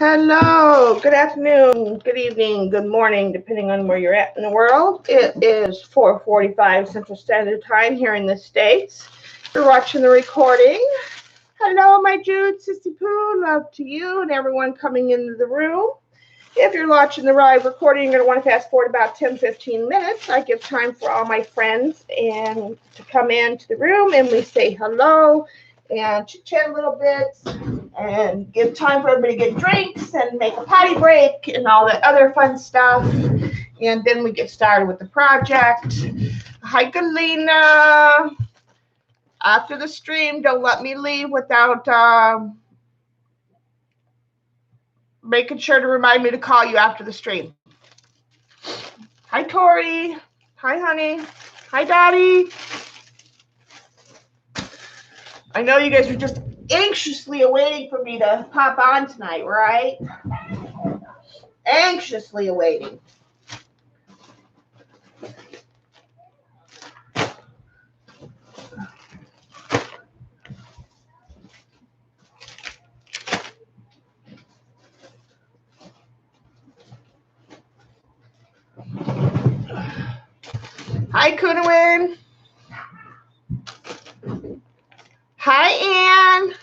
Hello, good afternoon, good evening, good morning, depending on where you're at in the world. It is 4:45 Central Standard Time here in the States. You're watching the recording. Hello, my Jude, Sissy Poo, love to you and everyone coming into the room. If you're watching the live recording, you're going to want to fast forward about 10-15 minutes. I give time for all my friends and to come into the room and we say hello and chit-chat a little bit and give time for everybody to get drinks and make a potty break and all that other fun stuff. And then we get started with the project. Hi, Galena. After the stream, don't let me leave without making sure to remind me to call you after the stream. Hi, Tori. Hi, honey. Hi, Daddy. I know you guys are just anxiously awaiting for me to pop on tonight, right? Anxiously awaiting. Hi, Kunawin. Hi, Ann.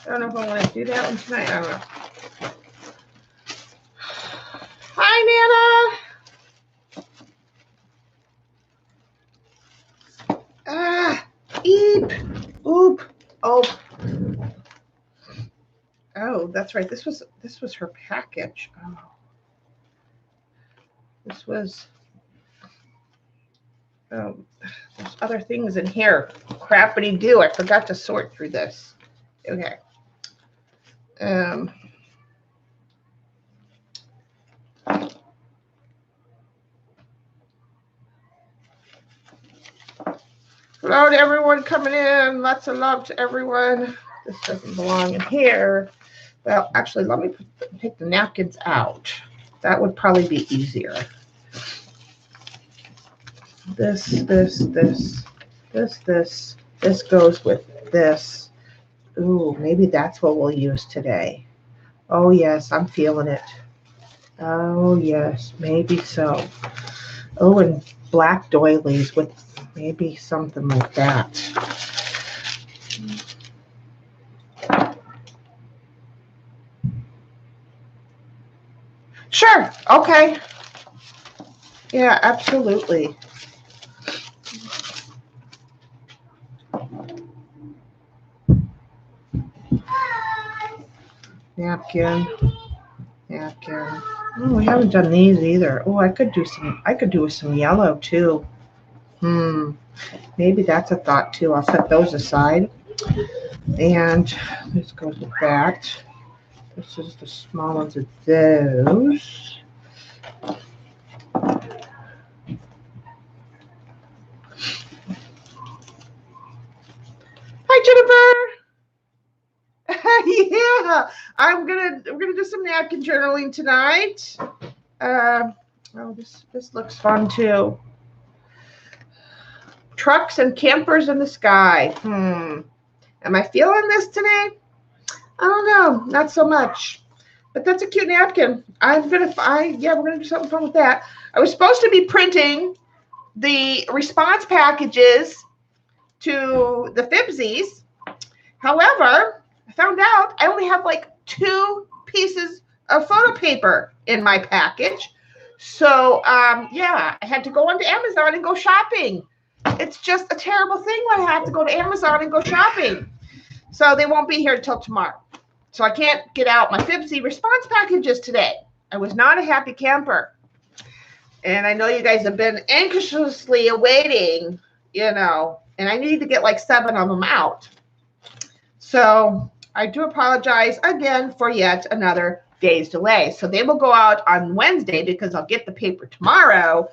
I don't know if I want to do that one tonight. I don't know. Hi, Nana. Eep. Oop. Oh. Oh, that's right. This was her package. Oh. This was. Oh, there's other things in here. Crappity do. I forgot to sort through this. Okay. Hello to everyone coming in. Lots of love to everyone. This doesn't belong in here. Well, actually, let me take the napkins out. That would probably be easier. This goes with this. Ooh, maybe that's what we'll use today. Oh, yes, I'm feeling it. Oh, yes, maybe so. Oh, and black doilies with maybe something like that. Sure, okay. Yeah, absolutely. Napkin. Oh, we haven't done these either. Oh, I could do with some yellow too. Maybe that's a thought too. I'll set those aside. And this goes with that. This is the small ones of those. Hi, Jennifer. Yeah, we're gonna do some napkin journaling tonight. Oh, this looks fun too. Trucks and campers in the sky. Am I feeling this today? I don't know, not so much. But that's a cute napkin. We're gonna do something fun with that. I was supposed to be printing the response packages to the Fibsies. However, I found out I only have like 2 pieces of photo paper in my package. So, I had to go onto Amazon and go shopping. It's just a terrible thing when I have to go to Amazon and go shopping. So they won't be here until tomorrow. So I can't get out my Fibsy response packages today. I was not a happy camper. And I know you guys have been anxiously awaiting, and I need to get like 7 of them out. So I do apologize again for yet another day's delay. So they will go out on Wednesday because I'll get the paper tomorrow.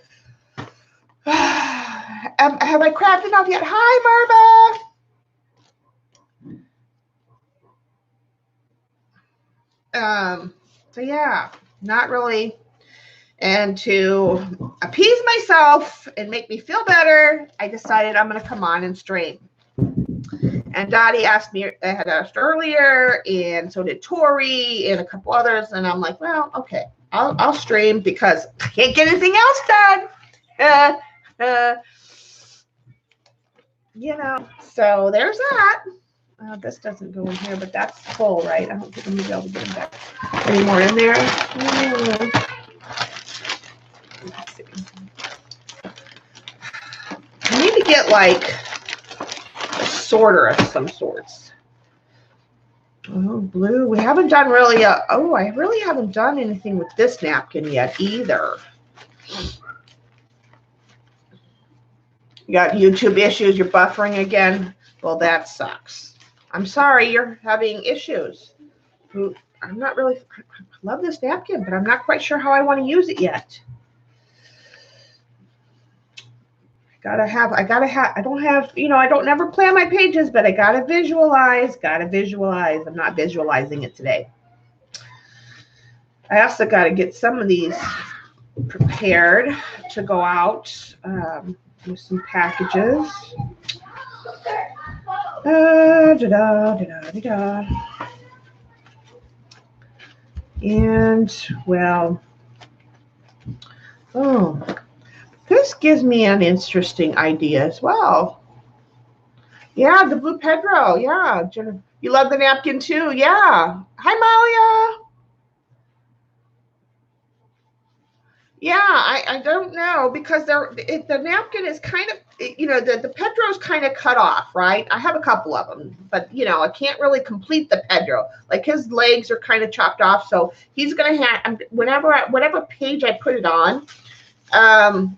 Have I cracked enough yet? Hi, Marva. So yeah, not really. And to appease myself and make me feel better, I decided I'm going to come on and stream. And Dottie had asked earlier, and so did Tori and a couple others. And I'm like, well, okay, I'll stream because I can't get anything else done. So there's that. This doesn't go in here, but that's full, right? I don't think I'm going to be able to get them back any more in there. Let's see. I need to get like a sorter of some sorts. Oh, blue. We haven't done really I really haven't done anything with this napkin yet either. You got YouTube issues. You're buffering again. Well, that sucks. I'm sorry you're having issues. I'm not really, I love this napkin, but I'm not quite sure how I want to use it yet. I don't never plan my pages, but I gotta visualize. I'm not visualizing it today. I also got to get some of these prepared to go out with some packages. And, well, this gives me an interesting idea as well. Yeah, the blue Pedro. Yeah. You love the napkin too? Yeah. Hi, Malia. Yeah, I don't know because the napkin is kind of, the Pedro's kind of cut off, right? I have a couple of them, but, I can't really complete the Pedro. Like his legs are kind of chopped off. So he's going to have, whatever page I put it on,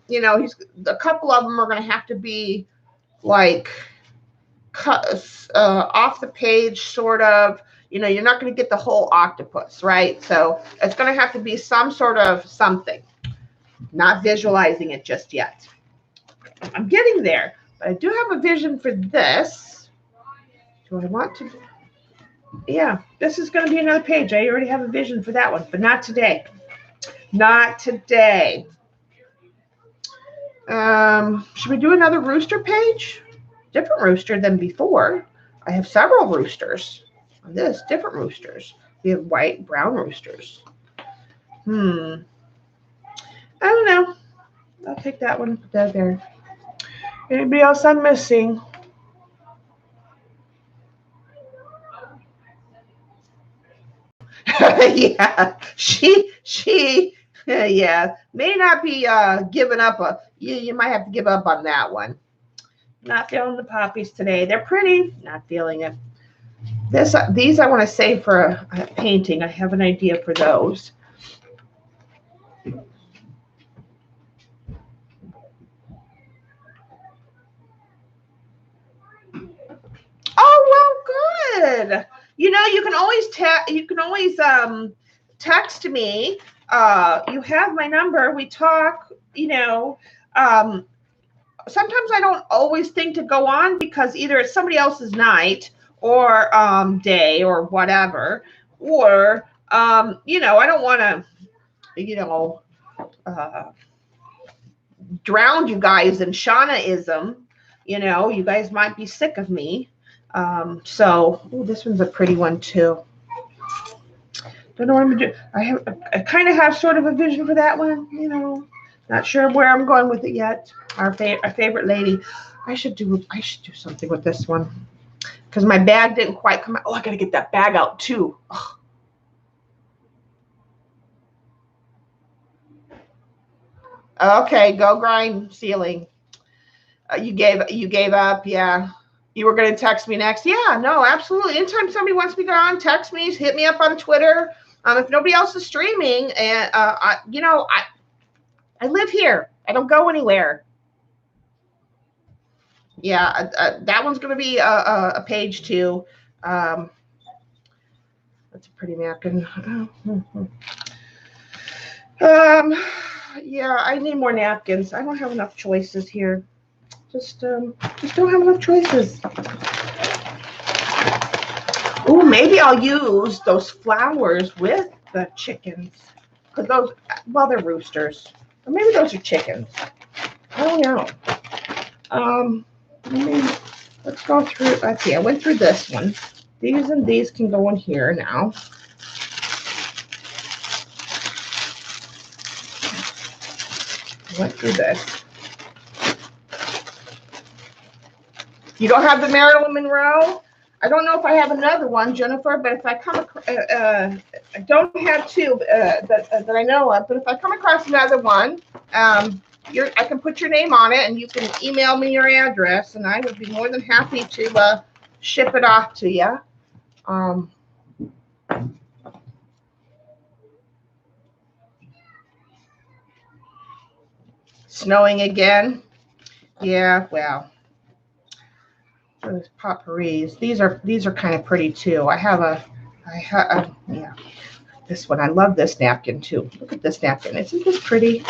he's a couple of them are going to have to be like cut off the page, sort of. You're not going to get the whole octopus, right? So it's going to have to be some sort of something. Not visualizing it just yet. I'm getting there, but I do have a vision for this. Do I want to? Yeah, this is going to be another page. I already have a vision for that one, but not today. Not today. Should we do another rooster page? Different rooster than before. I have several roosters on this, different roosters. We have white, brown roosters. I don't know. I'll take that one, put that there. Anybody else I'm missing? Yeah, she may not be giving up. You might have to give up on that one. Not feeling the poppies today. They're pretty. Not feeling it. These I want to save for a painting. I have an idea for those. Oh, well, good. You can always text me. You have my number. We talk. Sometimes I don't always think to go on because either it's somebody else's night or day or whatever, or I don't want to drown you guys in Shaunaism. You guys might be sick of me. This one's a pretty one too. Don't know what I'm gonna do. I kind of have sort of a vision for that one. Not sure where I'm going with it yet. Our favorite lady. I should do something with this one because my bag didn't quite come out. Oh, I gotta get that bag out too. Ugh. Okay, go grind ceiling. You gave up, yeah. You were going to text me next. Yeah, no, absolutely. Anytime somebody wants me to go on, text me, hit me up on Twitter. If nobody else is streaming, and I live here. I don't go anywhere. Yeah, that one's going to be a page too. That's a pretty napkin. Yeah, I need more napkins. I don't have enough choices here. Just don't have enough choices. Ooh, maybe I'll use those flowers with the chickens. Because those, well, they're roosters. Or maybe those are chickens. I don't know. Let's go through. Let's see. I went through this one. These and these can go in here now. I went through this. You don't have the Marilyn Monroe? I don't know if I have another one, Jennifer, but if I come across, I don't have two that I know of, but if I come across another one, I can put your name on it and you can email me your address and I would be more than happy to ship it off to you. Snowing again. Yeah, well, those potpourris. These are kind of pretty too. I have yeah. This one, I love this napkin too. Look at this napkin. Isn't this pretty?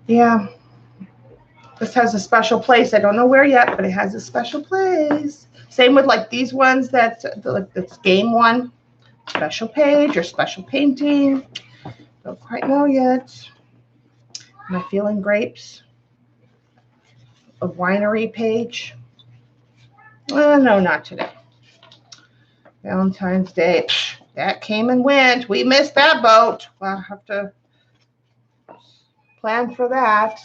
Yeah. This has a special place. I don't know where yet, but it has a special place. Same with like these ones that's game one. Special page or special painting. Don't quite know yet. Am I feeling grapes? A winery page. No, not today. Valentine's Day. That came and went. We missed that boat. I'll have to plan for that.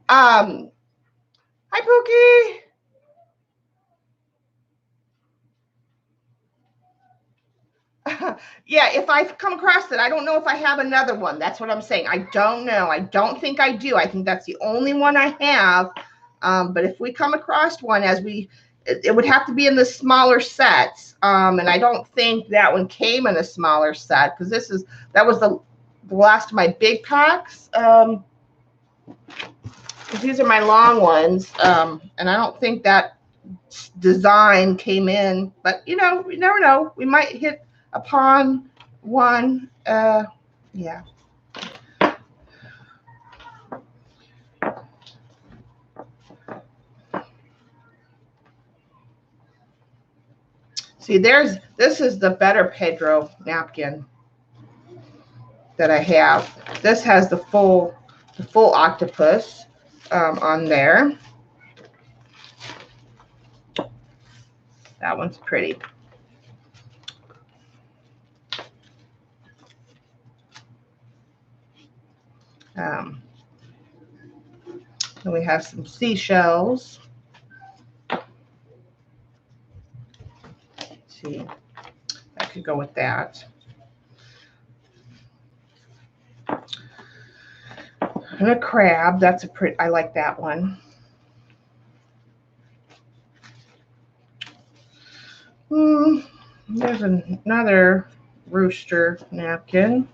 Hi, Pookie. Yeah, if I come across it, I don't know if I have another one. That's what I'm saying. I don't know. I don't think I do. I think that's the only one I have. But if we come across one, it would have to be in the smaller sets. And I don't think that one came in a smaller set because that was the last of my big packs. These are my long ones. And I don't think that design came in, but you never know. We might hit upon one. Yeah. See, this is the better Pedro napkin that I have. This has the full octopus on there. That one's pretty. Then we have some seashells. Let's see, that could go with that. And a crab. That's a pretty. I like that one. There's another rooster napkin.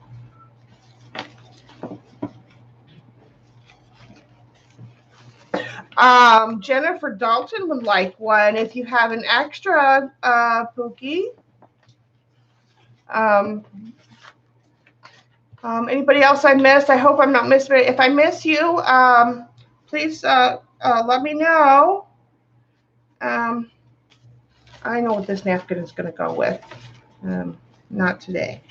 Jennifer Dalton would like one if you have an extra, Pookie. Anybody else I missed? I hope I'm not missing it. If I miss you, please let me know. I know what this napkin is going to go with. Not today.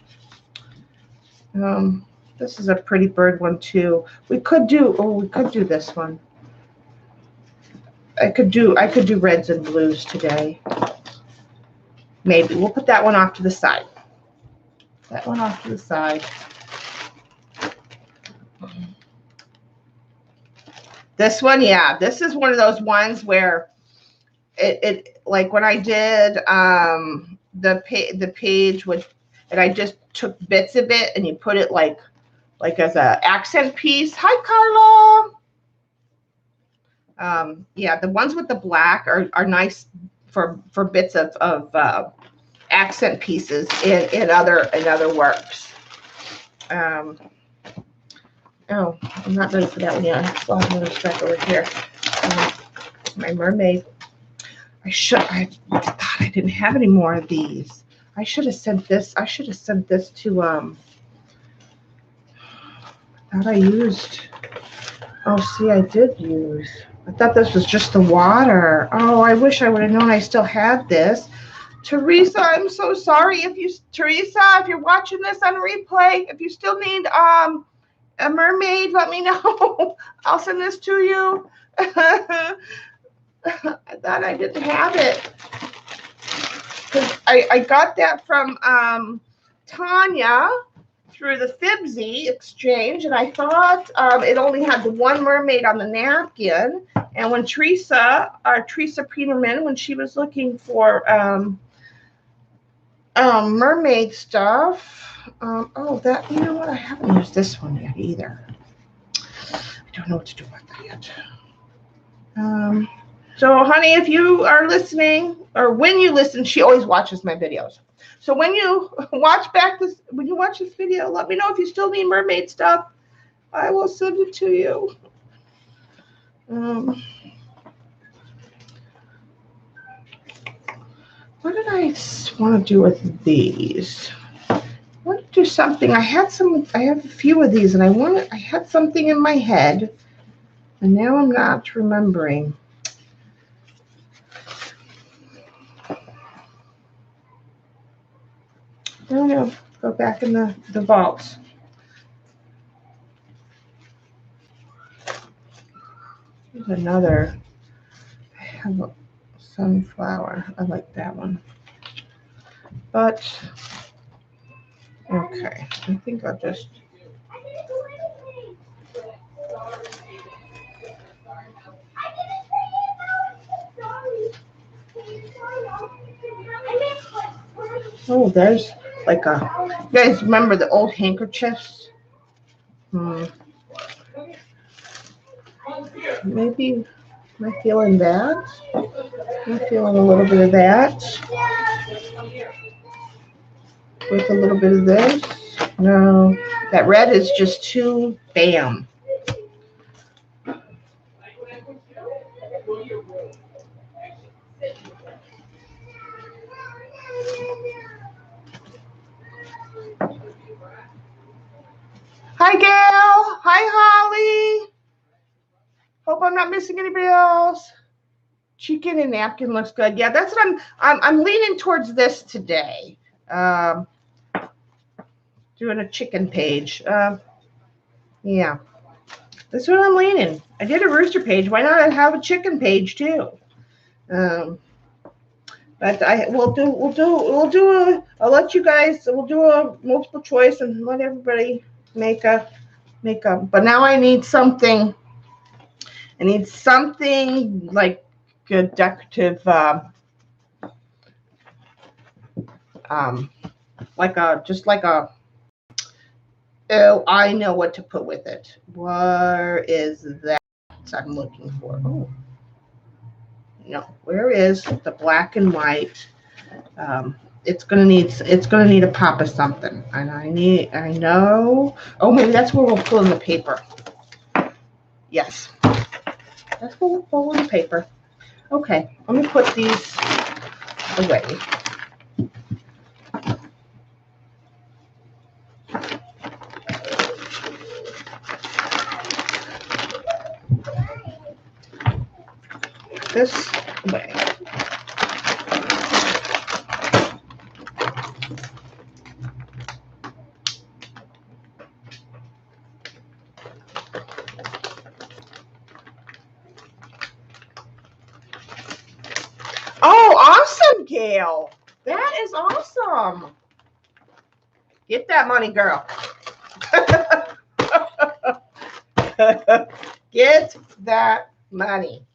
This is a pretty bird one too. We could do this one. I could do reds and blues today. Maybe we'll put that one off to the side. That one off to the side. This one, yeah, this is one of those ones where it like when I did the page with, and I just took bits of it and you put it like as a accent piece. Hi, Carla. Yeah, the ones with the black are nice for bits of accent pieces in other works. Oh, I'm not ready for that one yet. I still have another stack over here. My mermaid. I thought I didn't have any more of these. I should have sent this. I should have sent this to I thought I used. Oh, see, I did use. I thought this was just the water. Oh, I wish I would have known I still had this. Teresa, I'm so sorry. Teresa, if you're watching this on replay, if you still need a mermaid, let me know. I'll send this to you. I thought I didn't have it. I got that from Tanya through the Fibsy exchange, and I thought it only had the one mermaid on the napkin. And when Teresa Peterman, when she was looking for mermaid stuff, oh, that, you know what? I haven't used this one yet either. I don't know what to do about that yet. So, honey, if you are listening, or when you listen, she always watches my videos. So when you watch this video, let me know if you still need mermaid stuff. I will send it to you. What did I want to do with these? I want to do something. I have a few of these, and I had something in my head, and now I'm not remembering. No, go back in the vault. Here's another. I have a sunflower. I like that one. But, okay. I think I'll just. Oh, there's like a. You guys remember the old handkerchiefs? Maybe. Am I feeling that? I'm feeling a little bit of that. With a little bit of this. No, that red is just too bam. Hi, Gail. Hi, Holly. Hope I'm not missing anybody else. Chicken and napkin looks good. Yeah, that's what I'm leaning towards this today. Doing a chicken page. Yeah, that's what I'm leaning. I did a rooster page. Why not have a chicken page too? But we'll do I'll let you guys. We'll do a multiple choice and let everybody make a. But now I need something. I need something like a decorative, oh, I know what to put with it. Where is that I'm looking for? Oh, no, where is the black and white? It's gonna need a pop of something, and I know. Oh, maybe that's where we'll pull in the paper. Yes, that's where we'll pull in the paper. Okay, let me put these away. This way. Oh, awesome, Gail. That is awesome. Get that money, girl. Get that money.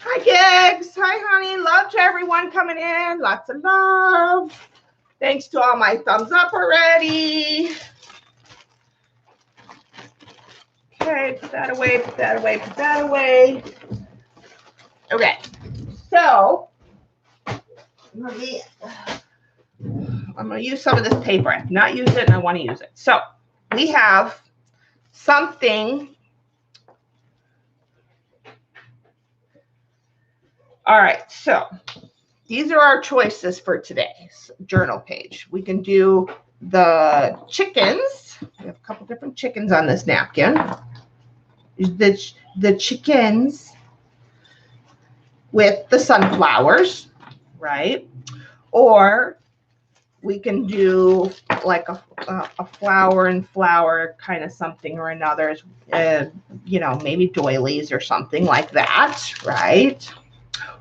Hi, Gigs. Hi, honey. Love to everyone coming in. Lots of love. Thanks to all my thumbs up already. Okay, put that away, put that away, put that away. Okay, so I'm going to use some of this paper. I have not used it and I want to use it. So we have something. All right, so these are our choices for today's journal page. We can do the chickens. We have a couple different chickens on this napkin. The chickens with the sunflowers, right? Or we can do like a flower and flower kind of something or another, you know, maybe doilies or something like that, right?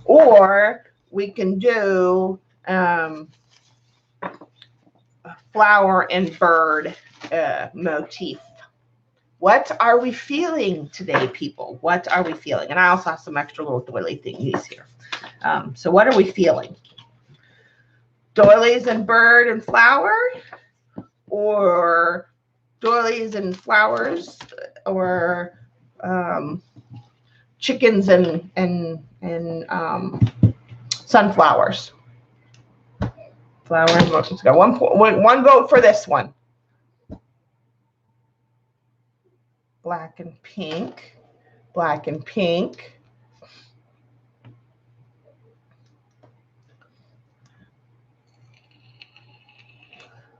Or we can do a flower and bird motif. What are we feeling today, people? What are we feeling? And I also have some extra little doily thingies here. So what are we feeling? Doilies and bird and flower, or doilies and flowers, or chickens and sunflowers. Flower and let's go. One vote for this one. Black and pink. Black and pink.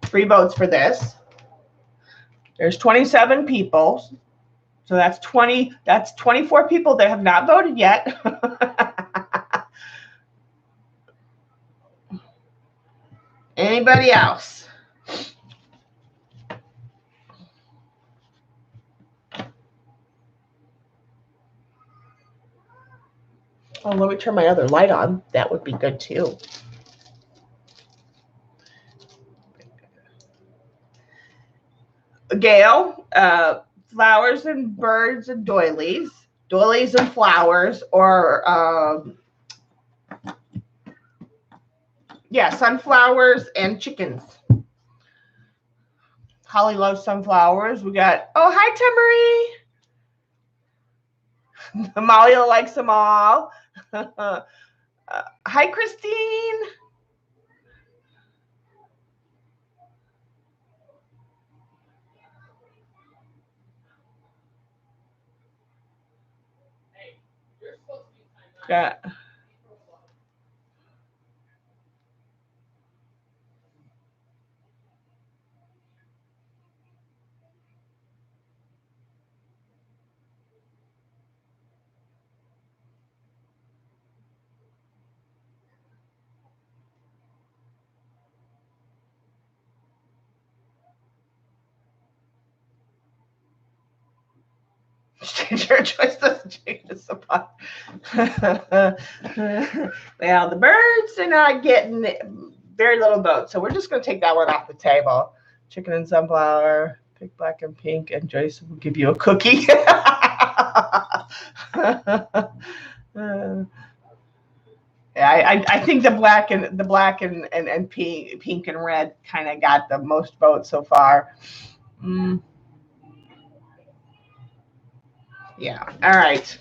Three votes for this. There's 27 people. So that's 24 people that have not voted yet. Anybody else? Oh, let me turn my other light on. That would be good too. Gail, flowers and birds and doilies. Doilies and flowers, or yeah, sunflowers and chickens. Holly loves sunflowers. We got, oh, hi, Tamari. Amalia likes them all. Hi, Christine. Yeah. Your choice doesn't change the supply. Well, the birds are not getting very little votes, so we're just going to take that one off the table. Chicken and sunflower, pick black and pink, and Joyce will give you a cookie. Yeah, I think the black and pink and red kind of got the most votes so far. Yeah. All right.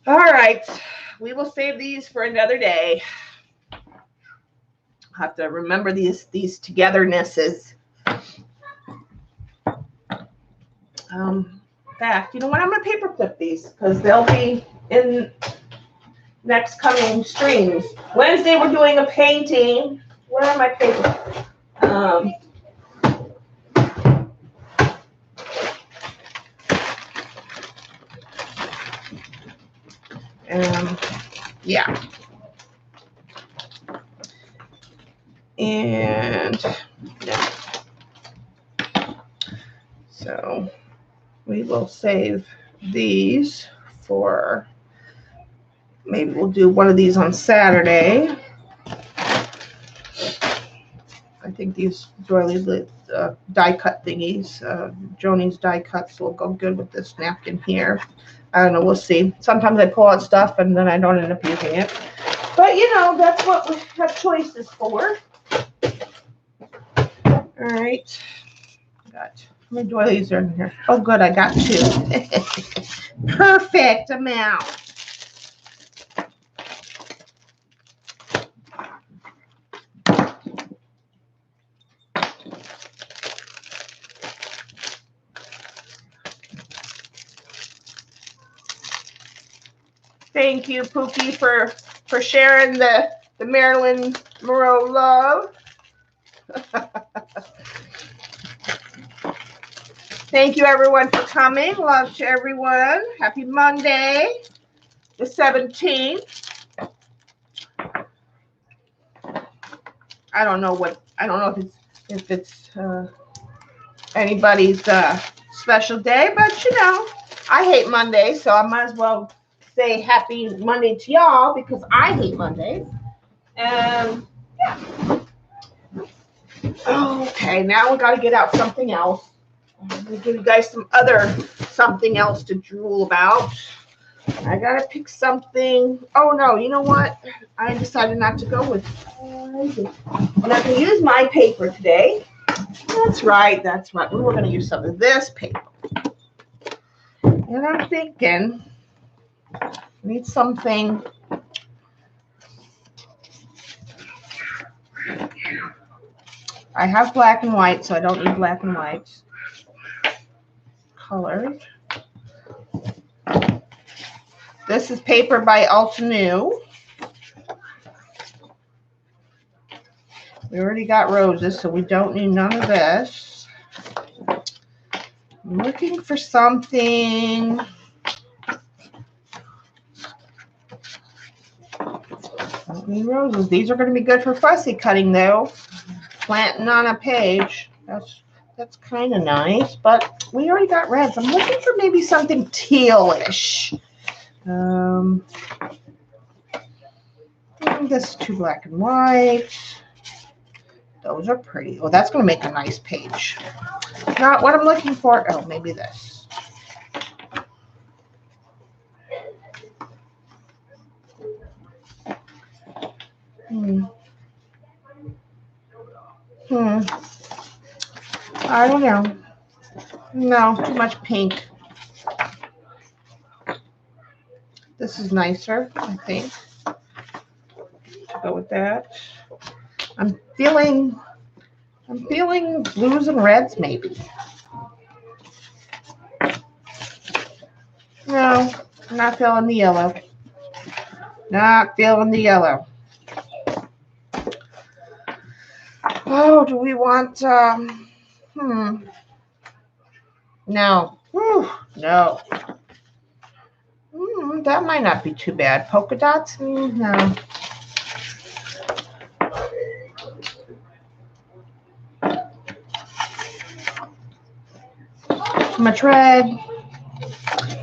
All right. We will save these for another day. I'll have to remember these togethernesses. In fact, you know what? I'm going to paper clip these because they'll be in next coming streams. Wednesday, we're doing a painting. Where are my paper? Yeah. And yeah. So we will save these for, maybe we'll do one of these on Saturday. I think these doilies, die cut thingies, Joni's die cuts will go good with this napkin here. I don't know, we'll see. Sometimes I pull out stuff and then I don't end up using it. But you know, that's what we have choices for. All right. Got, how many doilies are in here? Oh, good, I got two. Perfect amount. Thank you, Pookie, for sharing the Marilyn Monroe love. Thank you, everyone, for coming. Love to everyone. Happy Monday, the 17th. I don't know if it's anybody's special day, but you know, I hate Mondays, so I might as well say happy Monday to y'all because I hate Mondays. And yeah. Okay, now we got to get out something else. I'm gonna give you guys something else to drool about. I gotta pick something. Oh no, you know what? I decided not to go with. I'm not gonna use my paper today. That's right. We're gonna use some of this paper. And I'm thinking, I need something. I have black and white, so I don't need black and white. Colored. This is paper by Altenew. We already got roses, so we don't need none of this. I'm looking for something. Don't need roses. These are going to be good for fussy cutting, though. Planting on a page. That's kind of nice, but we already got reds. I'm looking for maybe something tealish. This is too black and white. Those are pretty. Oh, that's going to make a nice page. Not what I'm looking for. Oh, maybe this. I don't know. No, too much pink. This is nicer, I think. Go with that. I'm feeling blues and reds, maybe. No, I'm not feeling the yellow. Not feeling the yellow. Oh, do we want, no. Whew, no. That might not be too bad. Polka dots? No. Too much red.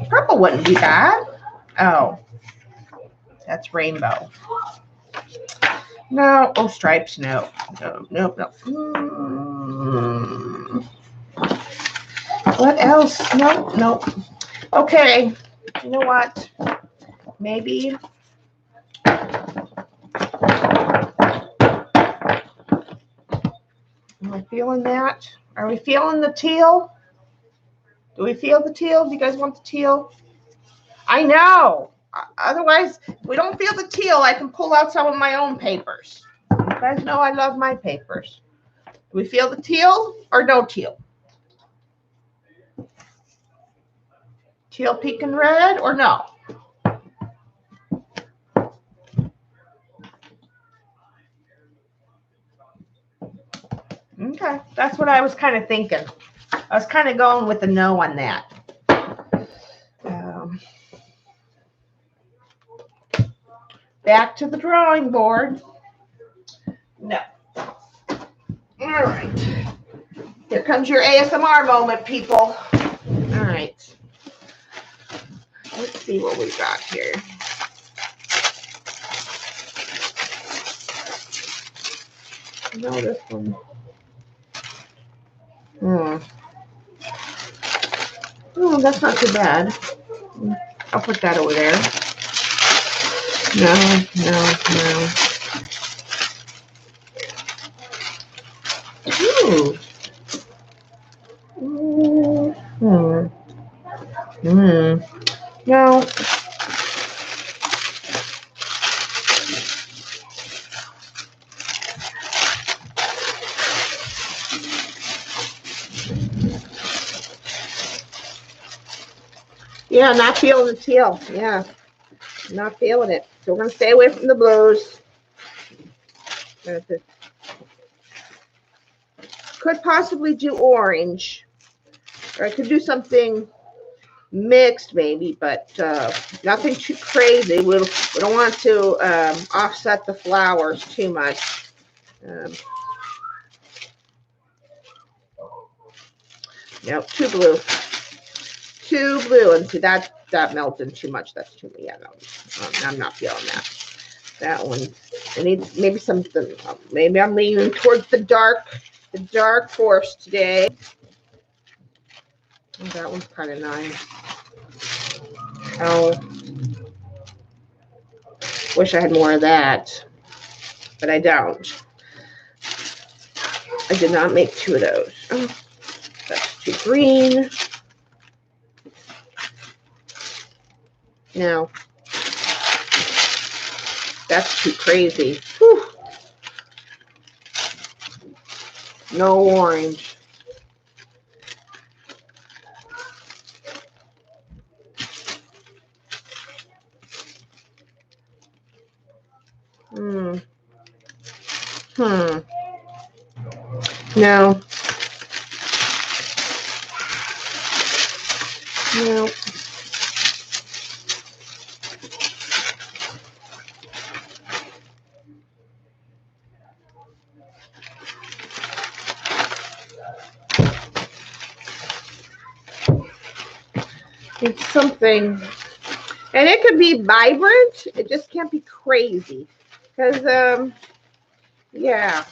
Purple wouldn't be bad. Oh, that's rainbow. No. Oh, stripes. No. No. What else? No. Okay. You know what? Maybe. Am I feeling that? Are we feeling the teal? Do we feel the teal? Do you guys want the teal? I know. Otherwise, if we don't feel the teal, I can pull out some of my own papers. You guys know I love my papers. Do we feel the teal or no teal? Teal, pink, and red or no? Okay, that's what I was kind of thinking. I was kind of going with the no on that. Back to the drawing board. No. All right. Here comes your ASMR moment, people. All right. Let's see what we got here. No, this one. Oh, that's not too bad. I'll put that over there. No. No. Yeah, not feeling the teal. Yeah. Not feeling it. So we're going to stay away from the blues. Could possibly do orange. Or I could do something mixed maybe, but nothing too crazy. We don't want to offset the flowers too much. No, too blue. Too blue. And see, that melted too much. That's too much. Yeah, no, I'm not feeling that. That one, it needs maybe something. Maybe I'm leaning towards the dark forest today. Oh, that one's kind of nice. Oh, wish I had more of that, but I don't. I did not make 2 of those. Oh, that's too green. No, that's too crazy. Whew. No orange. No. No. It's something, and it could be vibrant. It just can't be crazy, because yeah.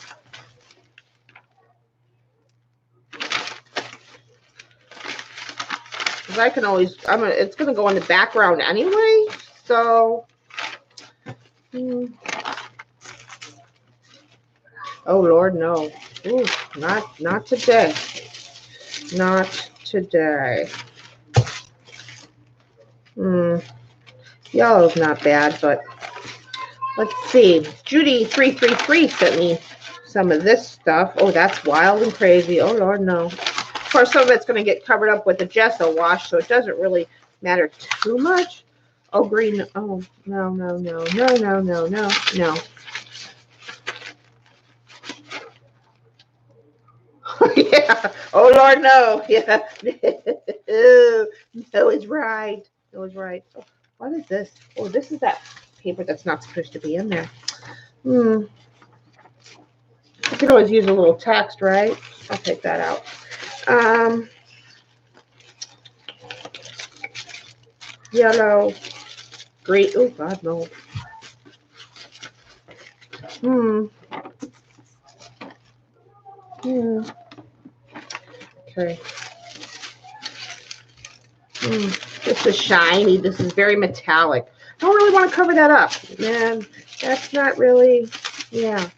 Because I can always, it's gonna go in the background anyway. So, oh Lord, no. Ooh, not today. Not today. Yellow's not bad, but let's see. Judy 333 sent me some of this stuff. Oh, that's wild and crazy. Oh Lord, no. Of course, some of it's going to get covered up with the gesso wash, so it doesn't really matter too much. Oh, green. Oh, no. Yeah. Oh Lord, no. Yeah. No, it's right. No, it's right. Oh, what is this? Oh, this is that paper that's not supposed to be in there. You can always use a little text, right? I'll take that out. Yellow, green. Oh God, no. Okay. This is shiny. This is very metallic. I don't really want to cover that up. Man, that's not really, yeah.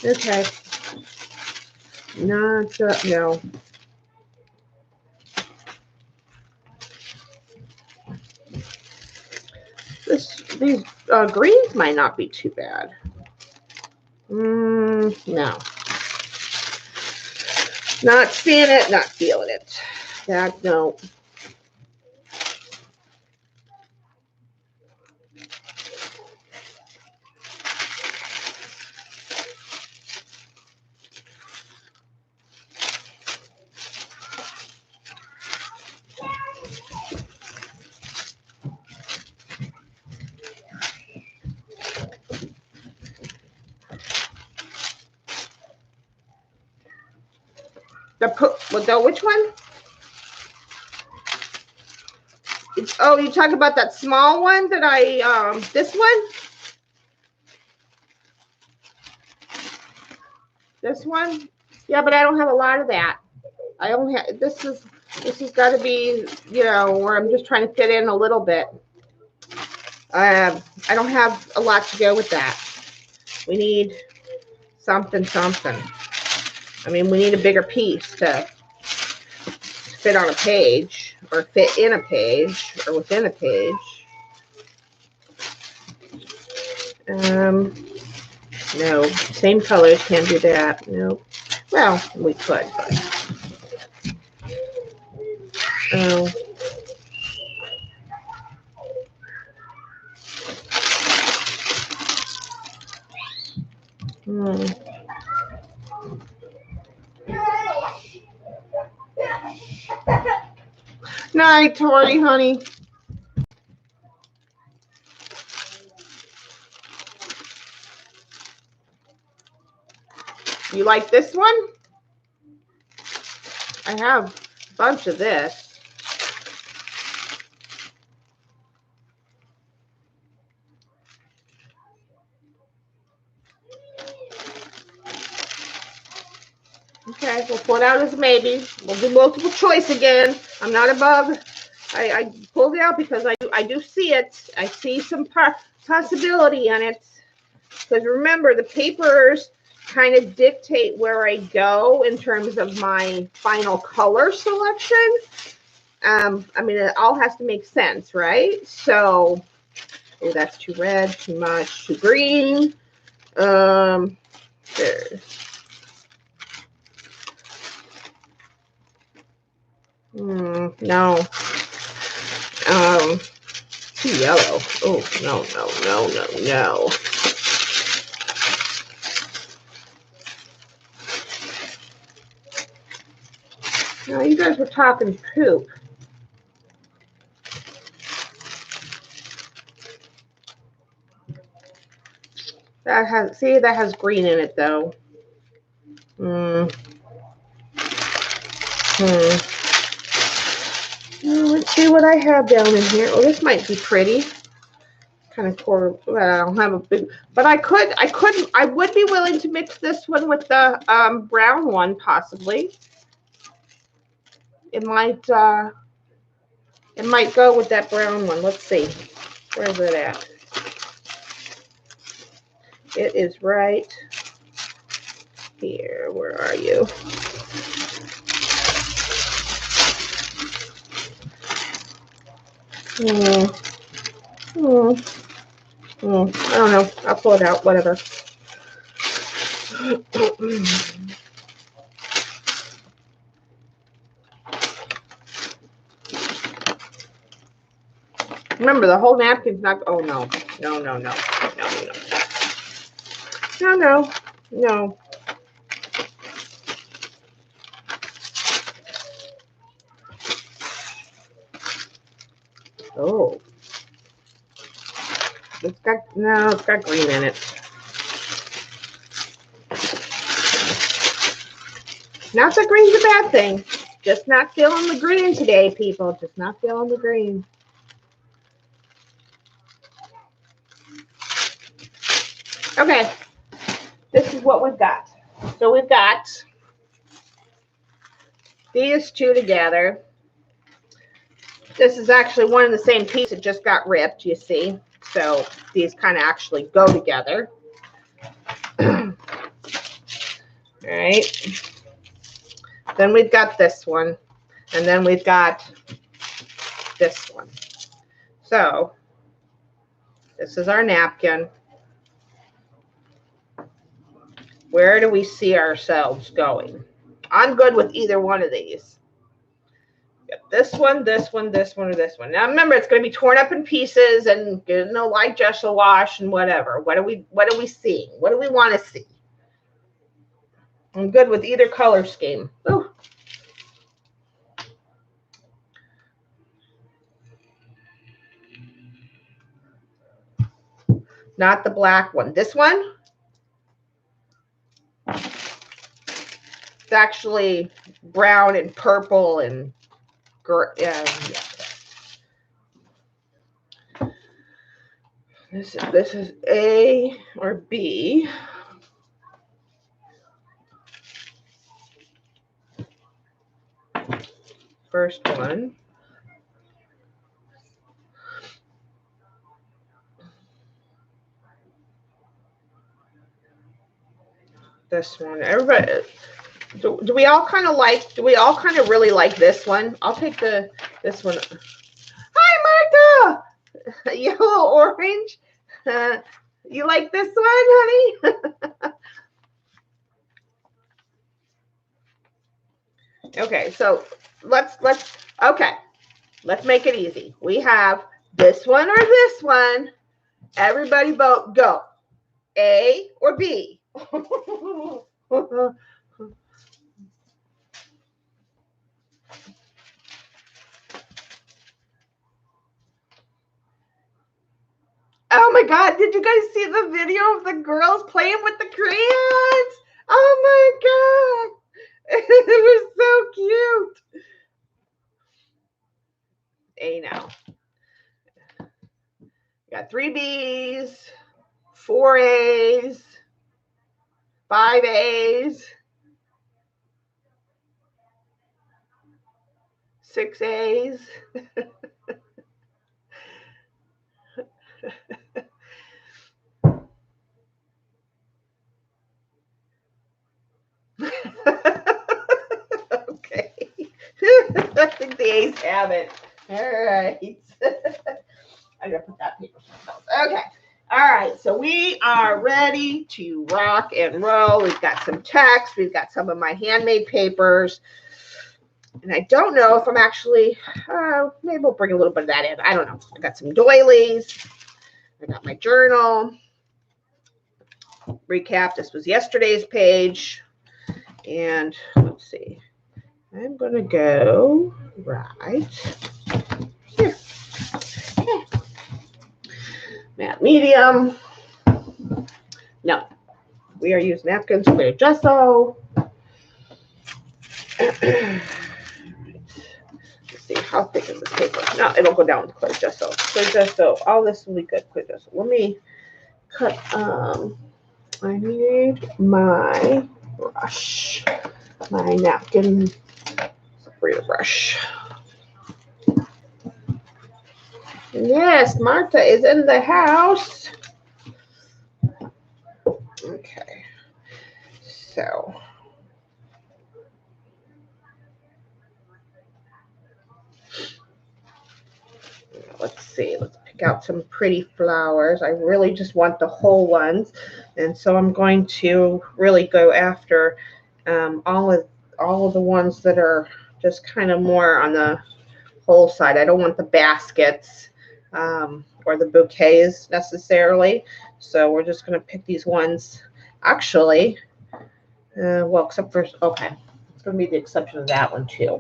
Okay. Not, no. These greens might not be too bad. No. Not seeing it, not feeling it. That, no. Which one? Oh, you talking about that small one that I, this one? This one? Yeah, but I don't have a lot of that. I only have, this has got to be, where I'm just trying to fit in a little bit. I don't have a lot to go with that. We need something. I mean, we need a bigger piece to fit on a page, or fit in a page, or within a page. No, same colors, can't do that. No. Well, we could, but. Oh. Night, Tori, honey. You like this one? I have a bunch of this. Okay, we'll pull it out as a maybe. We'll do multiple choice again. I'm not above. I pulled it out because I do see it. I see some possibility on it. Because remember, the papers kind of dictate where I go in terms of my final color selection. I mean, it all has to make sense, right? So, oh, that's too red, too much, too green. There. No. Too yellow. Oh, no, no, no, no, no. No, you guys were talking poop. That has green in it though. Let's see what I have down in here. Oh, this might be pretty. Kind of core. Well, I don't have a big, but I would be willing to mix this one with the brown one possibly. It might go with that brown one. Let's see. Where is it at? It is right here. Where are you? I don't know. I'll pull it out. Whatever. Remember, the whole napkin's not. Oh no! No! No! No! No! No! No! No! No! Oh. It's got green in it. Not that green's a bad thing. Just not feeling the green today, people. Just not feeling the green. Okay. This is what we've got. So we've got these two together. This is actually one and the same piece. It just got ripped, you see. So these kind of actually go together. All right. Then we've got this one. And then we've got this one. So this is our napkin. Where do we see ourselves going? I'm good with either one of these. This one, this one, this one, or this one. Now remember, it's going to be torn up in pieces and light gesso wash and whatever. What are we seeing? What do we want to see? I'm good with either color scheme. Ooh. Not the black one. This one? It's actually brown and purple and yeah. This is A or B. First one. This one. Everybody, do we all kind of really like this one? I'll take this one. Hi, Martha. Yellow orange. You like this one, honey? Okay, so let's make it easy. We have this one or this one. Everybody vote, go. A or B. Oh my God, did you guys see the video of the girls playing with the crayons? Oh my God. It was so cute. Hey now. Got 3 B's, 4 A's, 5 A's, 6 A's. Okay. I think the A's have it. All right. I gotta put that paper somewhere else. Okay. All right. So we are ready to rock and roll. We've got some text. We've got some of my handmade papers. And I don't know if I'm actually, maybe we'll bring a little bit of that in. I don't know. I got some doilies. I got my journal. Recap. This was yesterday's page. And let's see. I'm going to go right here. Okay. Matte medium. No, we are using napkins, clear gesso. Let's see, how thick is this paper? No, it'll go down with clear gesso. Clear gesso, all this will be good. Clear gesso. Let me cut. I need my brush, my napkin separator brush. Yes, Marta is in the house. Okay, so let's see. Let's pick out some pretty flowers. I really just want the whole ones, and so I'm going to really go after all of the ones that are just kind of more on the whole side. I don't want the baskets or the bouquets necessarily. So we're just going to pick these ones. Actually, well, except for, okay, it's going to be the exception of that one too.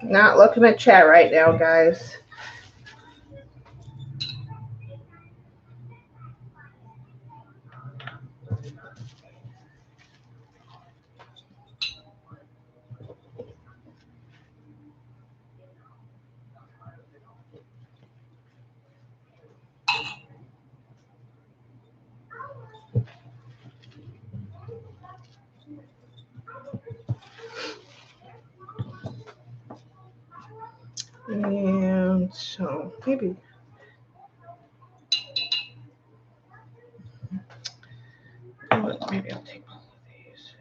Not looking at chat right now, guys. And so maybe I'll take all of these.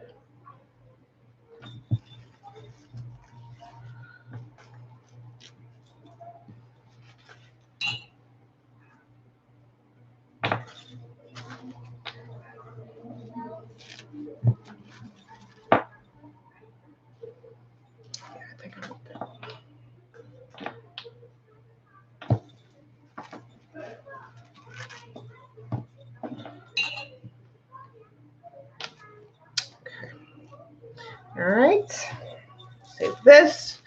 Yeah, I think I want that. All right, save this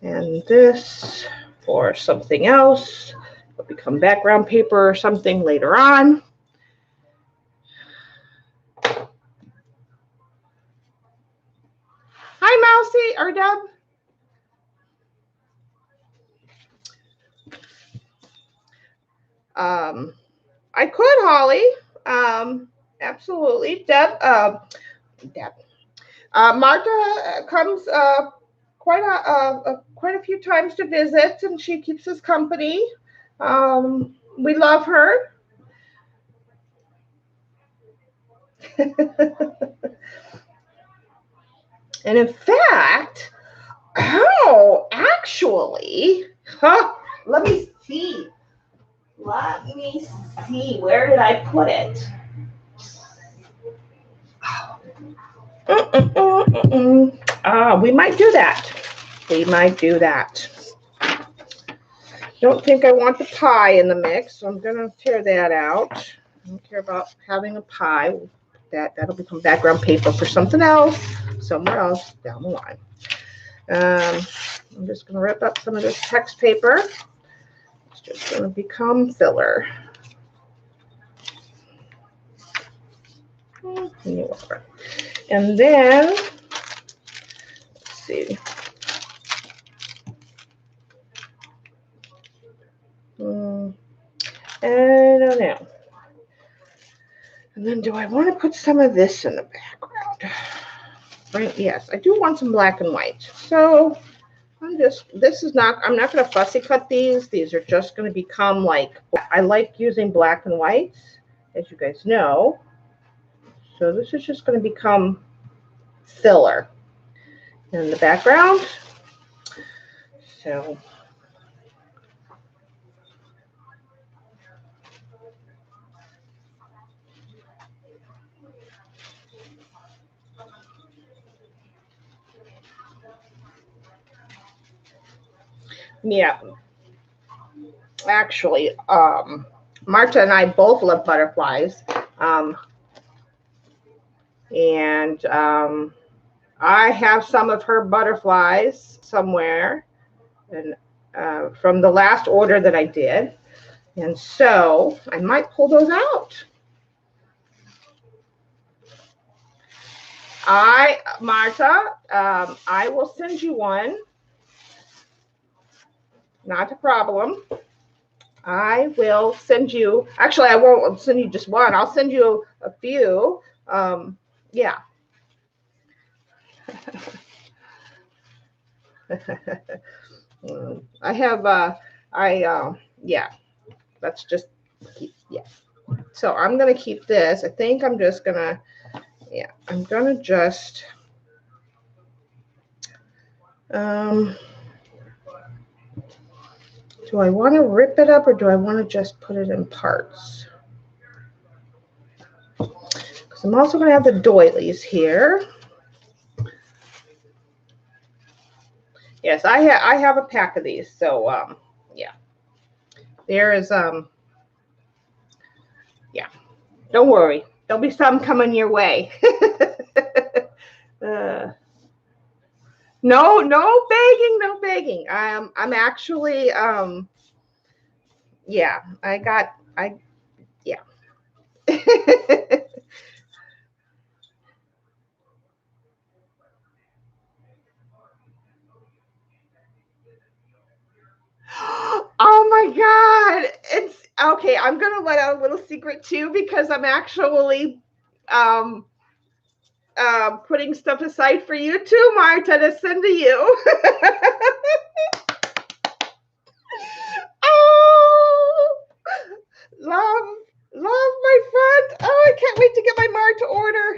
and this for something else. It'll become background paper or something later on. Hi, Mousy or Deb. I could, Holly. absolutely. Deb. Marta comes quite a few times to visit, and she keeps us company. We love her. And in fact, oh, actually, huh, let me see. Let me see. Where did I put it? We might do that. We might do that. Don't think I want the pie in the mix, so I'm gonna tear that out. I don't care about having a pie. That'll become background paper for something else, somewhere else down the line. I'm just gonna rip up some of this text paper. It's just gonna become filler. And then, let's see. I don't know. And then do I want to put some of this in the background? Right, yes, I do want some black and white. So I'm not going to fussy cut these. These are just going to become like, I like using black and whites, as you guys know. So this is just going to become filler in the background. So yeah, actually, Marta and I both love butterflies. And I have some of her butterflies somewhere, and from the last order that I did. And so I might pull those out. Marta, I will send you one. Not a problem. I will send you, actually, I won't send you just one. I'll send you a few. Yeah. I have, yeah, that's just, yeah. So I'm going to keep this. I think I'm just going to, yeah, I'm going to just, do I want to rip it up or do I want to just put it in parts? Because I'm also going to have the doilies here. Yes, I have a pack of these. So yeah. There is yeah. Don't worry. There'll be some coming your way. No begging, no begging. I'm actually yeah, yeah. Oh my God. It's okay. I'm gonna let out a little secret too, because I'm actually putting stuff aside for you too, Marta, to send to you. Oh, love my friend. Oh, I can't wait to get my Marta order.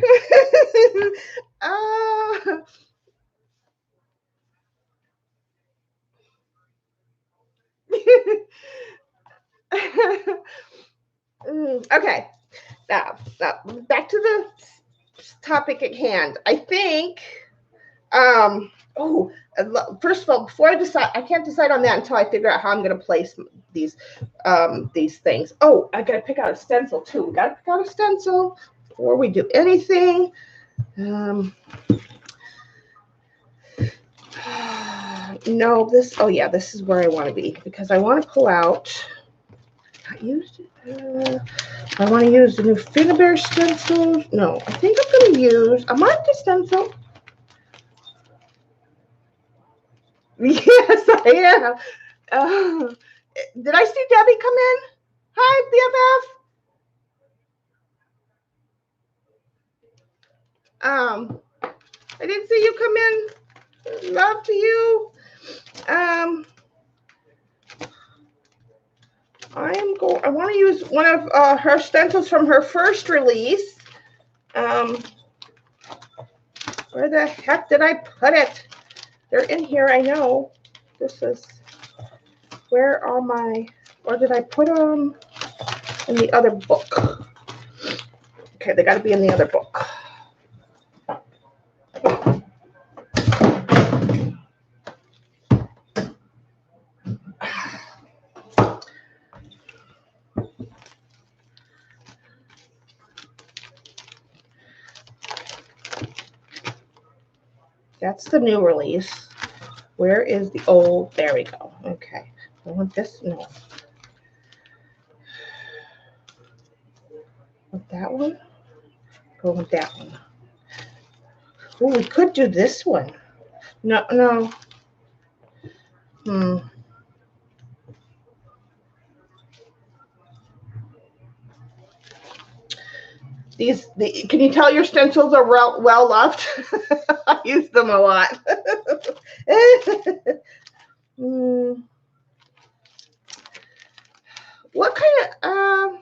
Okay, now back to the topic at hand. I think, first of all, before I decide, I can't decide on that until I figure out how I'm going to place these things. Oh, I got to pick out a stencil too. We got to pick out a stencil before we do anything. No, this is where I want to be, because I want to pull out, I want to use the new Finger Bear stencil. No, I think I'm going to use a Marta stencil. Yes, I am. Did I see Debbie come in? Hi, BFF. I didn't see you come in. Love to you. I want to use one of her stencils from her first release. Where the heck did I put it? They're in here, I know. This is, where are my, or did I put them in the other book? Okay, they got to be in the other book. That's the new release. Where is the old? There we go. Okay. I want this. No. Want that one? Go with that one. Oh, we could do this one. No, no. Can you tell your stencils are well loved? I use them a lot. What kind of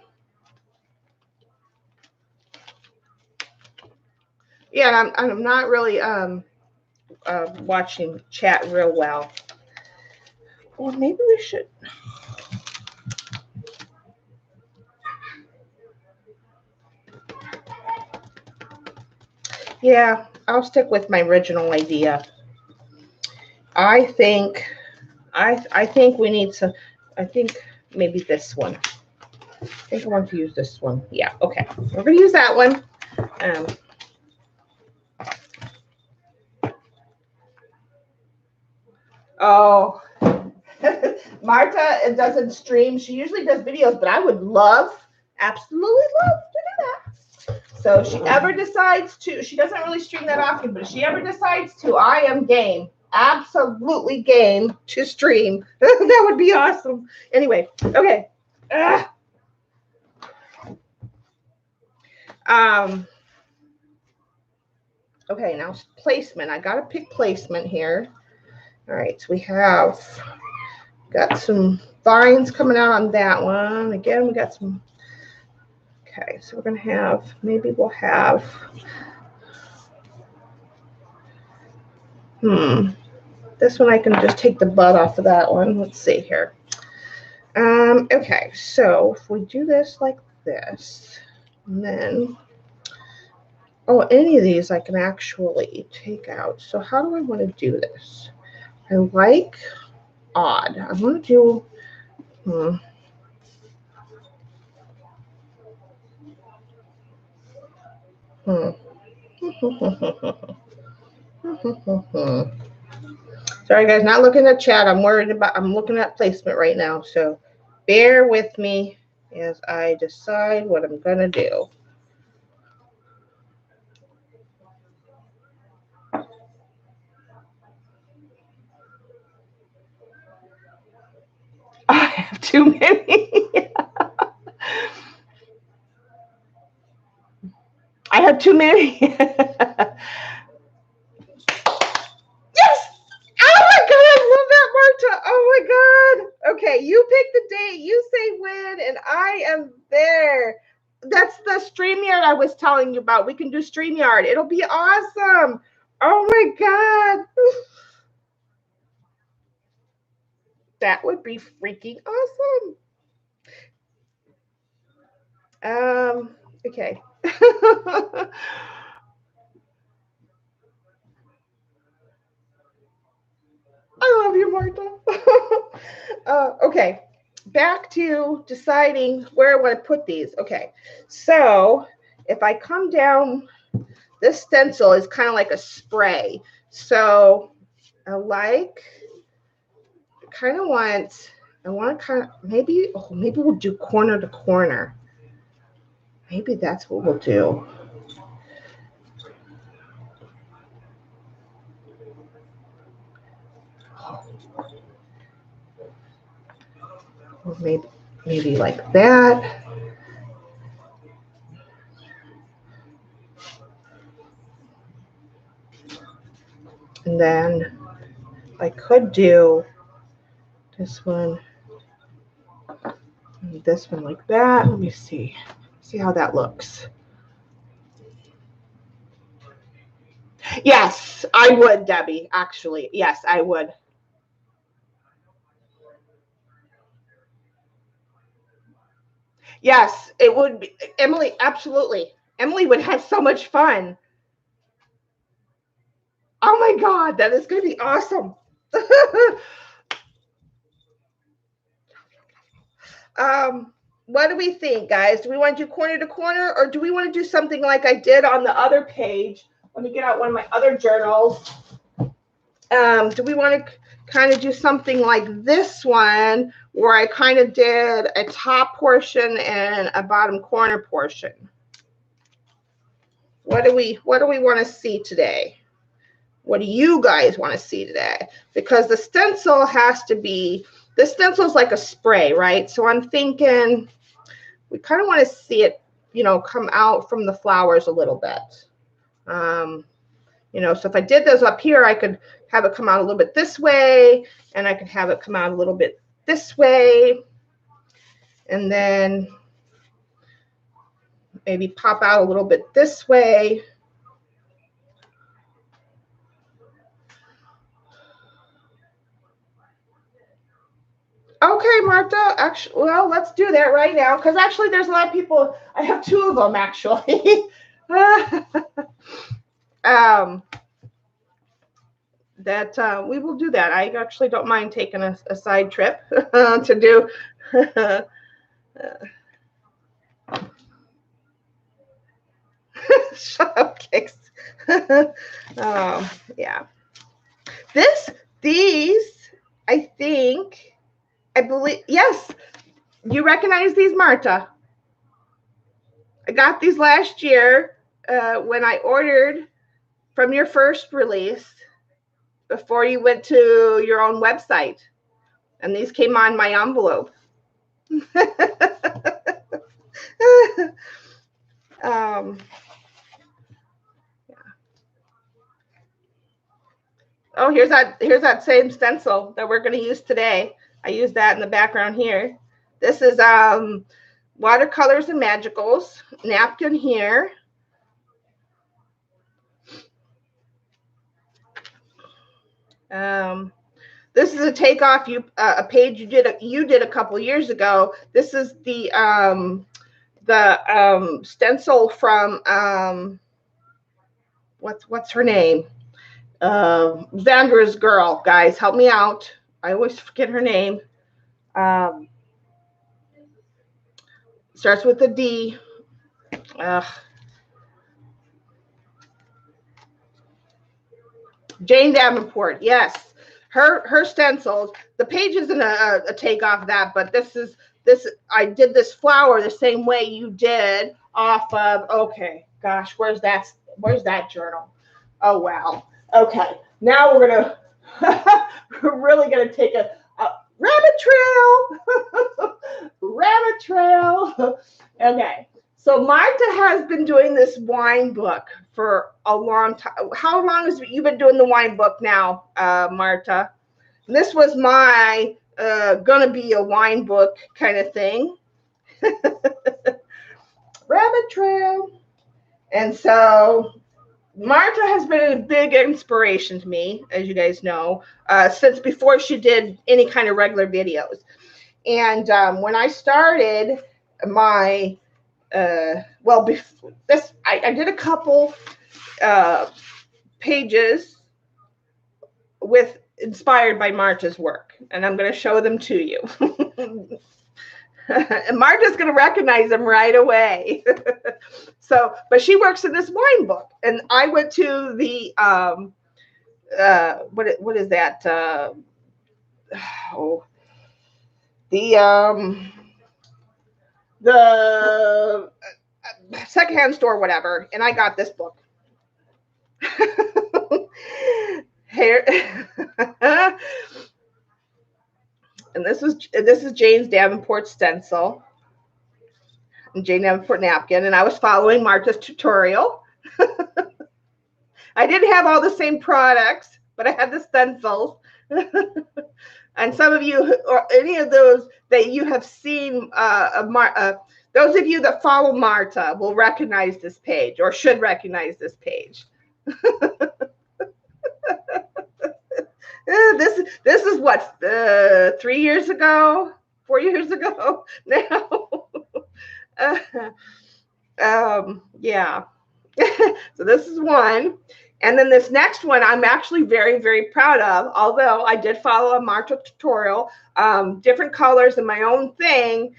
yeah, I'm not really watching chat real well. Well, maybe we should. Yeah, I'll stick with my original idea. I think we need some. I think maybe this one. I think I want to use this one. Yeah. Okay. We're gonna use that one. Oh, Marta doesn't stream. She usually does videos, but I would absolutely love to do that. So if she ever decides to, she doesn't really stream that often, but if she ever decides to, I am game. Absolutely game to stream. That would be awesome. Anyway, okay. Okay, now placement. I gotta pick placement here. All right, so we have got some vines coming out on that one. Again, we got some. Okay, so we're gonna have, maybe we'll have, this one I can just take the bud off of that one. Let's see here. Okay, so if we do this like this, and then, oh, any of these I can actually take out. So how do I want to do this? I like odd. I want to do, Sorry guys, not looking at chat. I'm looking at placement right now. So bear with me as I decide what I'm gonna do. I have too many. I have too many. Yes! Oh my God, I love that, Marta. Oh my God. Okay, you pick the date, you say when, and I am there. That's the StreamYard I was telling you about. We can do StreamYard. It'll be awesome. Oh my God. That would be freaking awesome. Okay. I love you, Marta. Okay, back to deciding where I want to put these. Okay, so if I come down, this stencil is kind of like a spray. So I want to kind of, maybe we'll do corner to corner. Maybe that's what we'll do. Or maybe like that. And then I could do this one and this one like that. Let me see how that looks. Yes, I would, Debbie, actually. Yes, I would. Yes, it would be. Emily, absolutely. Emily would have so much fun. Oh my God, that is going to be awesome. What do we think, guys? Do we want to do corner to corner, or do we want to do something like I did on the other page? Let me get out one of my other journals. Do we want to kind of do something like this one, where I kind of did a top portion and a bottom corner portion? What do we want to see today? What do you guys want to see today? Because the stencil has to be, the stencil is like a spray, right? So I'm thinking we kind of want to see it, you know, come out from the flowers a little bit. You know, so if I did those up here, I could have it come out a little bit this way, and I could have it come out a little bit this way, and then maybe pop out a little bit this way. Okay, Martha, actually, well, let's do that right now, because actually there's a lot of people. I have two of them, actually. That we will do that. I actually don't mind taking a side trip to do. Shut up, Kicks. Yeah. These, I think, I believe, yes, you recognize these, Marta. I got these last year when I ordered from your first release before you went to your own website. And these came on my envelope. Yeah. Oh, here's that same stencil that we're going to use today. I use that in the background here. This is Watercolors and Magicals, napkin here. This is a takeoff a page you did a couple years ago. This is the stencil from what's her name? Vandra's girl. Guys, help me out. I always forget her name. Starts with a D. Jane Davenport, yes. Her stencils. The page isn't a takeoff of that, but this. I did this flower the same way you did off of. Okay, gosh, where's that journal? Oh wow. Okay, now we're really gonna take a rabbit trail. Rabbit trail. Okay. So Marta has been doing this wine book for a long time. How long has you been doing the wine book now, Marta? This was my gonna be a wine book kind of thing. Rabbit trail. And so Marta has been a big inspiration to me, as you guys know, since before she did any kind of regular videos. And when I started my well, before this, I did a couple pages inspired by Marta's work, and I'm going to show them to you. And Marta's going to recognize them right away. So, but she works in this wine book, and I went to the what is that? The secondhand store, whatever, and I got this book. Here, and this is Jane's Davenport stencil and Jane Davenport napkin, and I was following Marta's tutorial. I didn't have all the same products, but I had the stencils. And some of you, or any of those that you have seen, those of you that follow Marta will recognize this page, or should recognize this page. This is what, 3 years ago, 4 years ago now. Yeah. So this is one. And then this next one I'm actually very, very proud of, although I did follow a Marta tutorial, different colors and my own thing.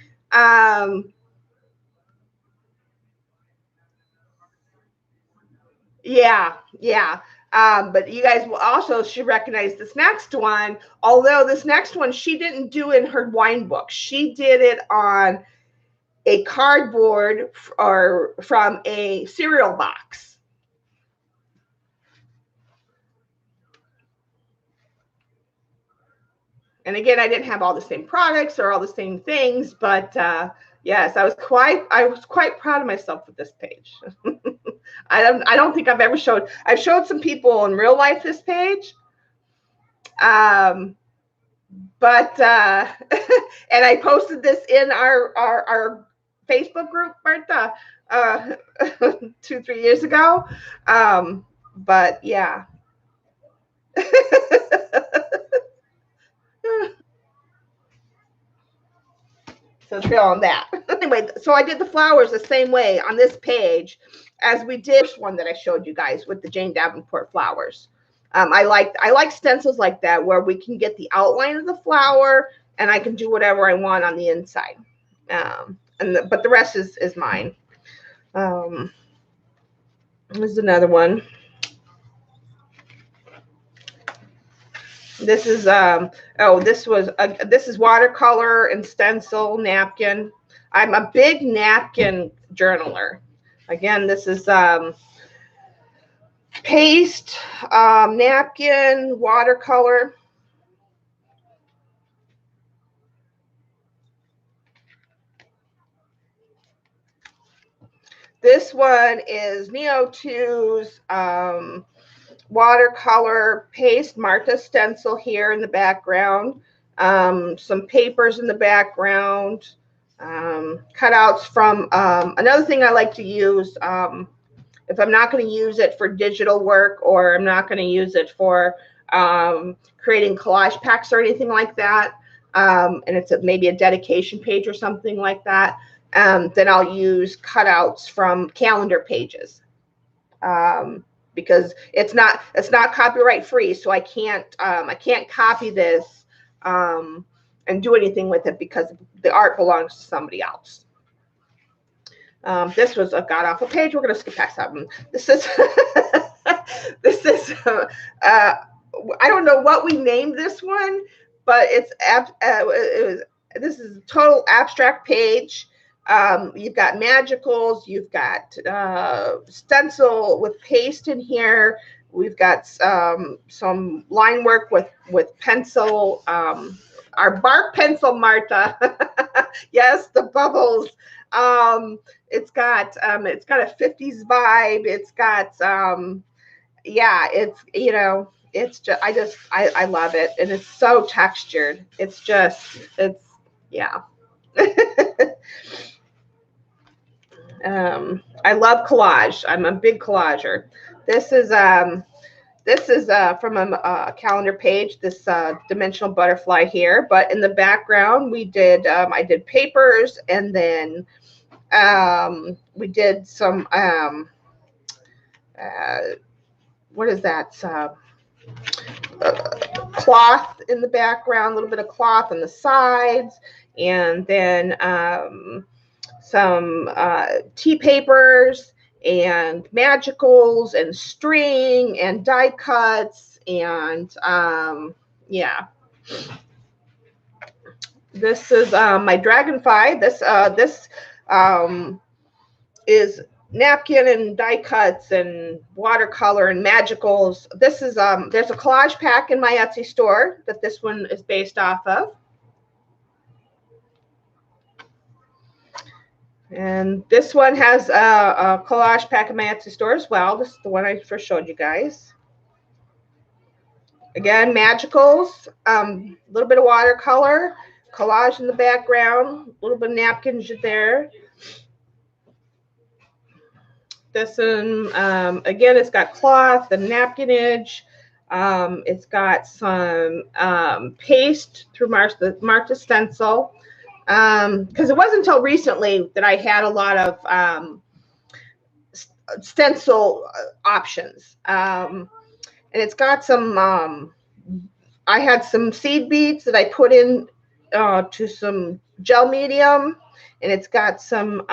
Yeah, yeah. But you guys will also should recognize this next one, although this next one she didn't do in her wine book. She did it on a cardboard or from a cereal box. And again, I didn't have all the same products or all the same things, but yes, I was quite proud of myself with this page. I don't think I've ever showed. I've showed some people in real life this page, but and I posted this in our Facebook group, Martha, 2-3 years ago. But yeah. So trail on that. Anyway, so I did the flowers the same way on this page as we did this one that I showed you guys with the Jane Davenport flowers. I like stencils like that where we can get the outline of the flower and I can do whatever I want on the inside. But the rest is mine. This is another one. This is this is watercolor and stencil napkin. I'm a big napkin journaler. Again, this is paste, napkin, watercolor. This one is Neo2's watercolor paste, Martha stencil here in the background, some papers in the background, cutouts from another thing I like to use if I'm not going to use it for digital work or I'm not going to use it for creating collage packs or anything like that, and it's maybe a dedication page or something like that, then I'll use cutouts from calendar pages. Because it's not copyright free, so I can't copy this and do anything with it because the art belongs to somebody else. This was a got off a page. We're going to skip past that one. This is this is I don't know what we named this one, but this is a total abstract page. You've got magicals, you've got stencil with paste in here. We've got some line work with pencil, our bark pencil, Martha. Yes, the bubbles. It's got a 50s vibe. It's got yeah, it's it's just I love it, and it's so textured. It's yeah. I love collage. I'm a big collager. This is from a calendar page, this dimensional butterfly here, but in the background we did I did papers, and then we did some what is that, cloth in the background, a little bit of cloth on the sides, and then some tea papers and magicals and string and die cuts, and yeah. This is my dragonfly. This is napkin and die cuts and watercolor and magicals. This is there's a collage pack in my Etsy store that this one is based off of. And this one has a collage pack in my Etsy store as well. This is the one I first showed you guys. Again, magicals, a little bit of watercolor, collage in the background, a little bit of napkins there. This one, again, it's got cloth, the napkinage. It's got some paste through Martha stencil. Because it wasn't until recently that I had a lot of stencil options. And it's got some, I had some seed beads that I put in to some gel medium, and it's got some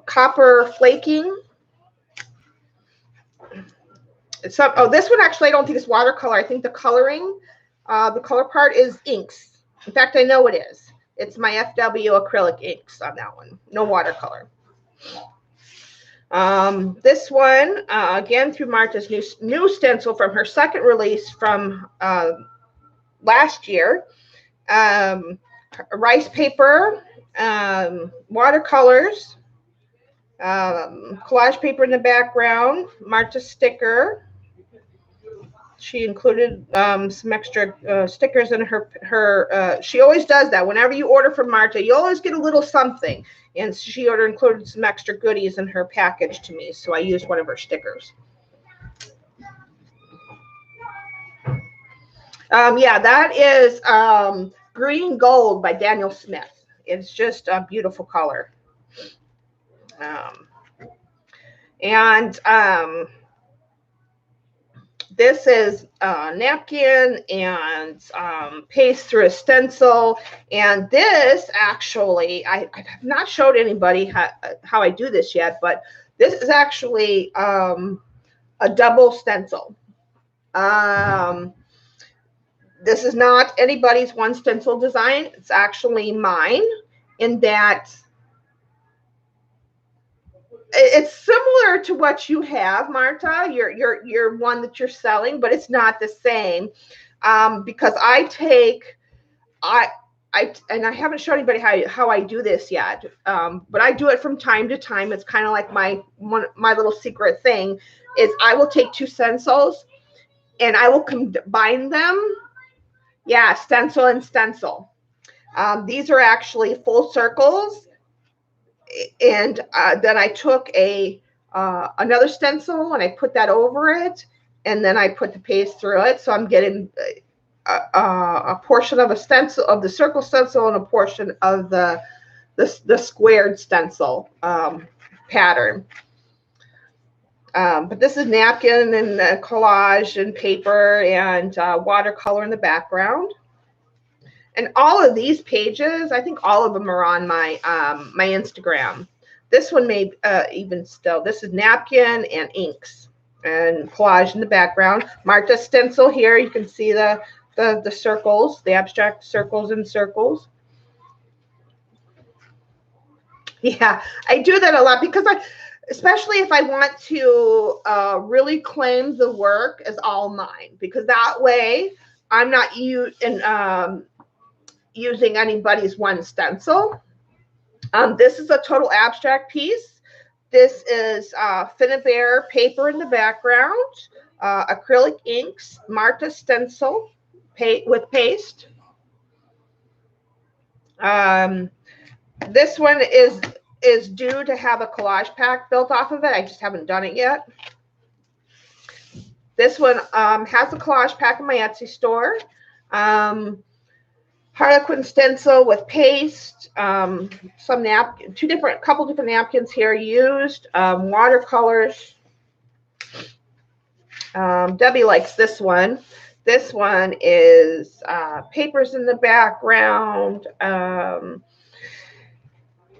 copper flaking. Oh, this one actually I don't think it's watercolor. I think the coloring, the color part is inks. In fact, I know it is. It's my FW acrylic inks on that one. No watercolor. This one, again, through Martha's new stencil from her second release from last year. Rice paper, watercolors, collage paper in the background, Martha sticker. She included some extra stickers in her she always does that. Whenever you order from Martha, you always get a little something. And she included some extra goodies in her package to me, so I used one of her stickers. Yeah, that is Green Gold by Daniel Smith. It's just a beautiful color. This is napkin and paste through a stencil. And this actually, I have not showed anybody how I do this yet, but this is actually a double stencil. This is not anybody's one stencil design. It's actually mine, in that it's similar to what you have, Martha, your one that you're selling, but it's not the same, because and I haven't shown anybody how I do this yet, but I do it from time to time. It's kind of like my little secret thing is I will take two stencils and I will combine them. Yeah, stencil and stencil. These are actually full circles. And then I took another stencil and I put that over it, and then I put the paste through it. So I'm getting a portion of a stencil of the circle stencil and a portion of the squared stencil pattern. But this is napkin and collage and paper and watercolor in the background. And all of these pages, I think all of them are on my my Instagram. This one may even still. This is napkin and inks and collage in the background. Martha stencil here. You can see the circles, the abstract circles and circles. Yeah, I do that a lot because especially if I want to really claim the work as all mine, because that way I'm not using anybody's one stencil. This is a total abstract piece. This is Finnabair paper in the background, acrylic inks, Martha stencil with paste. This one is due to have a collage pack built off of it. I just haven't done it yet. This one has a collage pack in my Etsy store. Harlequin stencil with paste, some napkin, couple different napkins here used, watercolors. Debbie likes this one. This one is papers in the background.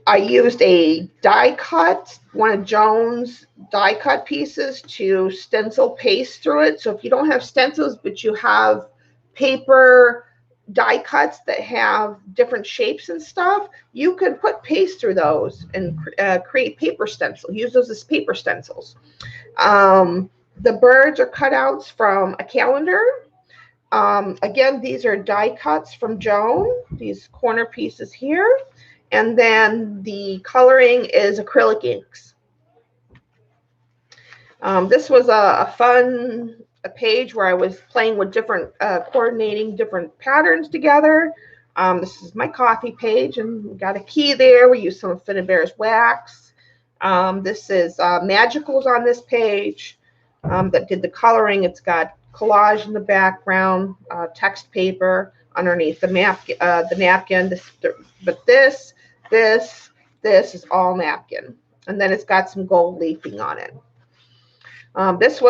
I used a die cut, one of Joan's die cut pieces, to stencil paste through it. So if you don't have stencils, but you have paper die cuts that have different shapes and stuff, you could put paste through those and create paper stencil. Use those as paper stencils. The birds are cutouts from a calendar. Again, these are die cuts from Joan, these corner pieces here. And then the coloring is acrylic inks. This was a fun a page where I was playing with different, coordinating different patterns together. This is my coffee page, and we got a key there. We use some of Finnebear's wax. This is Magicals on this page that did the coloring. It's got collage in the background, text paper underneath the napkin. But this is all napkin, and then it's got some gold leafing on it. This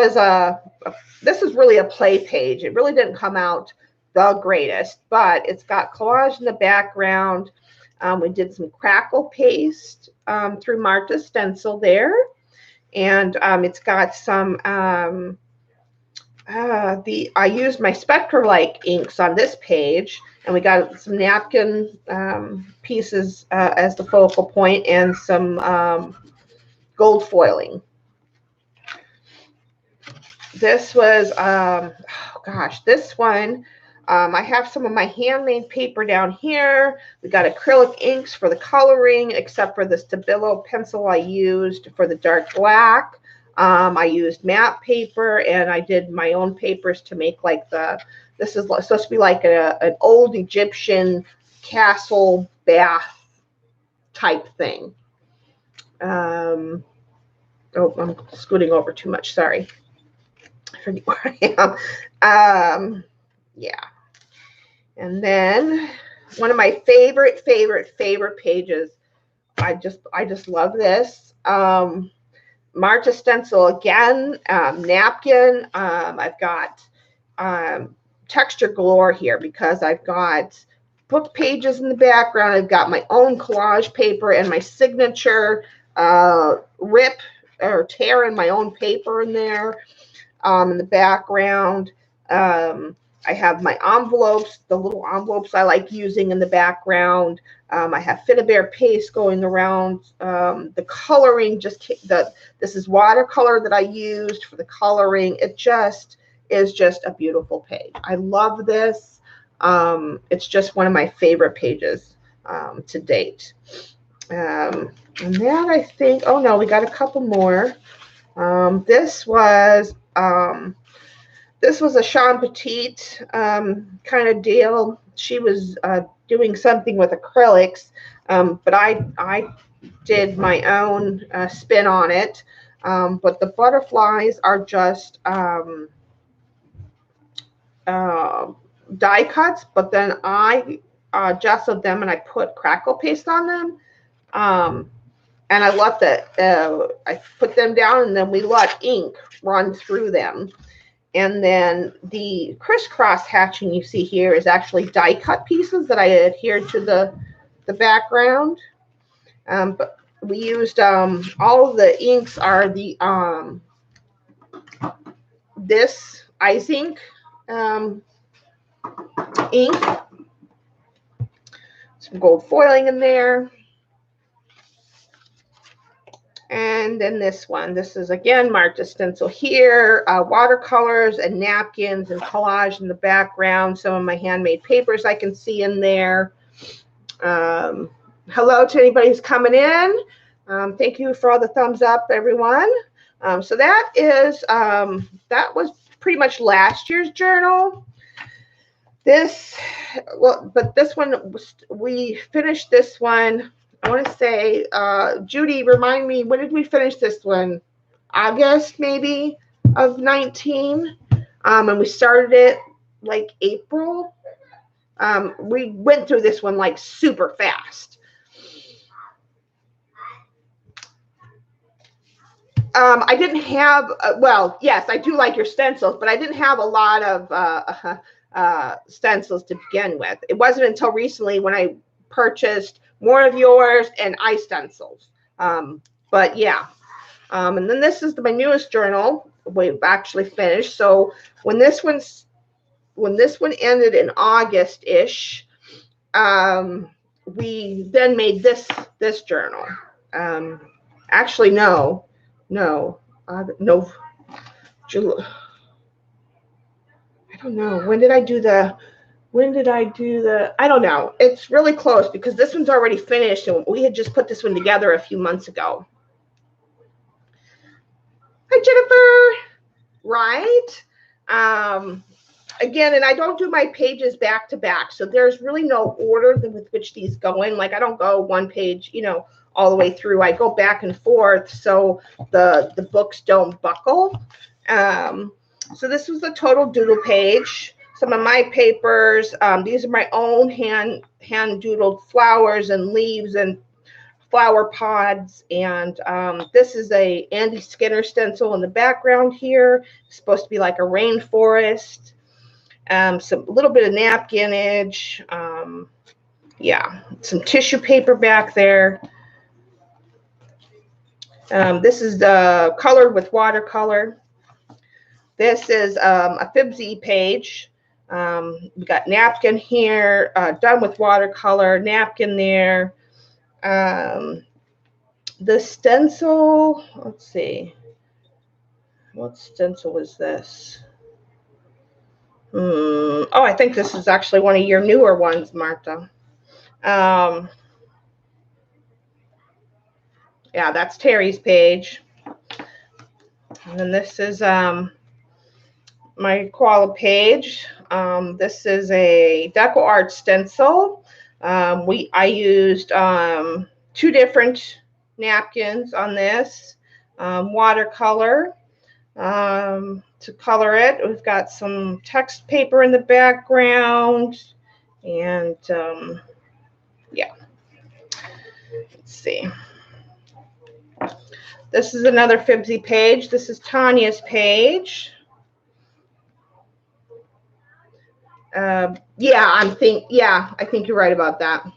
is really a play page. It really didn't come out the greatest, but it's got collage in the background. We did some crackle paste through Marta stencil there, and it's got some I used my Spectralite inks on this page, and we got some napkin pieces as the focal point, and some gold foiling. This was, oh gosh, this one, I have some of my handmade paper down here. We got acrylic inks for the coloring, except for the Stabilo pencil I used for the dark black. I used matte paper, and I did my own papers to make like this is supposed to be like an old Egyptian castle bath type thing. Oh, I'm scooting over too much, sorry. I forget where I am. Yeah. And then one of my favorite pages. I just love this. Marta stencil again, napkin. I've got texture galore here because I've got book pages in the background. I've got my own collage paper and my signature rip or tear in my own paper in there. In the background, I have my envelopes, the little envelopes I like using in the background. I have Finnebear paste going around. The coloring, this is watercolor that I used for the coloring. It just is just a beautiful page. I love this. It's just one of my favorite pages to date. And that I think, oh no, we got a couple more. This was a Sean Petite kind of deal. She was doing something with acrylics, but I did my own spin on it. But the butterflies are just die cuts, but then I gessoed them and I put crackle paste on them. And I let I put them down, and then we let ink run through them. And then the crisscross hatching you see here is actually die cut pieces that I adhered to the background. But we used all of the inks are the this ice ink ink. Some gold foiling in there. And then this one, this is again Marta stencil here, watercolors and napkins and collage in the background. Some of my handmade papers I can see in there. Hello to anybody who's coming in. Thank you for all the thumbs up, everyone. So that was pretty much last year's journal. But this one, we finished this one. I want to say, Judy, remind me, when did we finish this one? August, maybe, of 19. And we started it like April. We went through this one like super fast. I didn't have, well, yes, I do like your stencils, but I didn't have a lot of stencils to begin with. It wasn't until recently when I purchased more of yours and iStencils. But yeah. And then this is my newest journal. We've actually finished. So when this one ended in August-ish, we then made this journal. Actually, no, July. I don't know. When did I do the? I don't know. It's really close because this one's already finished and we had just put this one together a few months ago. Hi, Jennifer. Right? Again, and I don't do my pages back to back, so there's really no order with which these go in. Like I don't go one page, you know, all the way through. I go back and forth so the books don't buckle. So this was the total doodle page. Some of my papers. These are my own hand doodled flowers and leaves and flower pods, and this is a Andy Skinner stencil in the background here. It's supposed to be like a rainforest. Some little bit of napkinage. Yeah, some tissue paper back there. This is the colored with watercolor. This is a Fibsy page. We got napkin here, done with watercolor, napkin there. The stencil, let's see. What stencil is this? Oh, I think this is actually one of your newer ones, Martha. Yeah, that's Terry's page. And then this is my koala page. This is a Deco Art stencil. I used 2 different napkins on this, watercolor. To color it, we've got some text paper in the background, and yeah, let's see. This is another Fibsy page. This is Tanya's page. Yeah, I think you're right about that.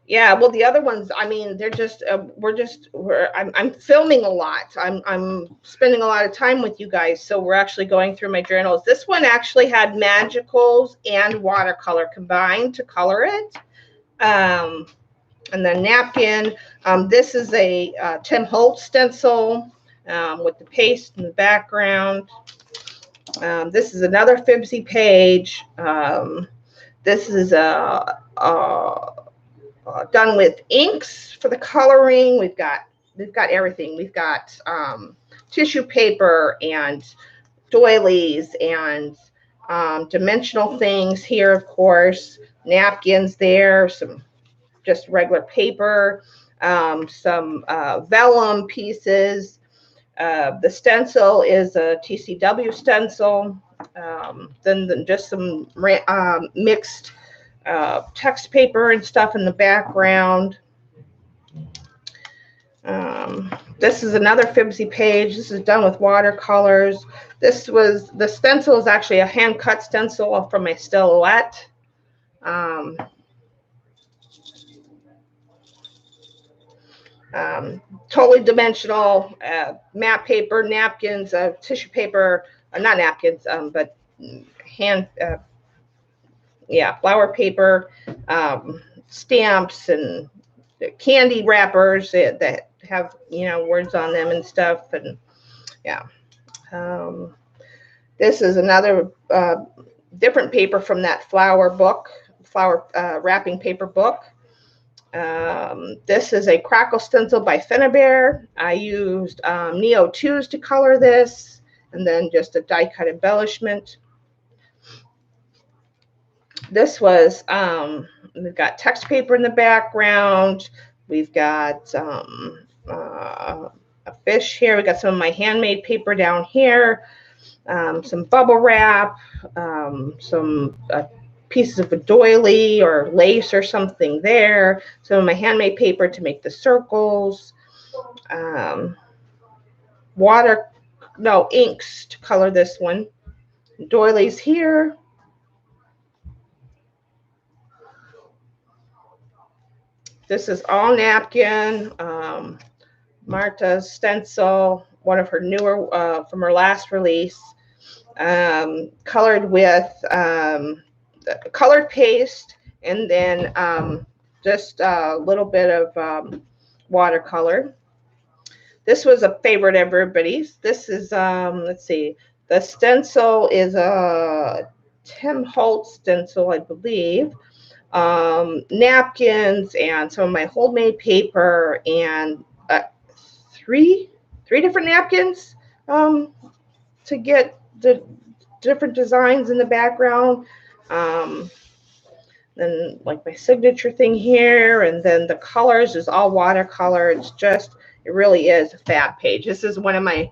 Yeah, well, the other ones, I mean, they're just I'm filming a lot. I'm spending a lot of time with you guys, so we're actually going through my journals. This one actually had magicals and watercolor combined to color it. And then napkin. This is a Tim Holtz stencil with the paste in the background. This is another Fibsy page. This is done with inks for the coloring. We've got everything. We've got tissue paper and doilies and dimensional things here, of course. Napkins there, some just regular paper, some vellum pieces. The stencil is a TCW stencil. Then just some mixed text paper and stuff in the background. This is another Fibsy page. This is done with watercolors. The stencil is actually a hand cut stencil from my Silhouette. Totally dimensional, matte paper, napkins, tissue paper, not napkins, but hand, yeah, flower paper, stamps and candy wrappers that have, you know, words on them and stuff. And yeah, this is another different paper from that flower wrapping paper book. This is a crackle stencil by Finnabair. I used Neo 2s to color this, and then just a die cut embellishment. This was, we've got text paper in the background. We've got a fish here. We got some of my handmade paper down here, some bubble wrap, some pieces of a doily or lace or something there. Some of my handmade paper to make the circles. Inks to color this one. Doilies here. This is all napkin. Marta's stencil, one of her newer from her last release, colored with colored paste, and then just a little bit of watercolor. This was a favorite of everybody's. This is, let's see, the stencil is a Tim Holtz stencil, I believe. Napkins and some of my homemade paper and three 3 different napkins to get the different designs in the background. Then like my signature thing here, and then the colors is all watercolor. It's just, it really is a fab page. This is one of my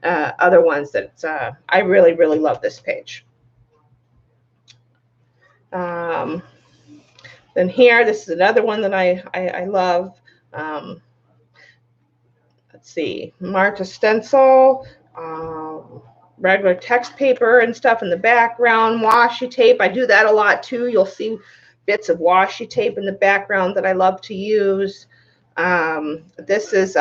other ones that I really, really love this page. Then here, this is another one that I love. Let's see, Marta stencil, regular text paper and stuff in the background, washi tape. I do that a lot too. You'll see bits of washi tape in the background that I love to use. This is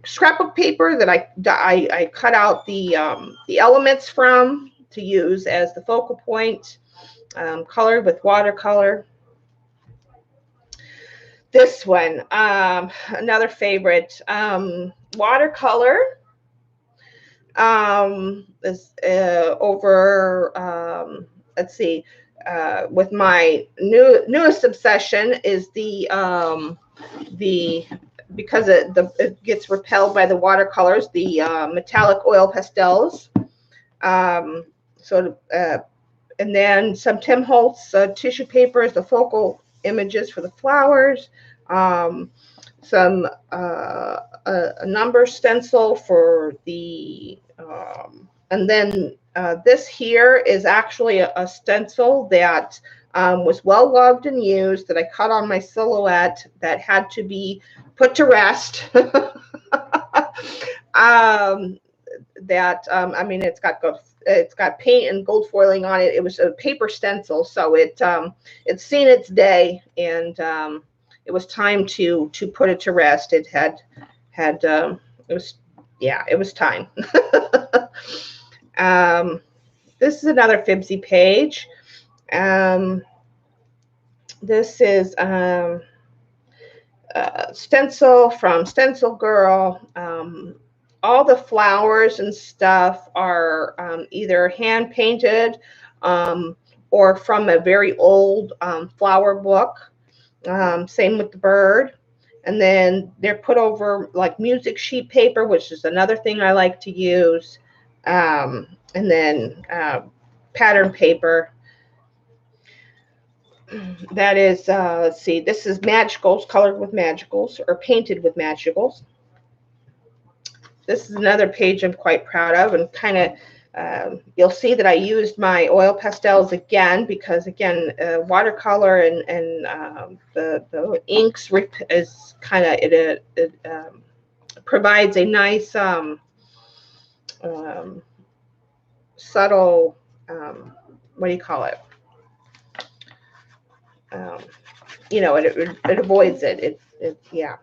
scrapbook paper that I cut out the elements from to use as the focal point, colored with watercolor. This one, another favorite, watercolor. Is over, let's see, with my newest obsession is because it gets repelled by the watercolors, the metallic oil pastels. And then some Tim Holtz tissue papers, the focal images for the flowers, some a number stencil for the, and then this here is actually a stencil that was well loved and used, that I cut on my silhouette that had to be put to rest. I mean, it's got paint and gold foiling on it. It was a paper stencil, so it's seen its day, and it was time to put it to rest. It was time. This is another Fibsy page. This is stencil from Stencil Girl. All the flowers and stuff are either hand painted or from a very old flower book. Same with the bird. And then they're put over like music sheet paper, which is another thing I like to use. And then pattern paper. That is, let's see, this is Magicals, colored with Magicals, or painted with Magicals. This is another page I'm quite proud of, and kind of, you'll see that I used my oil pastels again, because again, watercolor and the inks is kind of, it provides a nice subtle, what do you call it? You know, it avoids it. Yeah.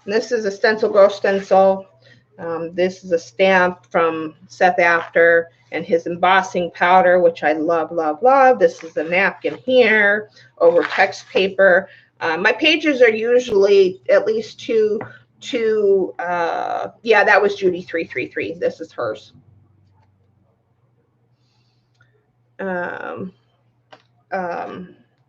And this is a Stencil Girl stencil. This is a stamp from Seth After and his embossing powder, which I love, love, love. This is a napkin here over text paper. My pages are usually at least two. Yeah, that was Judy 333. This is hers.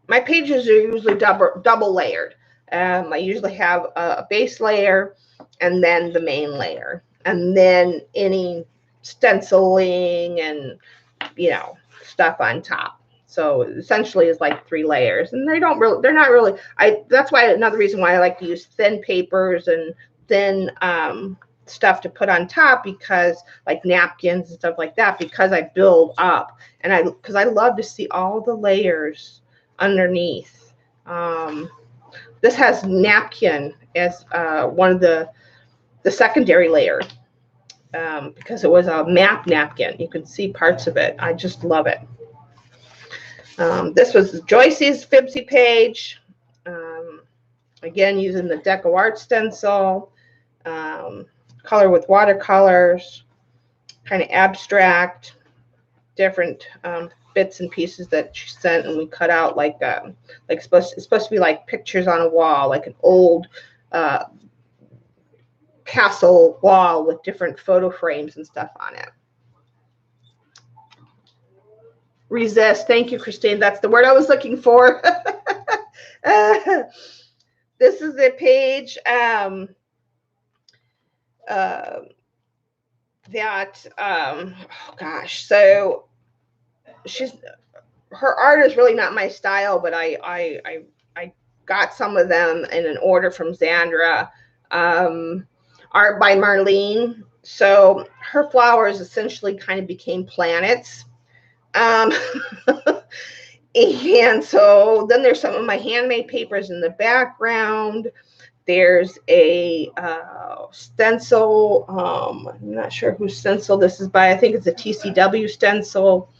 My pages are usually double layered. I usually have a base layer and then the main layer, and then any stenciling and, you know, stuff on top. So essentially it's like 3 layers, and they're not really, that's why another reason why I like to use thin papers and thin stuff to put on top, because like napkins and stuff like that, because I build up, and because I love to see all the layers underneath. This has napkin as one of the secondary layer, because it was a map napkin. You can see parts of it. I just love it. This was Joyce's Fibsy page. Again, using the Deco Art stencil, color with watercolors, kind of abstract, different bits and pieces that she sent, and we cut out like it's supposed to be like pictures on a wall, like an old castle wall with different photo frames and stuff on it. Resist. Thank you, Christine. That's the word I was looking for. This is a page that oh gosh, so her art is really not my style, but I got some of them in an order from Zandra. Art by Marlene. So her flowers essentially kind of became planets. Um, and so then there's some of my handmade papers in the background. There's a stencil. I'm not sure whose stencil this is by. I think it's a TCW stencil.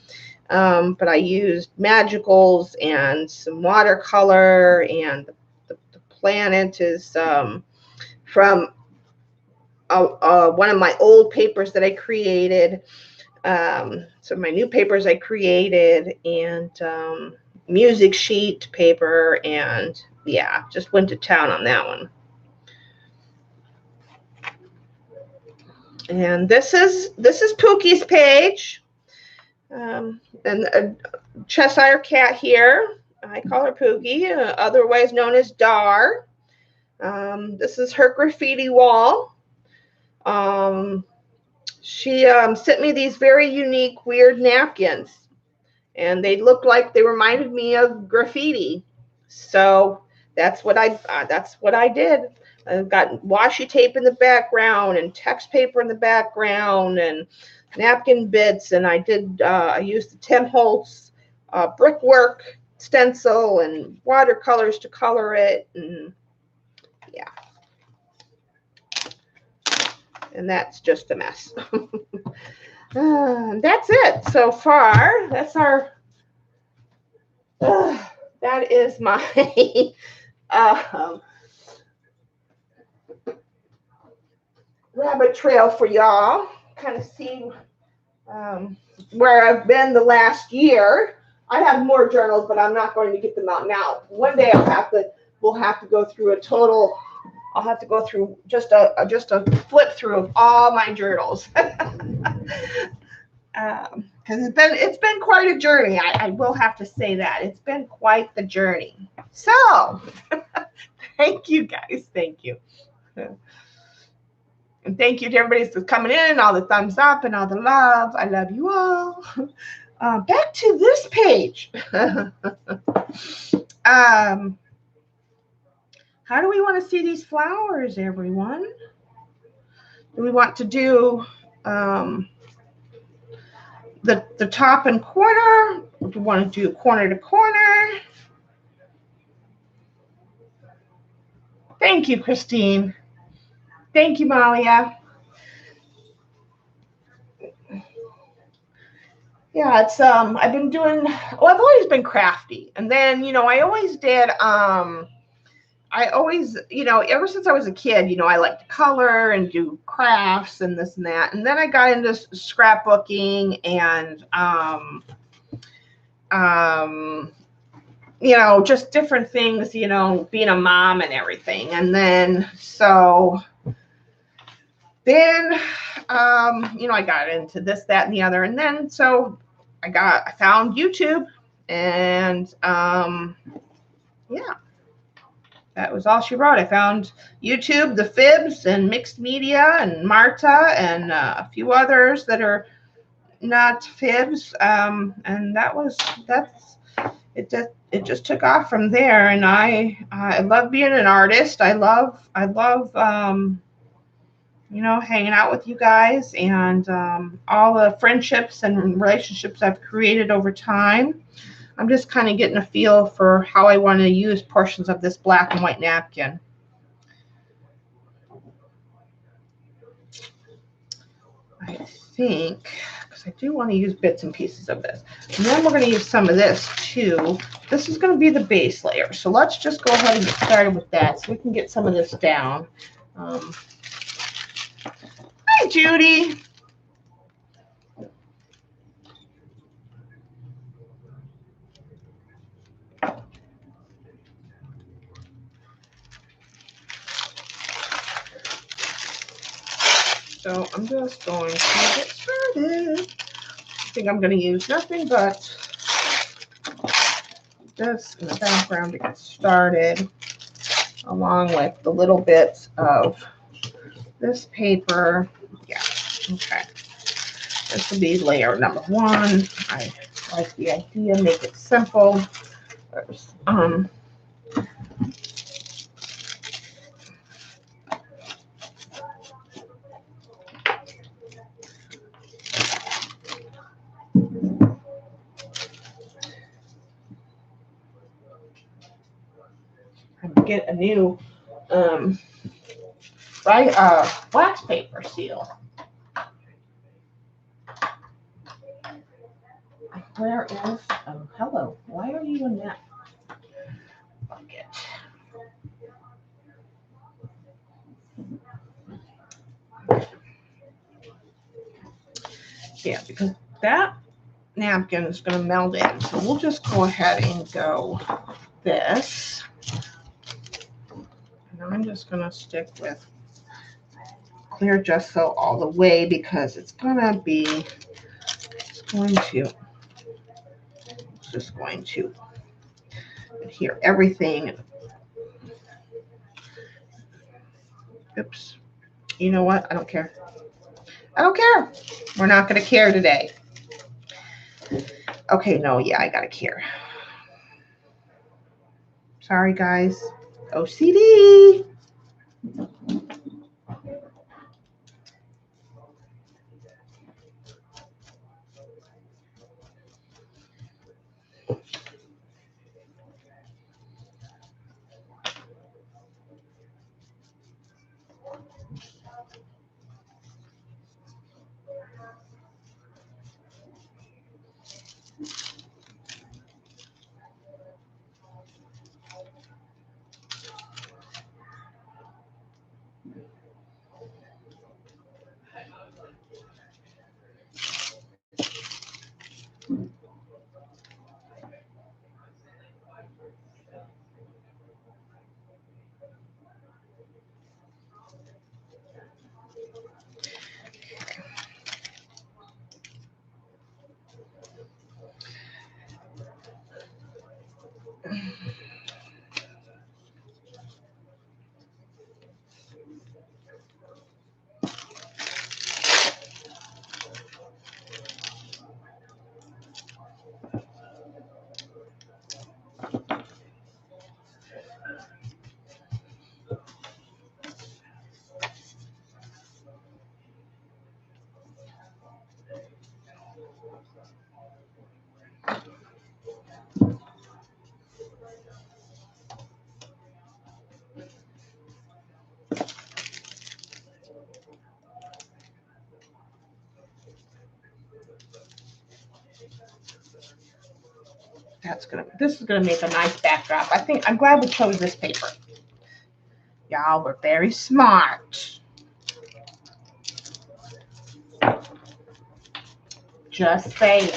But I used magicals and some watercolor, and the planet is from one of my old papers that I created. So my new papers I created, and music sheet paper, and yeah, just went to town on that one. And this is Pookie's page. And a Cheshire cat here. I call her Pookie, otherwise known as Dar. This is her graffiti wall. She sent me these very unique, weird napkins, and they looked like they reminded me of graffiti. So that's what I did. I've got washi tape in the background and text paper in the background and napkin bits, and I used the Tim Holtz brickwork stencil and watercolors to color it, and yeah, and that's just a mess. That's it so far. That's our that is my rabbit trail for y'all. Kind of see where I've been the last year. I have more journals, but I'm not going to get them out now. One day we'll have to go through a total. I'll have to go through just a flip through of all my journals. Because it's been quite a journey. I will have to say that it's been quite the journey. So, thank you guys. Thank you. And thank you to everybody that's coming in, all the thumbs up and all the love. I love you all. Back to this page. How do we want to see these flowers, everyone? Do we want to do the top and corner? Or do we want to do corner to corner? Thank you, Christine. Thank you, Malia. Yeah, it's I've been doing, well, I've always been crafty. And then, I always did ever since I was a kid, I like to color and do crafts and this and that. And then I got into scrapbooking and just different things, being a mom and everything. And then I got into this, that, and the other. And then so I found YouTube, and yeah, that was all she wrote. I found YouTube, the Fibs, and Mixed Media, and Marta, and a few others that are not Fibs. And it just took off from there. And I love being an artist. I love hanging out with you guys, and all the friendships and relationships I've created over time. I'm just kind of getting a feel for how I want to use portions of this black and white napkin. I think, because I do want to use bits and pieces of this. And then we're going to use some of this too. This is going to be the base layer. So let's just go ahead and get started with that so we can get some of this down. Hi, Judy. So I'm just going to get started. I think I'm going to use nothing but this in the background to get started. along with the little bits of this paper. Yeah, okay. This will be layer number 1. I like the idea, make it simple. There's, get a new wax paper seal. Where is, hello, why are you in that bucket? Yeah, because that napkin is going to melt in. So we'll just go ahead and go this. And I'm just going to stick with clear gesso all the way because it's going to adhere everything. Oops. You know what? I don't care. I don't care. We're not going to care today. Okay, no, yeah, I got to care. Sorry, guys. OCD. This is gonna make a nice backdrop. I'm glad we chose this paper. Y'all were very smart. Just saying.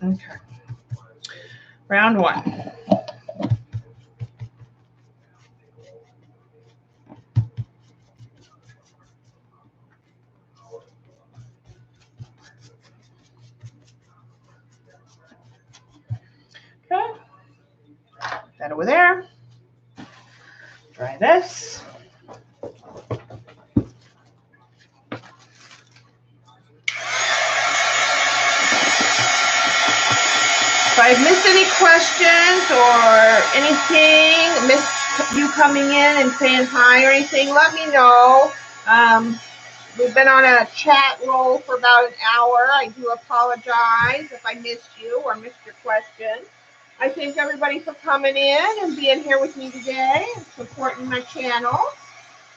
Okay. Round one. Okay. That over there. Try this. If I've missed any questions or anything, missed you coming in and saying hi or anything, let me know. We've been on a chat roll for about an hour. I do apologize if I missed you or missed your question. I thank everybody for coming in and being here with me today and supporting my channel.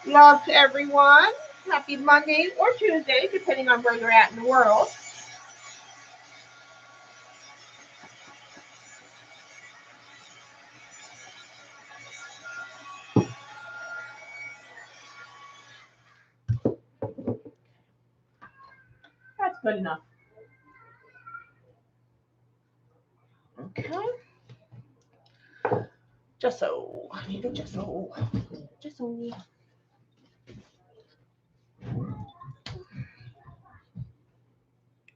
Love to everyone. Happy Monday or Tuesday, depending on where you're at in the world. That's good enough. Okay. Gesso. I need a gesso. Gesso.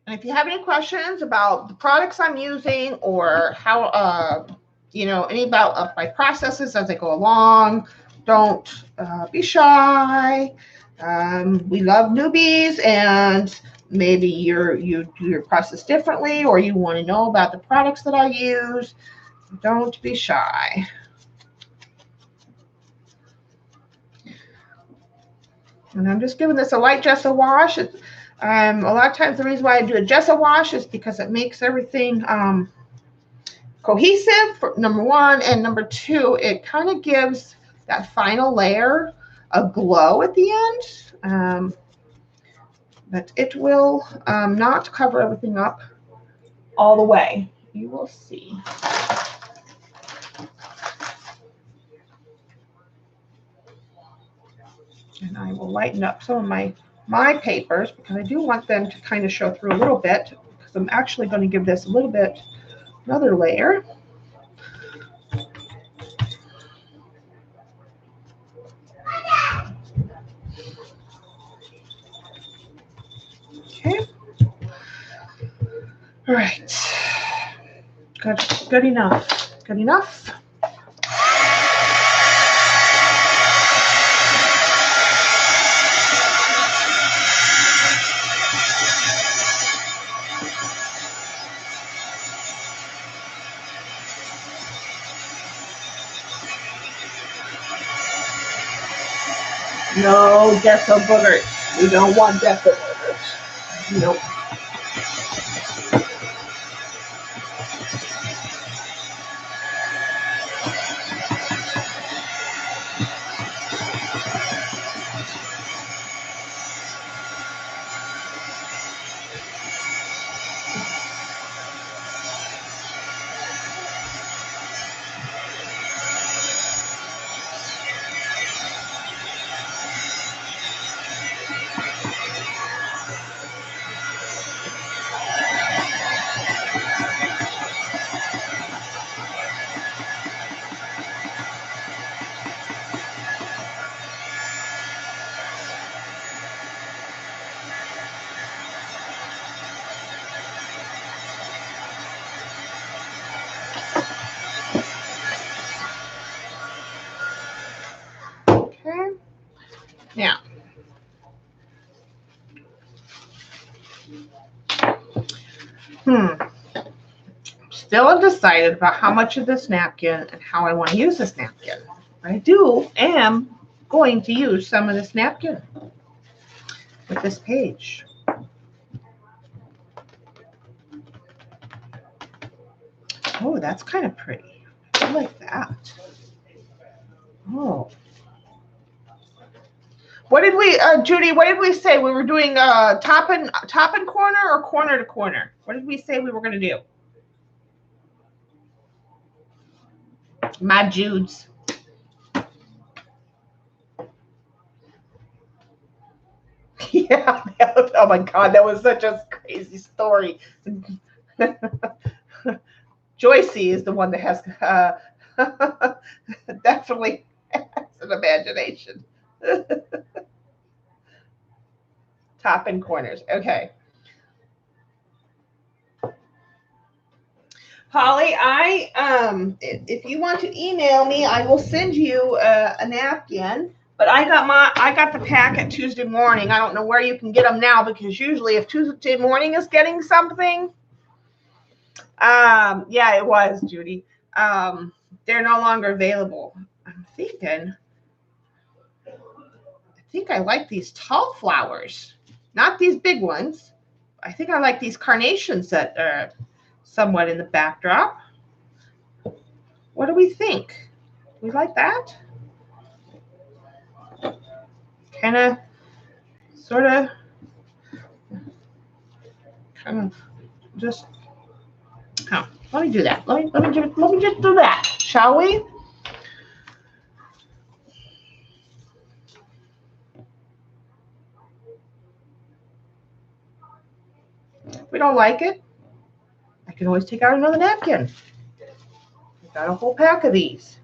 And if you have any questions about the products I'm using or how, any about my processes as I go along, don't be shy. We love newbies, and maybe you do your process differently, or you want to know about the products that I use. Don't be shy. And I'm just giving this a light gesso wash. A lot of times the reason why I do a gesso wash is because it makes everything cohesive, for number one, and number two, it kind of gives that final layer a glow at the end. But it will not cover everything up all the way. You will see. And I will lighten up some of my papers because I do want them to kind of show through a little bit, because I'm actually going to give this a little bit, another layer. Okay. All right. Good enough. Good enough. No gesso boogers. We don't want gesso boogers. Nope. Now, still undecided about how much of this napkin and how I want to use this napkin. I am going to use some of this napkin with this page. Oh, that's kind of pretty. I like that. Oh. What did we, Judy, what did we say? We were doing top and corner or corner to corner? What did we say we were going to do? My Judes. Yeah. Oh my God, that was such a crazy story. Joycey is the one that has definitely has an imagination. Top and corners. Okay. Holly, if you want to email me, I will send you a napkin. But I got the packet Tuesday morning. I don't know where you can get them now, because usually if Tuesday morning is getting something, yeah, it was, Judy. They're no longer available. I think I like these tall flowers, not these big ones. I think I like these carnations that are somewhat in the backdrop. What do we think? We like that? Kind of, sort of, just, oh, let me do that. Let me just do that, shall we? If we don't like it, I can always take out another napkin. I've got a whole pack of these.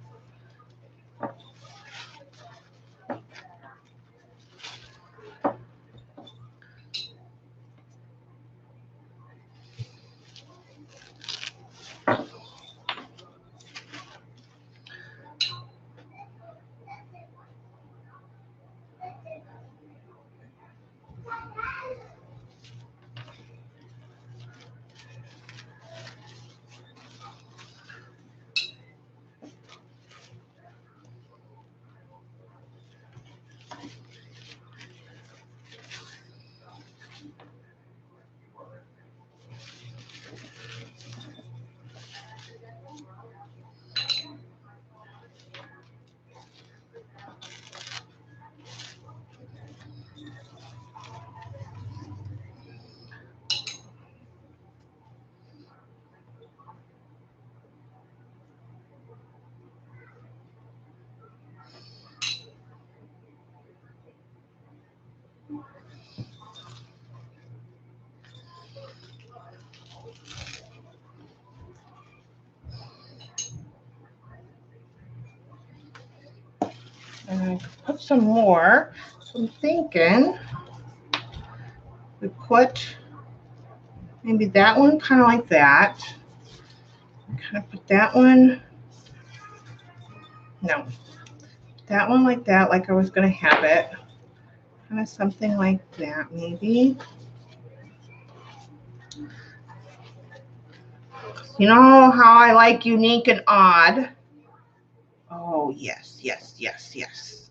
And I put some more. So I'm thinking we put maybe that one kind of like that. Kind of put that one. No, that one like that, like I was going to have it. Kind of something like that, maybe. You know how I like unique and odd? Oh, yes, yes, yes, yes.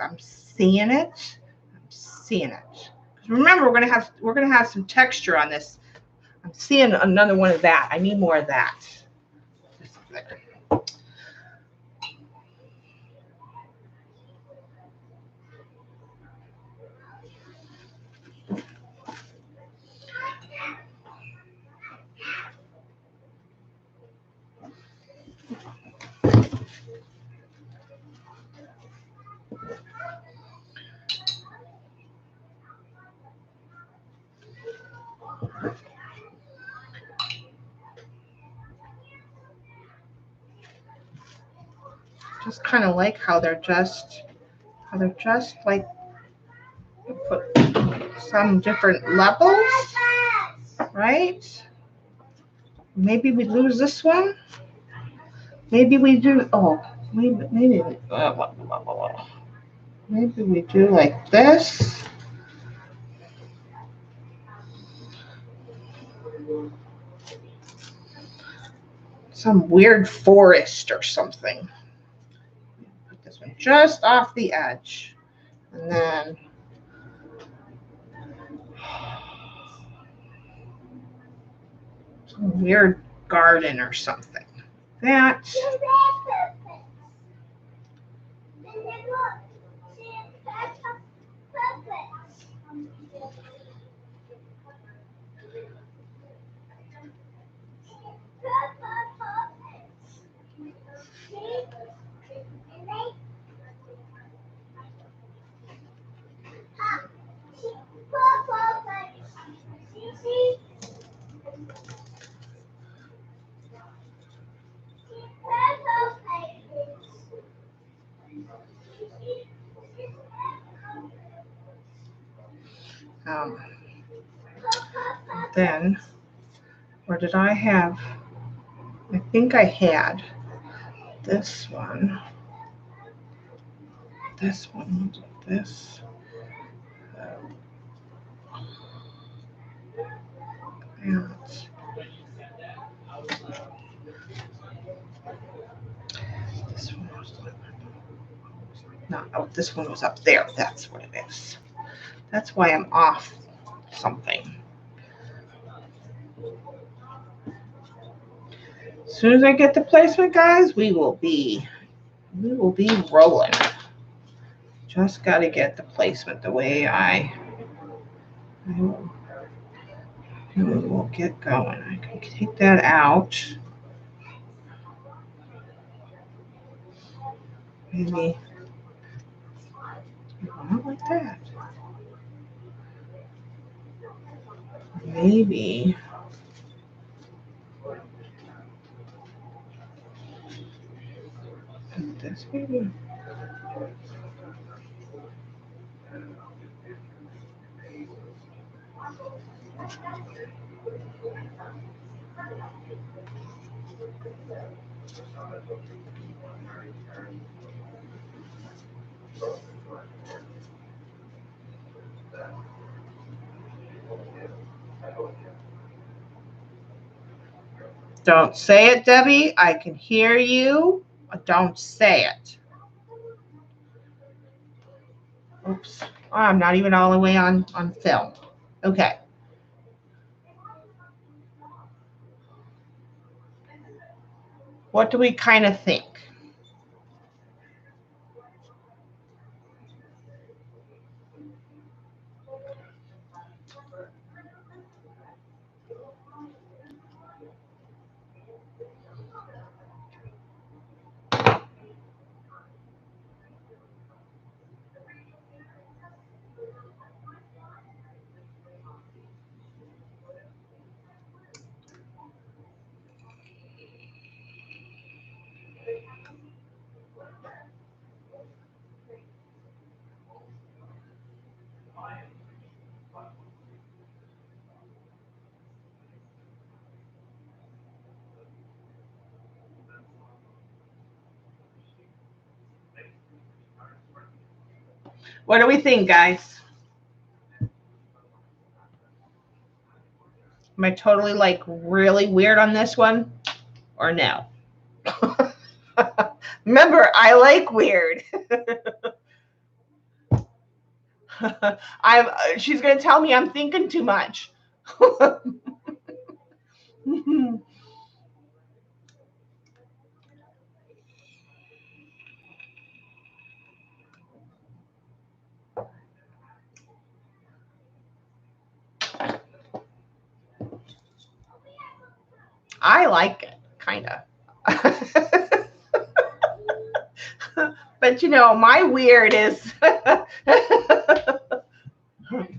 I'm seeing it. I'm seeing it. Remember, we're gonna have some texture on this. I'm seeing another one of that. I need more of that. Just there. Just kind of like how they're just like put some different levels, right? Maybe we lose this one. Maybe we do. Oh, maybe we do like this. Some weird forest or something. Put this one just off the edge, and then some weird garden or something. That. Then, where did I have? I think I had this one. This one. This. And this one was no, oh, this one was up there. That's what it is. That's why I'm off something. As soon as I get the placement, guys, we will be rolling. Just got to get the placement the way I will get going. I can take that out. Maybe not like that. Maybe this. Maybe. Don't say it, Debbie. I can hear you. Don't say it. Oops. I'm not even all the way on film. Okay. What do we kind of think? What do we think, guys? Am I totally like really weird on this one or no? Remember, I like weird. She's going to tell me I'm thinking too much. I like it, kind of. But, you know, my weird is...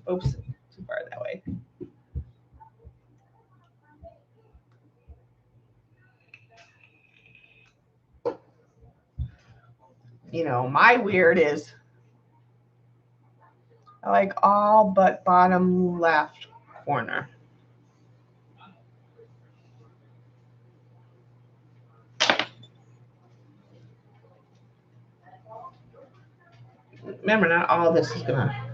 Oops, too far that way. You know, my weird is I like all but bottom left corner. Remember, not all of this is gonna.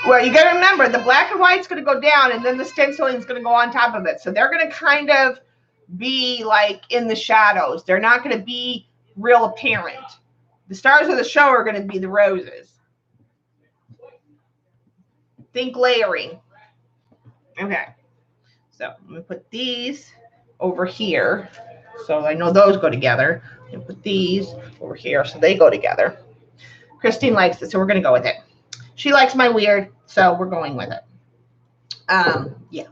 Well, you got to remember, the black and white's going to go down, and then the stenciling is going to go on top of it. So they're going to kind of be like in the shadows. They're not going to be real apparent. The stars of the show are going to be the roses. Think layering. Okay, so I'm going to put these over here. So I know those go together. And put these over here so they go together. Christine likes it, so we're going to go with it. She likes my weird, so we're going with it. Yeah.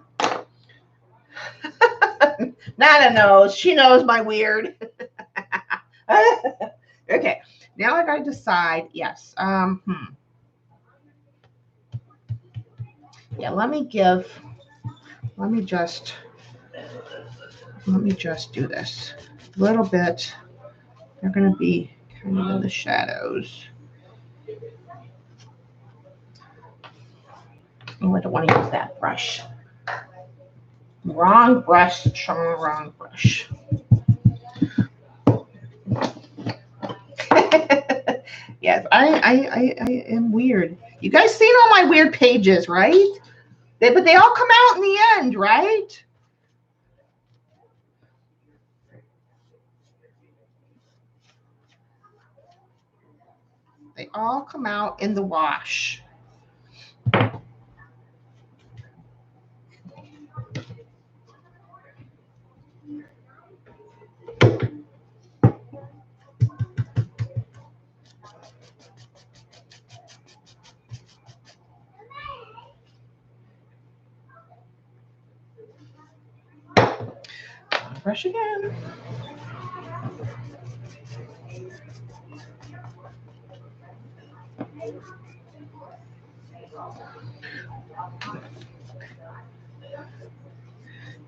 Nana knows. She knows my weird. Okay, now I got to decide. Yes. Yeah, let me just do this a little bit. They're going to be kind of in the shadows. Oh, I don't want to use that brush. Wrong brush, wrong brush. Yes, I am weird. You guys seen all my weird pages, right? But they all come out in the end, right? They all come out in the wash. Brush again.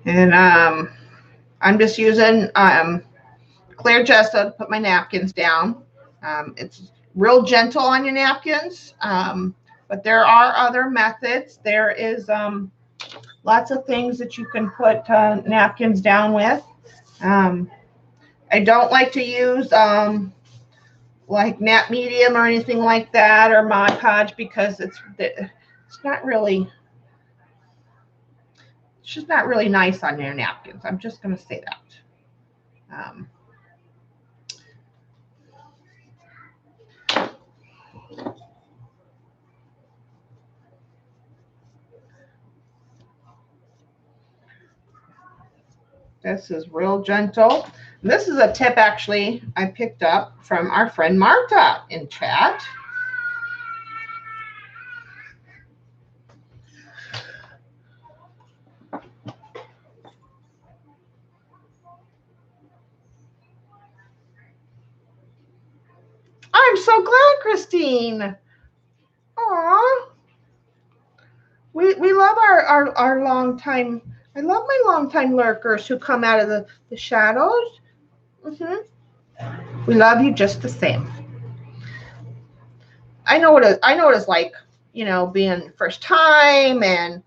And I'm just using clear gesso to put my napkins down. It's real gentle on your napkins, but there are other methods. There is lots of things that you can put napkins down with. I don't like to use like nap medium or anything like that, or Mod Podge, because it's not really, it's just not really nice on your napkins. I'm just going to say that. This is real gentle. This is a tip actually I picked up from our friend Marta in chat. I'm so glad, Christine. Aw. We love our long time. I love my long time lurkers who come out of the shadows. We love you just the same. I know what it's like, you know, being first time and,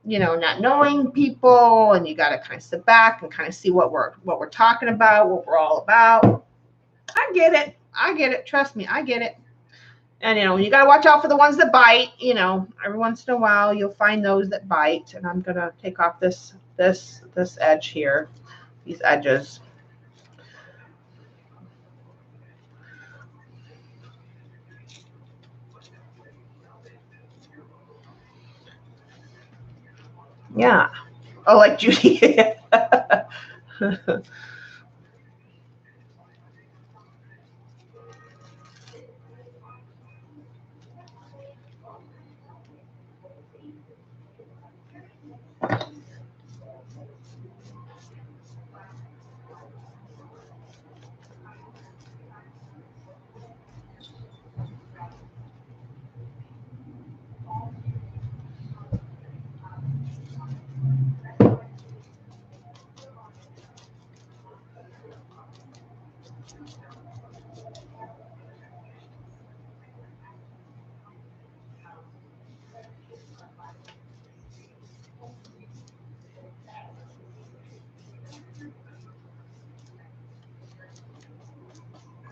you know, not knowing people, and you got to kind of sit back and kind of see what we're talking about, what we're all about. I get it. Trust me, I get it. And, you know, you got to watch out for the ones that bite. You know, every once in a while you'll find those that bite. And I'm going to take off this edge here, these edges. Yeah. Oh, like Judy.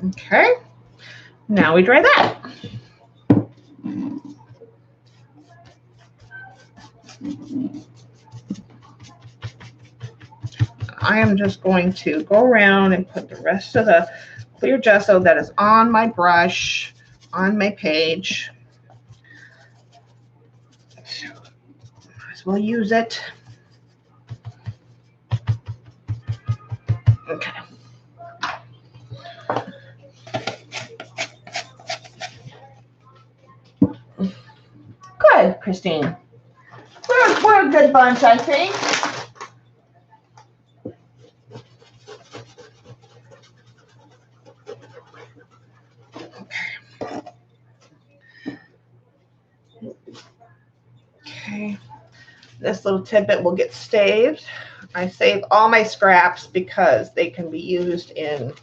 Okay. Now we dry that. I am just going to go around and put the rest of the clear gesso that is on my brush on my page. Might as we'll use it. Okay. Good, Christine. We're a good bunch, I think. Okay. This little tidbit will get saved. I save all my scraps because they can be used in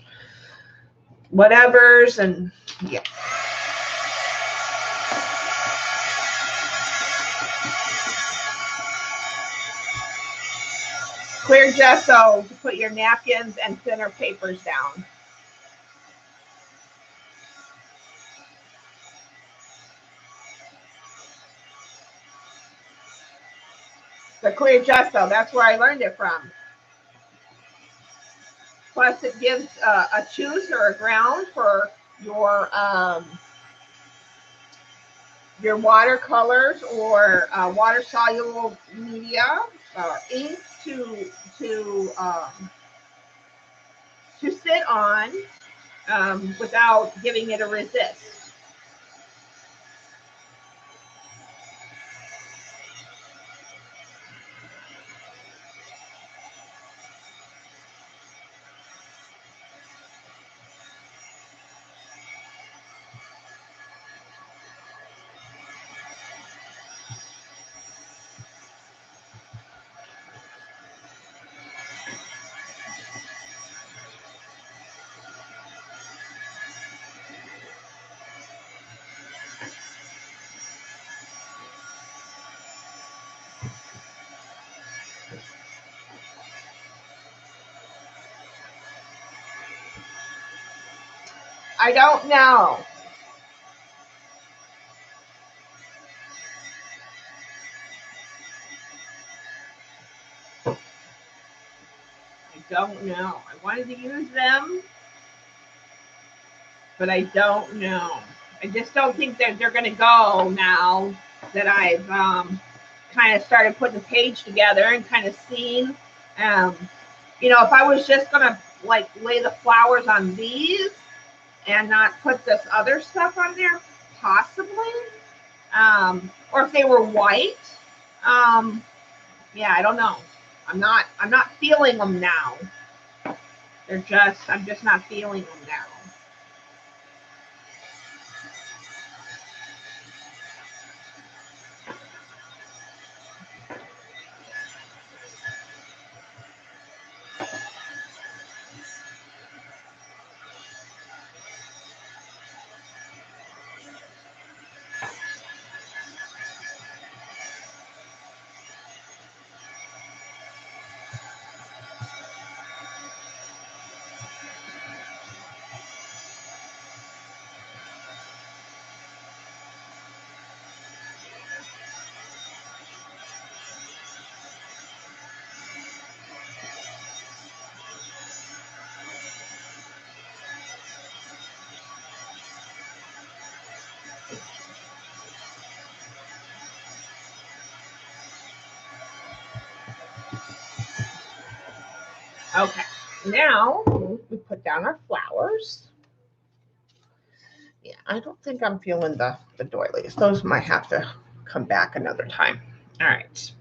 whatevers, and yeah. Clear gesso to put your napkins and thinner papers down. The clear gesso, that's where I learned it from. Plus, it gives a choose or a ground for your watercolors or water-soluble media or ink to sit on without giving it a resist. I don't know. I don't know. I wanted to use them, but I don't know. I just don't think that they're going to go now that I've kind of started putting the page together and kind of seen. You know, if I was just going to like lay the flowers on these and not put this other stuff on there, possibly. Or if they were white. Yeah, I don't know. I'm not feeling them now. I'm just not feeling them now. Okay, now we put down our flowers. Yeah, I don't think I'm feeling the doilies. Those might have to come back another time. All right.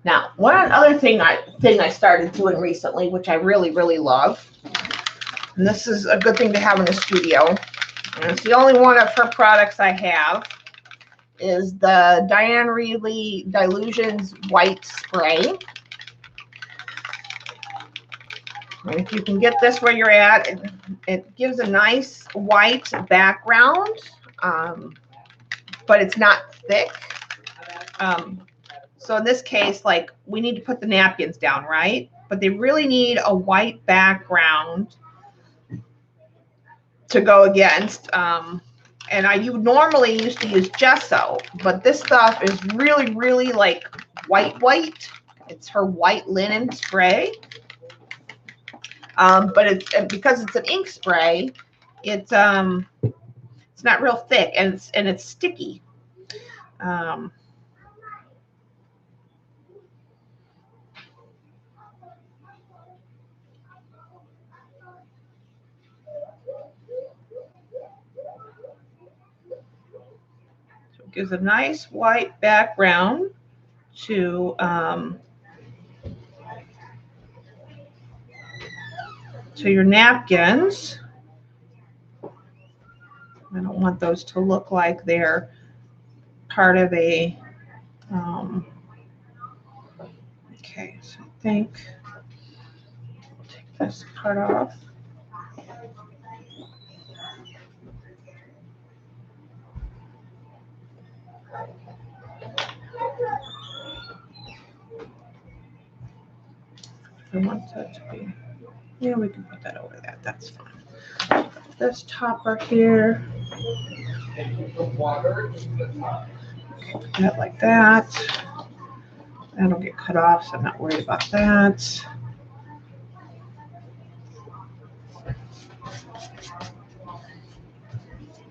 Now, one other thing I started doing recently, which I really, really love, and this is a good thing to have in the studio, and it's the only one of her products I have, is the Diane Reilly Dilutions White Spray. And if you can get this where you're at, it gives a nice white background, but it's not thick. So in this case, like, we need to put the napkins down, right? But they really need a white background to go against. And you normally used to use gesso, but this stuff is really, really like white. It's her white linen spray. But because it's an ink spray, it's not real thick, and it's sticky. gives a nice white background to your napkins. I don't want those to look like they're part of a, okay, so I think I'll take this part off. I want that to be, yeah, we can put that over that, that's fine. This topper here. Put that like that. That'll get cut off, so I'm not worried about that.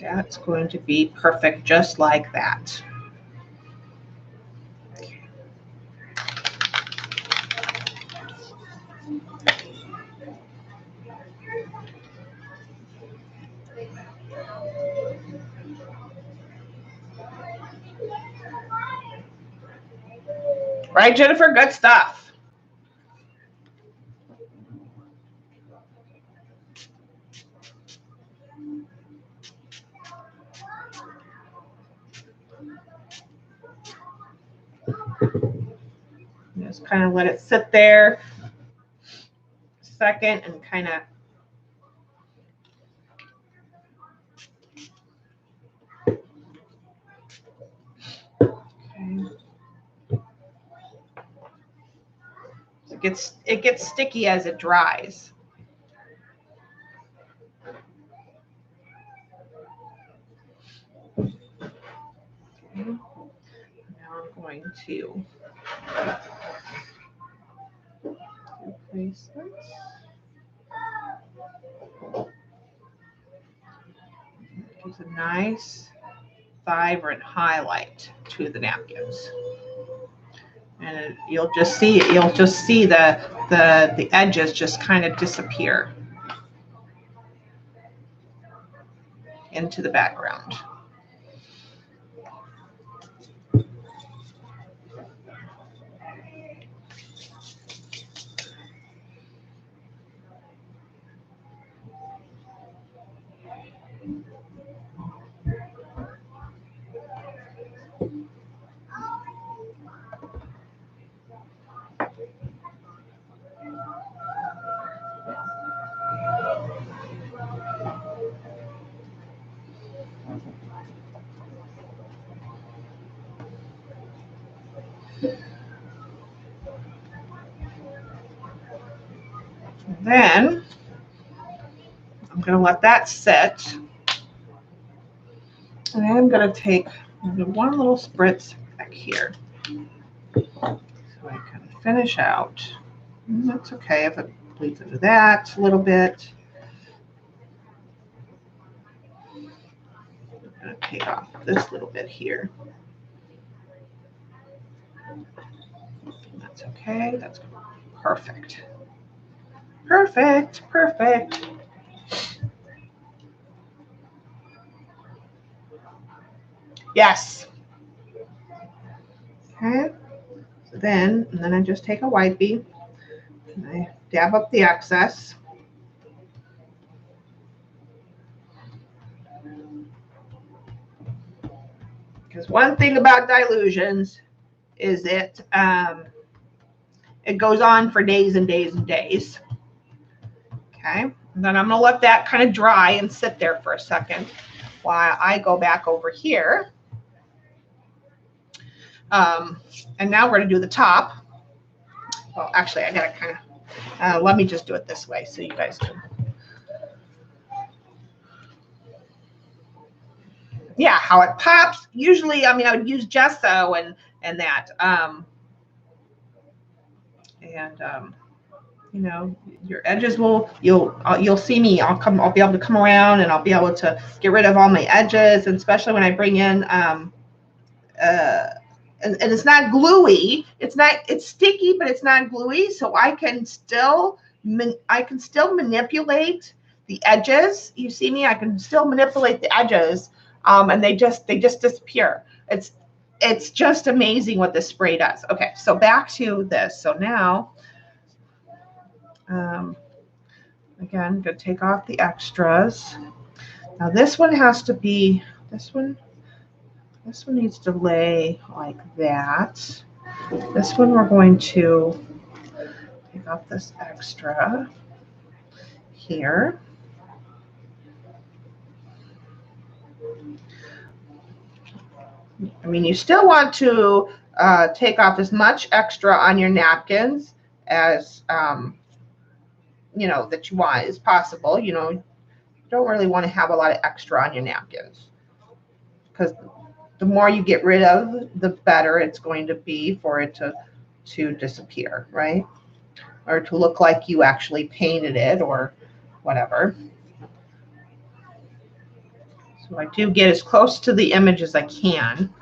That's going to be perfect just like that. Right, Jennifer? Good stuff. Just kind of let it sit there a second and kind of it gets sticky as it dries. Okay. Now I'm going to replace this. It gives a nice, vibrant highlight to the napkins. And you'll just see it. You'll just see the edges just kind of disappear into the background. Then I'm going to let that sit. And I'm going to take one little spritz back here so I can finish out. And that's okay if it bleeds into that a little bit. I'm going to take off this little bit here. That's okay. That's perfect. Perfect. Perfect. Yes. Okay. So then I just take a wipey and I dab up the excess. Because one thing about dilutions is it goes on for days and days and days. Okay. And then I'm going to let that kind of dry and sit there for a second while I go back over here. And now we're going to do the top. Well, actually, I got to kind of, let me just do it this way so you guys can. Yeah, how it pops. Usually, I mean, I would use gesso and that. You know, your edges will, you'll see me. I'll be able to come around and I'll be able to get rid of all my edges, and especially when I bring in and it's not gluey. It's sticky, but it's not gluey. So I can still manipulate the edges. You see me? I can still manipulate the edges, and they just disappear. It's just amazing what this spray does. Okay, so back to this. So now, again, going to take off the extras. Now this one has to be, this one needs to lay like that. This one we're going to take off this extra here. I mean, you still want to take off as much extra on your napkins as, you know, that you want as possible. You know, you don't really want to have a lot of extra on your napkins, because the more you get rid of, the better it's going to be for it to disappear, right? Or to look like you actually painted it or whatever. So I do get as close to the image as I can.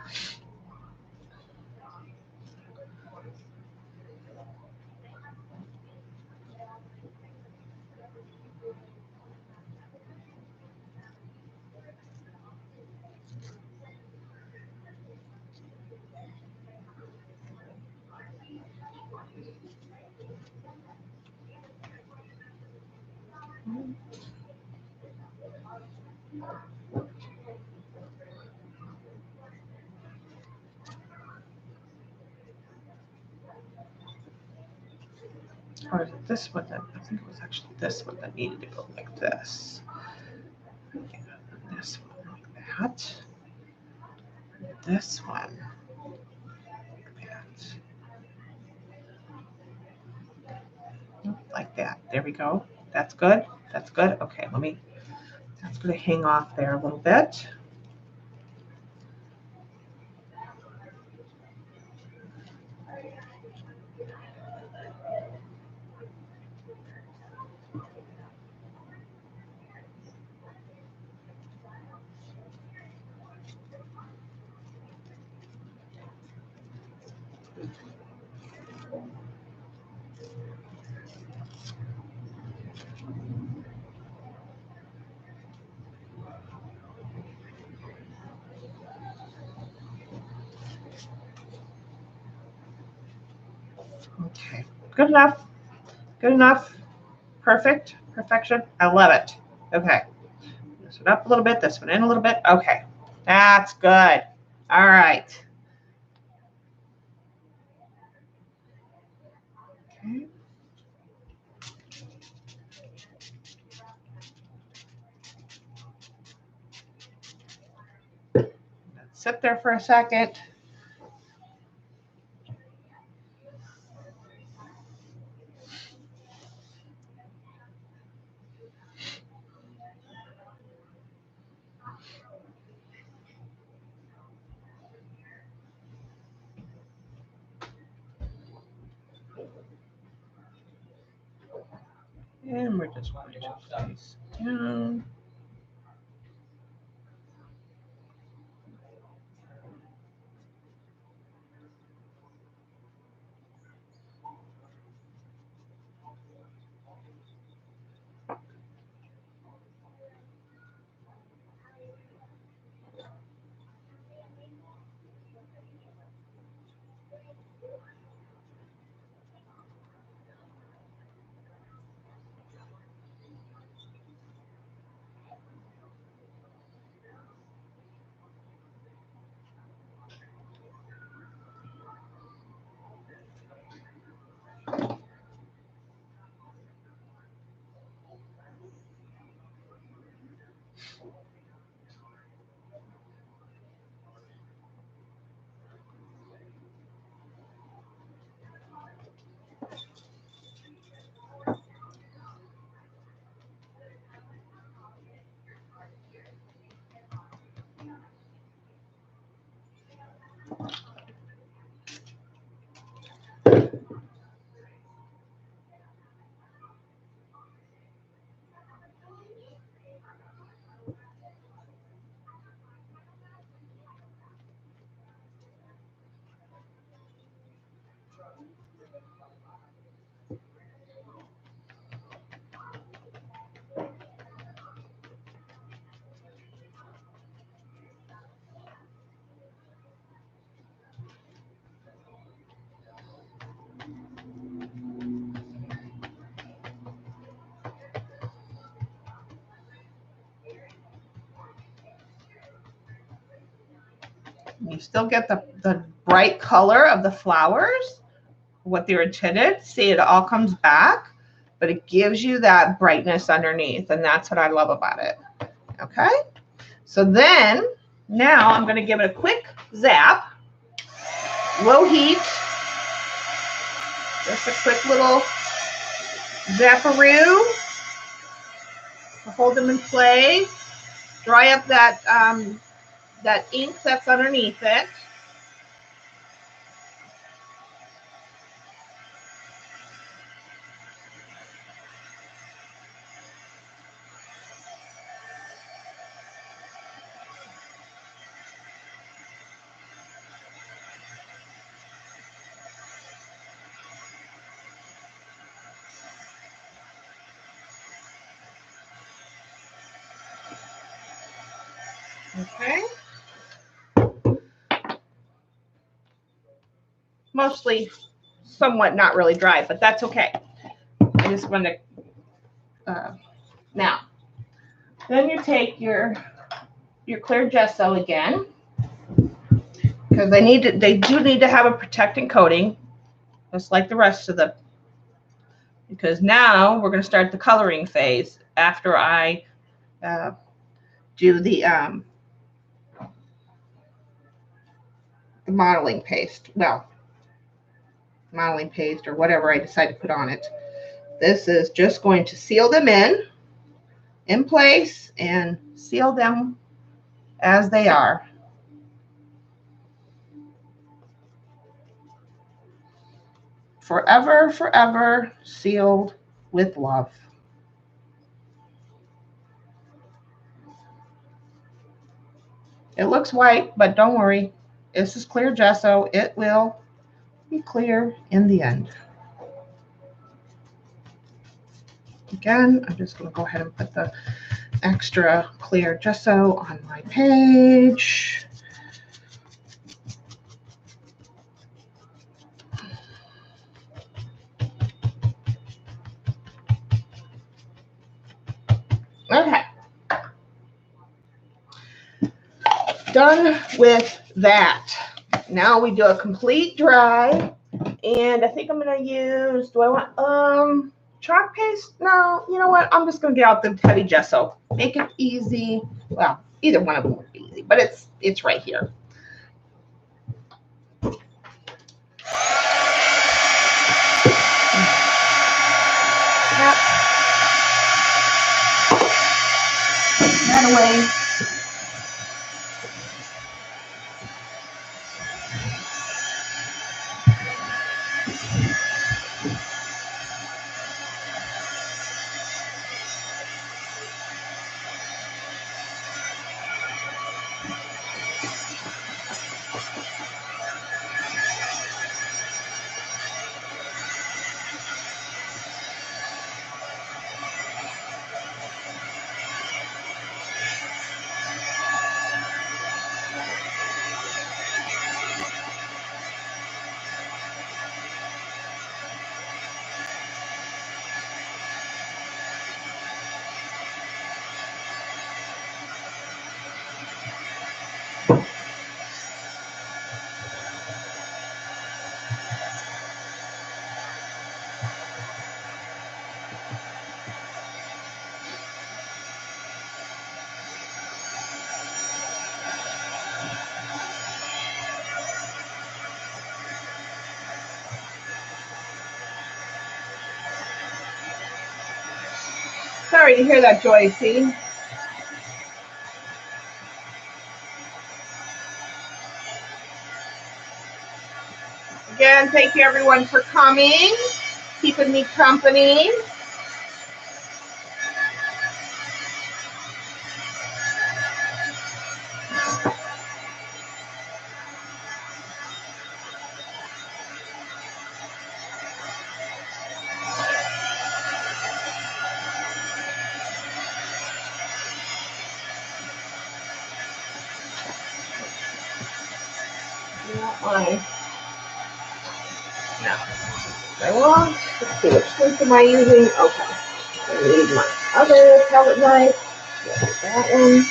Or is it this one that, I think it was actually this one that needed to go like this. This one like that. This one like that. There we go. That's good. That's good. Okay, that's going to hang off there a little bit. Okay, good enough. Good enough. Perfect. Perfection. I love it. Okay. This one up a little bit. This one in a little bit. Okay. That's good. All right. Okay. Let's sit there for a second. And we're just going to place down. You still get the bright color of the flowers, what they're intended. See, it all comes back, but it gives you that brightness underneath, and that's what I love about it. Okay, so then now I'm going to give it a quick zap, low heat, just a quick little zapperoo to hold them in place, dry up that that ink that's underneath it. Okay. Mostly somewhat not really dry, but that's okay. I just want to, now, then you take your clear gesso again, because they do need to have a protecting coating, just like the rest of the, because now we're going to start the coloring phase after I do the modeling paste. Well, modeling paste or whatever I decide to put on it. This is just going to seal them in place and seal them as they are. Forever, forever sealed with love. It looks white, but don't worry. This is clear gesso. It will be clear in the end. Again, I'm just going to go ahead and put the extra clear gesso on my page. Okay. Done with that. Now we do a complete dry, and I think I'm going to use, do I want chalk paste? No, you know what? I'm just going to get out the heavy gesso. Make it easy. Well, either one of them would be easy, but it's right here. That away. Sorry to hear that, Joycey. Again, thank you everyone for coming, keeping me company. No. I want. Let's see, which sleeve am I using? Okay. I need my other palette knife. That one.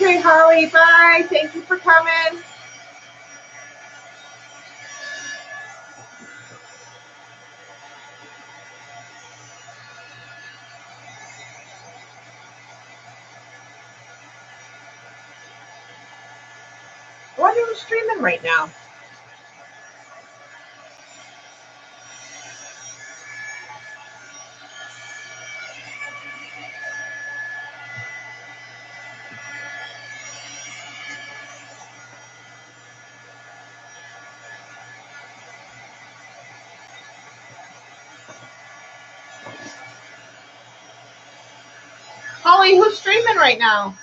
Okay, Holly, bye. Thank you for coming. What are you streaming right now? Holly, who's streaming right now?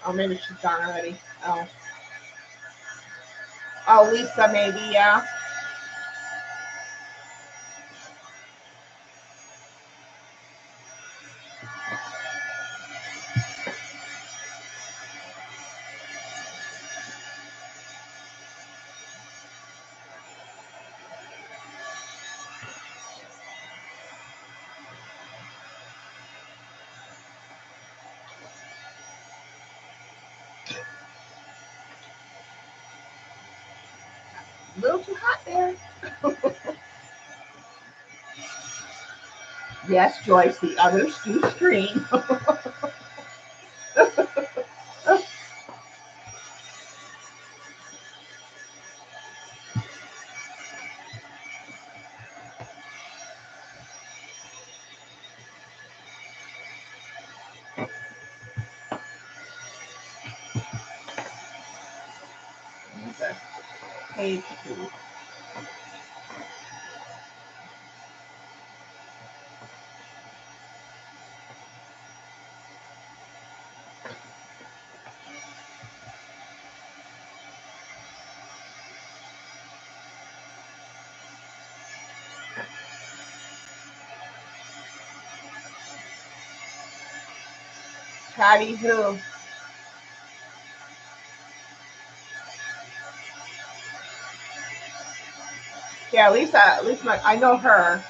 Oh, maybe she's gone already. Oh. Oh, Lisa, maybe, yeah. A little too hot there. Yes, Joyce, the others do stream. Okay. Page 2. Patty who? Yeah, Lisa, I know her.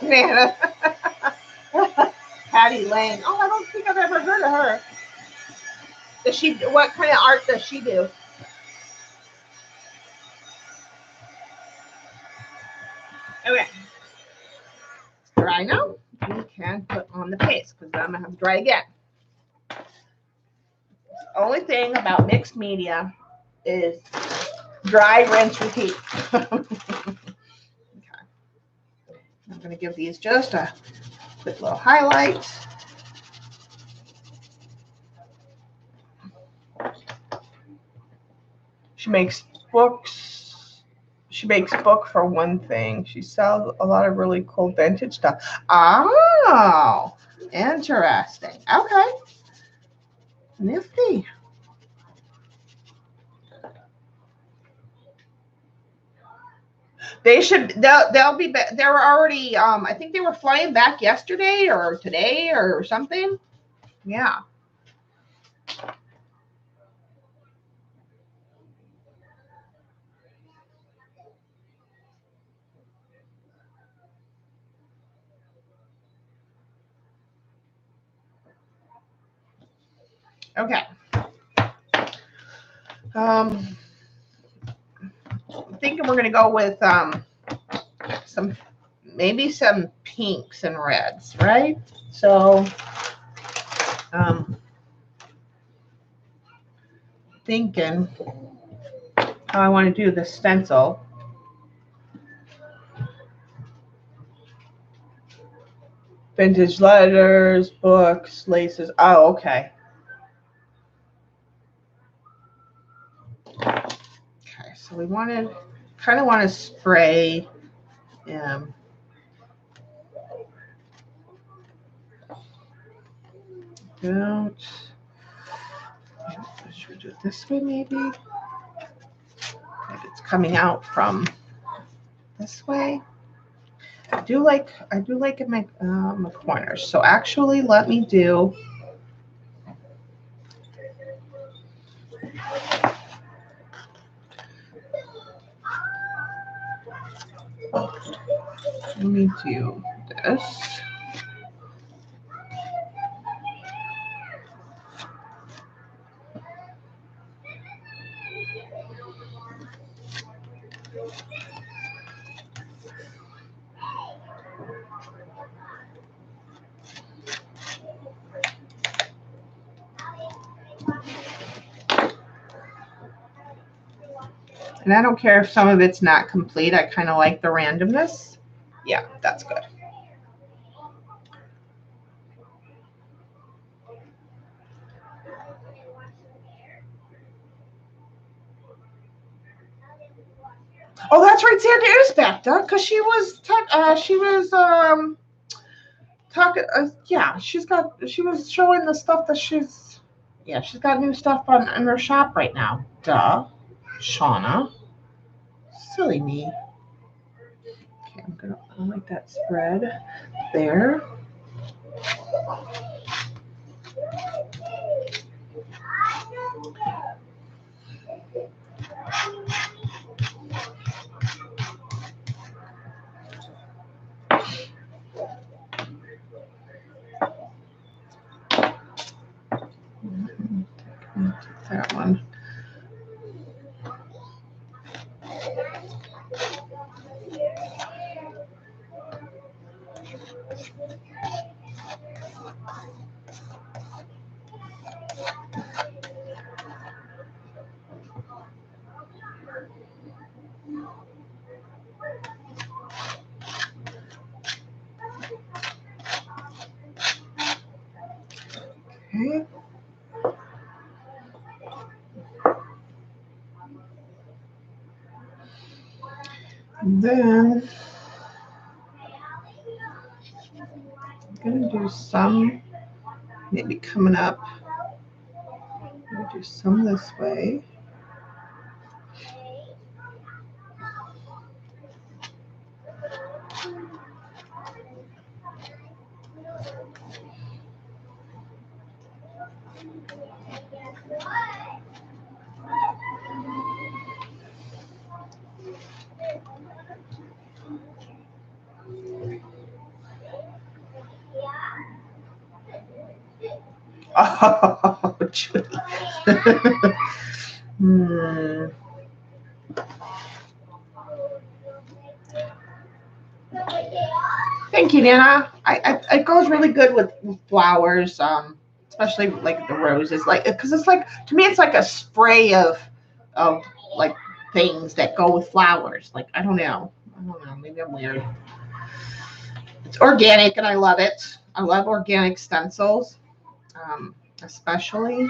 Nana. Patty Lane. Oh, I don't think I've ever heard of her. Does she? What kind of art does she do? Okay. Dry now. You can put on the paste because I'm gonna have to dry again. The only thing about mixed media is dry, rinse, repeat. Okay. I'm gonna give these just a quick little highlight. She makes books. She makes book for one thing. She sells a lot of really cool vintage stuff. Oh, interesting. Okay. Nifty. They'll be back. They were already I think they were flying back yesterday or today or something. Yeah. Okay. I'm thinking we're gonna go with maybe some pinks and reds, right? So thinking how I want to do the stencil. Vintage letters, books, laces. Oh, okay. Okay, so we kind of want to spray. Don't. Should we do it this way, maybe? Like it's coming out from this way. I do like in my corners. So actually, let me do. Let me do this. And I don't care if some of it's not complete. I kind of like the randomness. Yeah, that's good. Oh, that's right. Santa is back, Doug, because she was talking. Yeah, she was showing the stuff that she's got new stuff in her shop right now. Duh, Shauna, silly me. Okay, I like that spread there. That one. Okay. And then I'm gonna do some maybe coming up. I'm gonna do some this way. Oh, Judy. Thank you, Nana. It goes really good with flowers, especially like the roses, like because it's like to me it's like a spray of like things that go with flowers. Like I don't know, maybe I'm weird. It's organic and I love it. I love organic stencils, especially.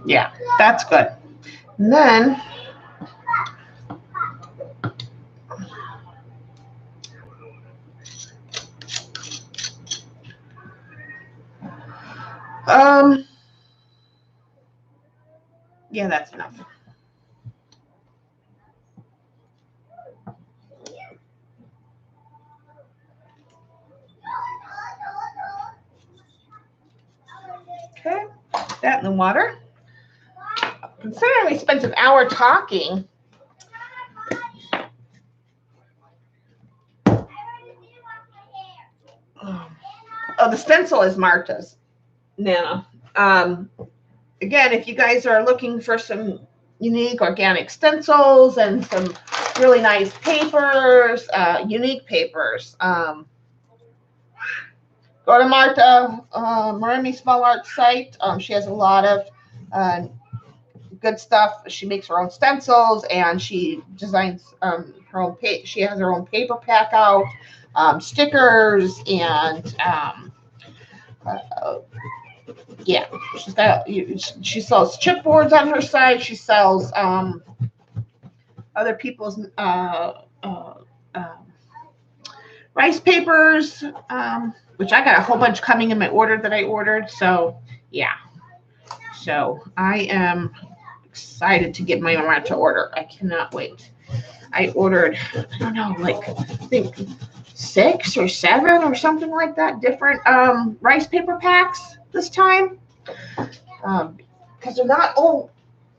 Yeah, that's good. And then yeah, that's enough. Okay, that in the water. Considering we spent an hour talking. Oh, the stencil is Marta's, Nana. Again, if you guys are looking for some unique organic stencils and some really nice papers, unique papers, go to Marta Maremi Small Art site. She has a lot of good stuff. She makes her own stencils and she designs her own. She has her own paper pack out, stickers, and Yeah, she sells chipboards on her site. She sells other people's rice papers, which I got a whole bunch coming in my order that I ordered. So yeah, so I am excited to get my matcha order. I cannot wait. I ordered, I don't know, like I think 6 or 7 or something like that, different rice paper packs this time. Because they're not, oh,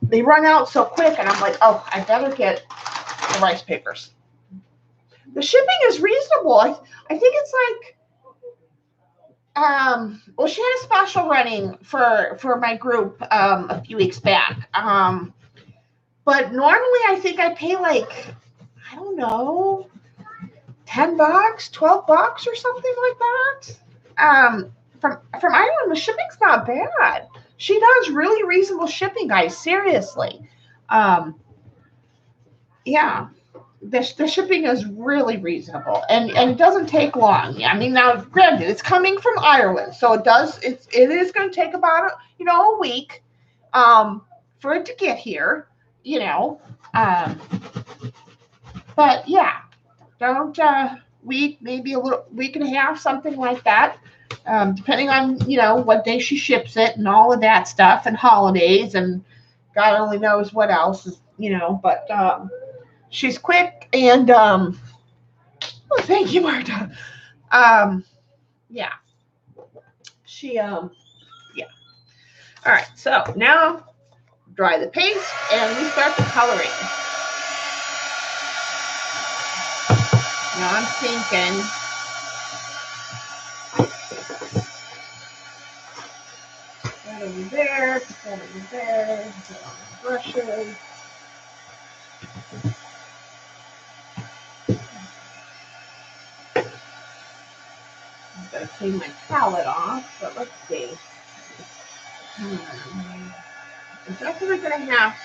they run out so quick, and I'm like, oh, I better get the rice papers. The shipping is reasonable. I think it's like, well, she had a special running for my group a few weeks back. But normally I think I pay like, I don't know, $10, $12 or something like that. From Ireland, the shipping's not bad. She does really reasonable shipping, guys. Seriously. Yeah. The shipping is really reasonable, and it doesn't take long. I mean, now granted, it's coming from Ireland, so it is going to take about a week for it to get here, but yeah, don't week, maybe a little week and a half, something like that, depending on what day she ships it and all of that stuff, and holidays, and God only knows what else is, but she's quick, and oh, thank you, Marta. Yeah, she yeah. All right, so now dry the paste, and we start the coloring. Now I'm thinking, that over there, put that over there, put on the brushes. I'm going to clean my palette off, but let's see. I'm definitely going to have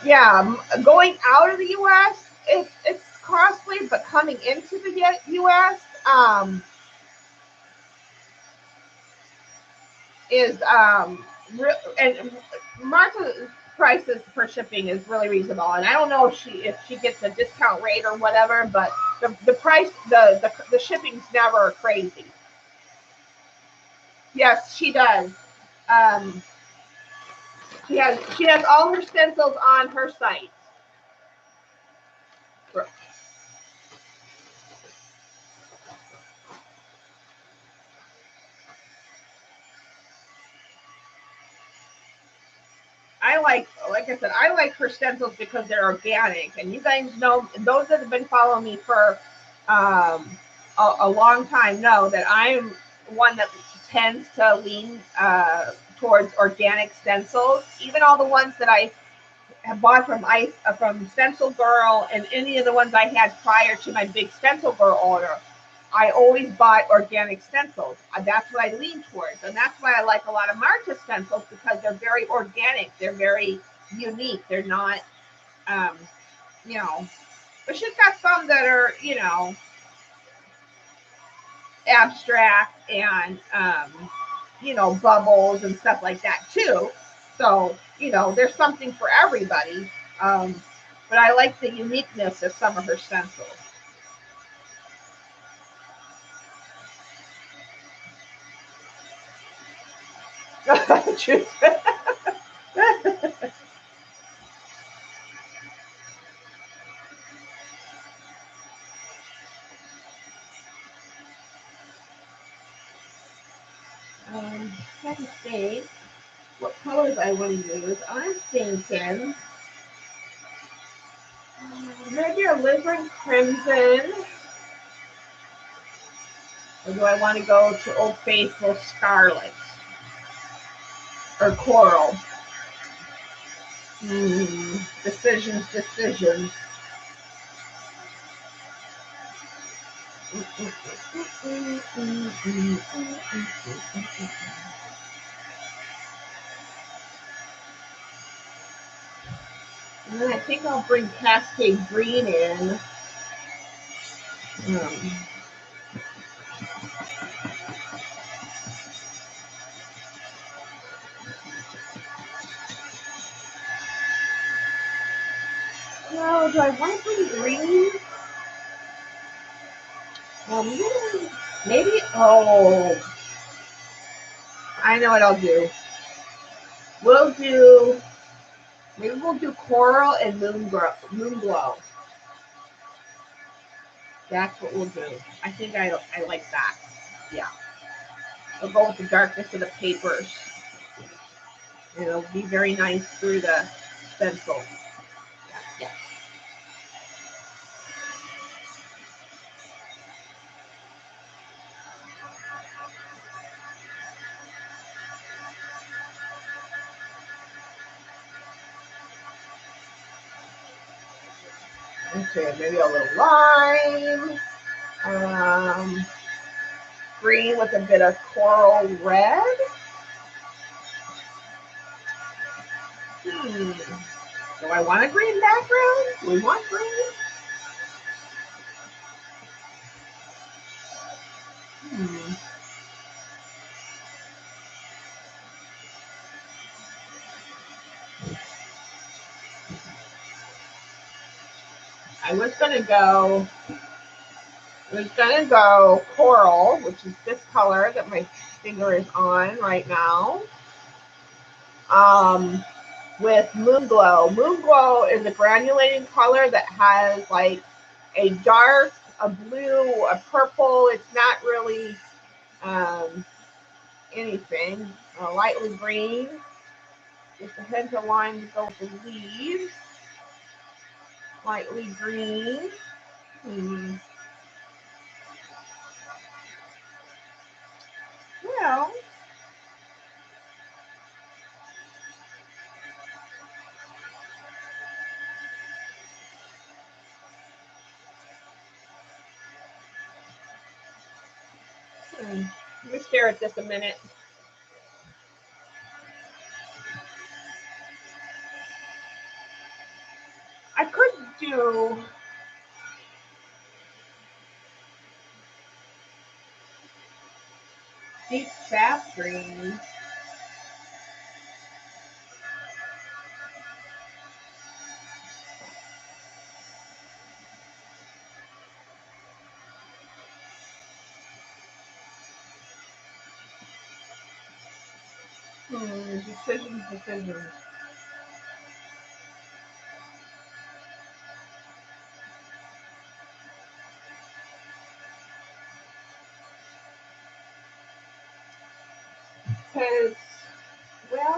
yeah, going out of the U.S., it's costly, but coming into the U.S. Is and Martha's prices for shipping is really reasonable, and I don't know if she gets a discount rate or whatever, but the price, the shipping's never crazy. Yes, she does. Um, she has all her stencils on her site. like I said, I like her stencils because they're organic. And you guys know, those that have been following me for a long time know that I'm one that tends to lean towards organic stencils. Even all the ones that I have bought from Stencil Girl, and any of the ones I had prior to my big Stencil Girl order, I always bought organic stencils. That's what I lean towards. And that's why I like a lot of Marta stencils, because they're very organic. They're very unique. They're not, but she's got some that are, abstract and, bubbles and stuff like that too. So, there's something for everybody. But I like the uniqueness of some of her stencils. Trying to think what colors I want to use. I'm thinking maybe a Lisbon Crimson. Or do I want to go to Old Faithful Scarlet? Or Coral? Decisions. And then I think I'll bring Cascade Green in. No, do I want to bring green? Maybe, oh, I know what I'll do. Maybe we'll do Coral and Moon Glow. That's what we'll do. I think I like that. Yeah. We'll go with the darkness of the papers. It'll be very nice through the stencil. Yeah. Okay, maybe a little lime. Green with a bit of coral red. Do I want a green background? Do we want green? I was gonna go coral, which is this color that my finger is on right now. With Moon Glow. Moon Glow is a granulating color that has like a dark, a blue, a purple. It's not really anything. Lightly green. Just a hint of lime to go with the leaves. Lightly green. Well, let me stare at this a minute. I could do deep sap green. Decisions. Because, well,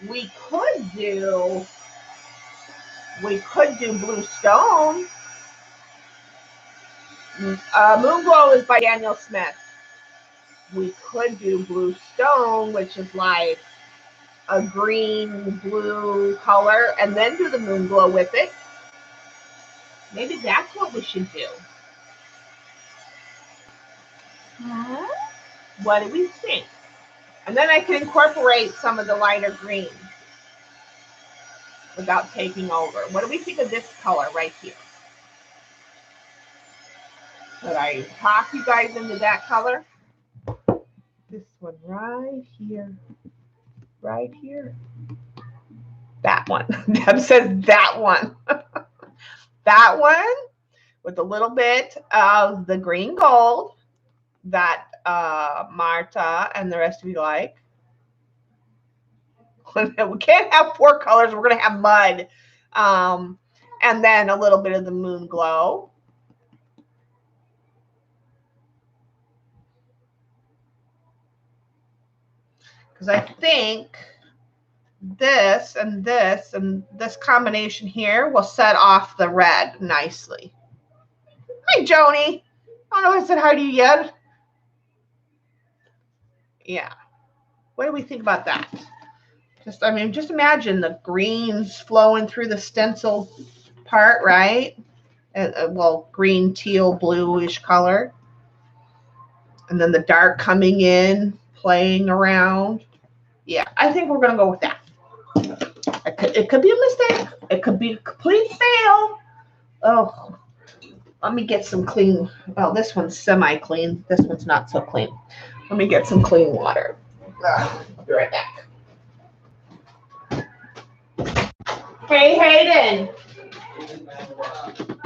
we could do Blue Stone. Moon Glow is by Daniel Smith. We could do Blue Stone, which is like a green blue color, and then do the Moon Glow with it. Maybe that's what we should do. What do we think? And then I can incorporate some of the lighter green without taking over. What do we think of this color right here? Did I talk you guys into that color? This one right here. Right here. That one. Deb says that one. That one with a little bit of the green gold that Marta and the rest of you like. We can't have 4 colors. We're going to have mud. And then a little bit of the Moon Glow. Because I think this and this combination here will set off the red nicely. Hi, Joni. I don't know if I said hi to you yet. Yeah. What do we think about that? Just, I mean, just imagine the greens flowing through the stencil part, right? Well, green, teal, bluish color. And then the dark coming in, playing around. Yeah, I think we're going to go with that. It could be a mistake. It could be a complete fail. Oh, let me get some clean. Well, this one's semi-clean. This one's not so clean. Let me get some clean water. I'll be right back. Hey, Hayden.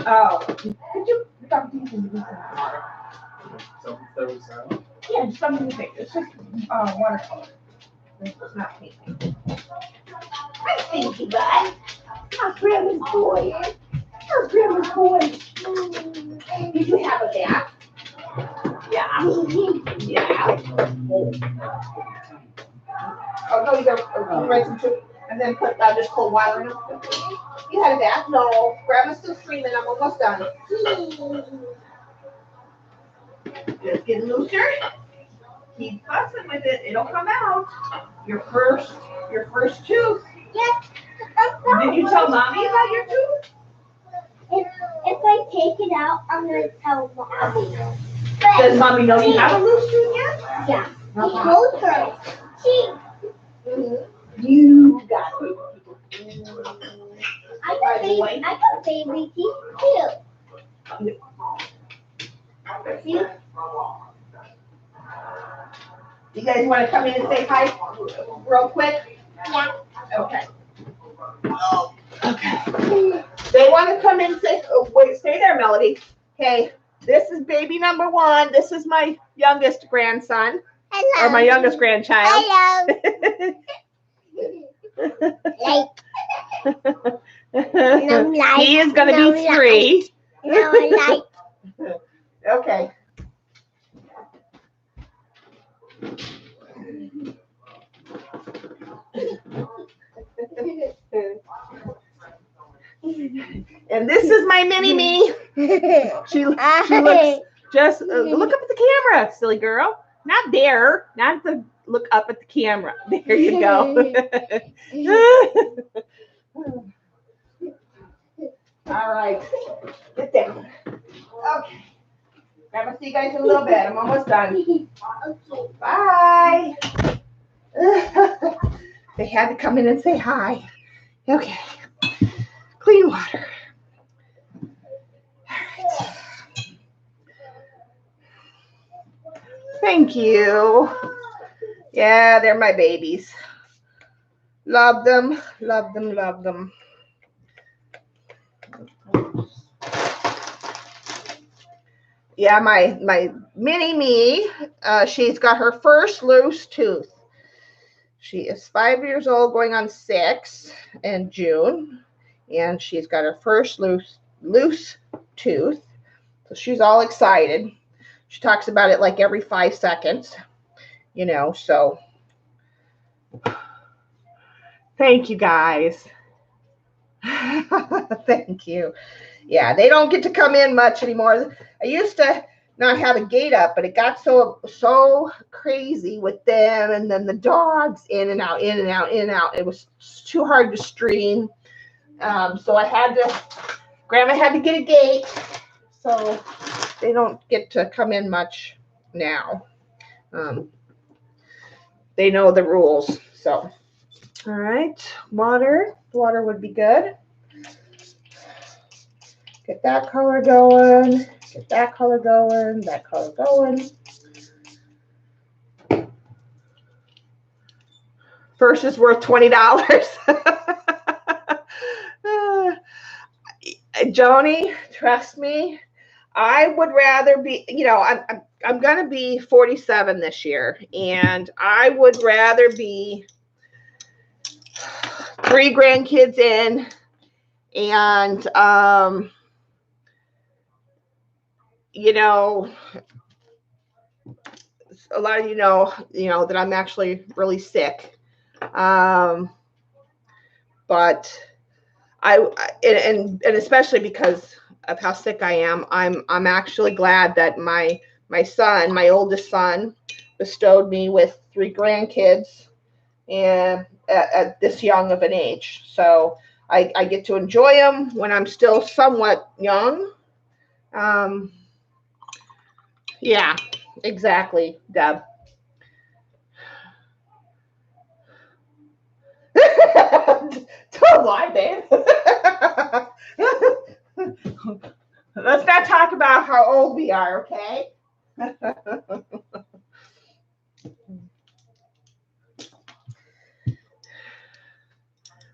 Oh, could you stop using this water? Yeah, just something to take. It's just watercolor. It's not pink. I think you guys. My grandma's boy. Our grandma's boy. Did you have a bath? Yeah. Yeah. Oh, no, you got write some soup and then put just cold water in it. You had a bath? No. Grandma's still screaming. I'm almost done. Just get looser. Keep fussing with it. It'll come out. Your first tooth. Yes. Did you tell mommy about your tooth? If I take it out, I'm going to tell mommy. Does mommy know you have a loose tooth yet? Yeah. He told her. You got it. I got baby teeth too. See? You guys want to come in and say hi real quick? Yeah. Okay. Okay. They want to come in and say, oh, wait, stay there, Melody. Okay. This is baby number 1. This is my youngest grandson. Hello. Or my youngest grandchild. Hello. He is going to be 3. No, Okay. And this is my mini me. She looks just look up at the camera, silly girl. Not there. Not to look up at the camera. There you go. All right. Get down. Okay. I'm gonna see you guys in a little bit. I'm almost done. Okay. Bye. They had to come in and say hi. Okay. Clean water. All right. Thank you. Yeah, they're my babies. Love them, love them, love them. Yeah, my mini me, she's got her first loose tooth. She is 5 years old, going on 6 in June, and she's got her first loose tooth. So she's all excited. She talks about it like every 5 seconds, you know, so thank you guys. Thank you. Yeah, they don't get to come in much anymore. I used to not have a gate up, but it got so crazy with them and then the dogs in and out, in and out, in and out. It was too hard to stream. So Grandma had to get a gate. So they don't get to come in much now. They know the rules. So, all right, water would be good. Get that color going. Get that color going. That color going. First is worth $20. Joni, trust me, I would rather be, you know, I'm going to be 47 this year, and I would rather be 3 grandkids in, and you know, a lot of you know that I'm actually really sick, but and especially because of how sick I am, I'm actually glad that my son, my oldest son, bestowed me with 3 grandkids and at this young of an age. So I get to enjoy them when I'm still somewhat young. Yeah, exactly, Deb. Don't lie, babe. Let's not talk about how old we are, okay?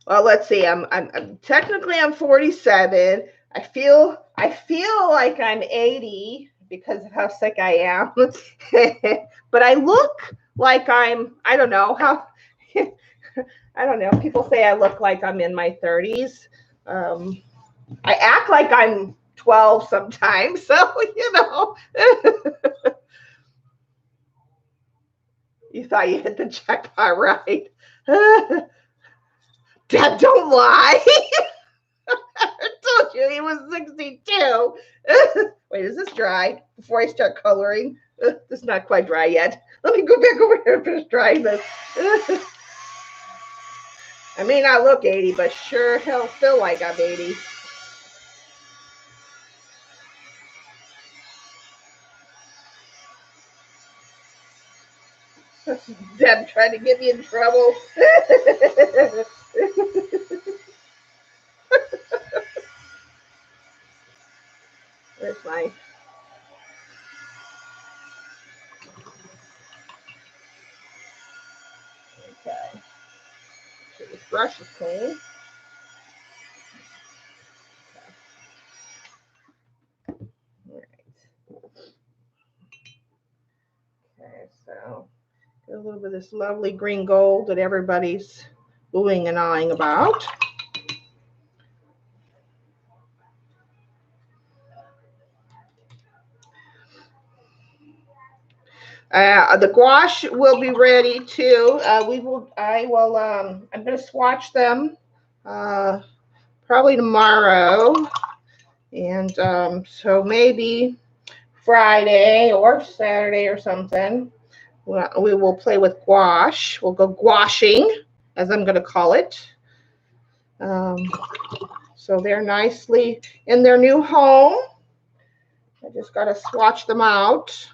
Well, let's see. I'm technically I'm 47. I feel like I'm 80 because of how sick I am. But I look like I don't know how I don't know. People say I look like I'm in my 30s. I act like I'm 12 sometimes. So, you thought you hit the jackpot, right? Dad, don't lie. I told you he was 62. Wait, is this dry before I start coloring? This is not quite dry yet. Let me go back over here and finish drying this. I may not look 80, but sure hell feel like I'm 80. Deb trying to get me in trouble. Where's my... Okay. So this brush is clean. All right. Okay, so get a little bit of this lovely green gold that everybody's oohing and ahhing about. The gouache will be ready too. I'm going to swatch them probably tomorrow, and so maybe Friday or Saturday or something. We will play with gouache. We'll go gouaching, as I'm going to call it. So they're nicely in their new home. I just got to swatch them out.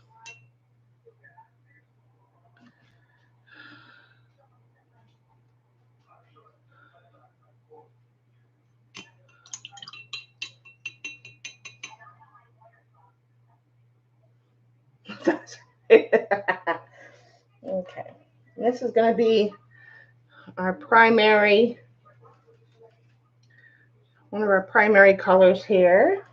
Okay, this is going to be our primary, one of our primary colors here.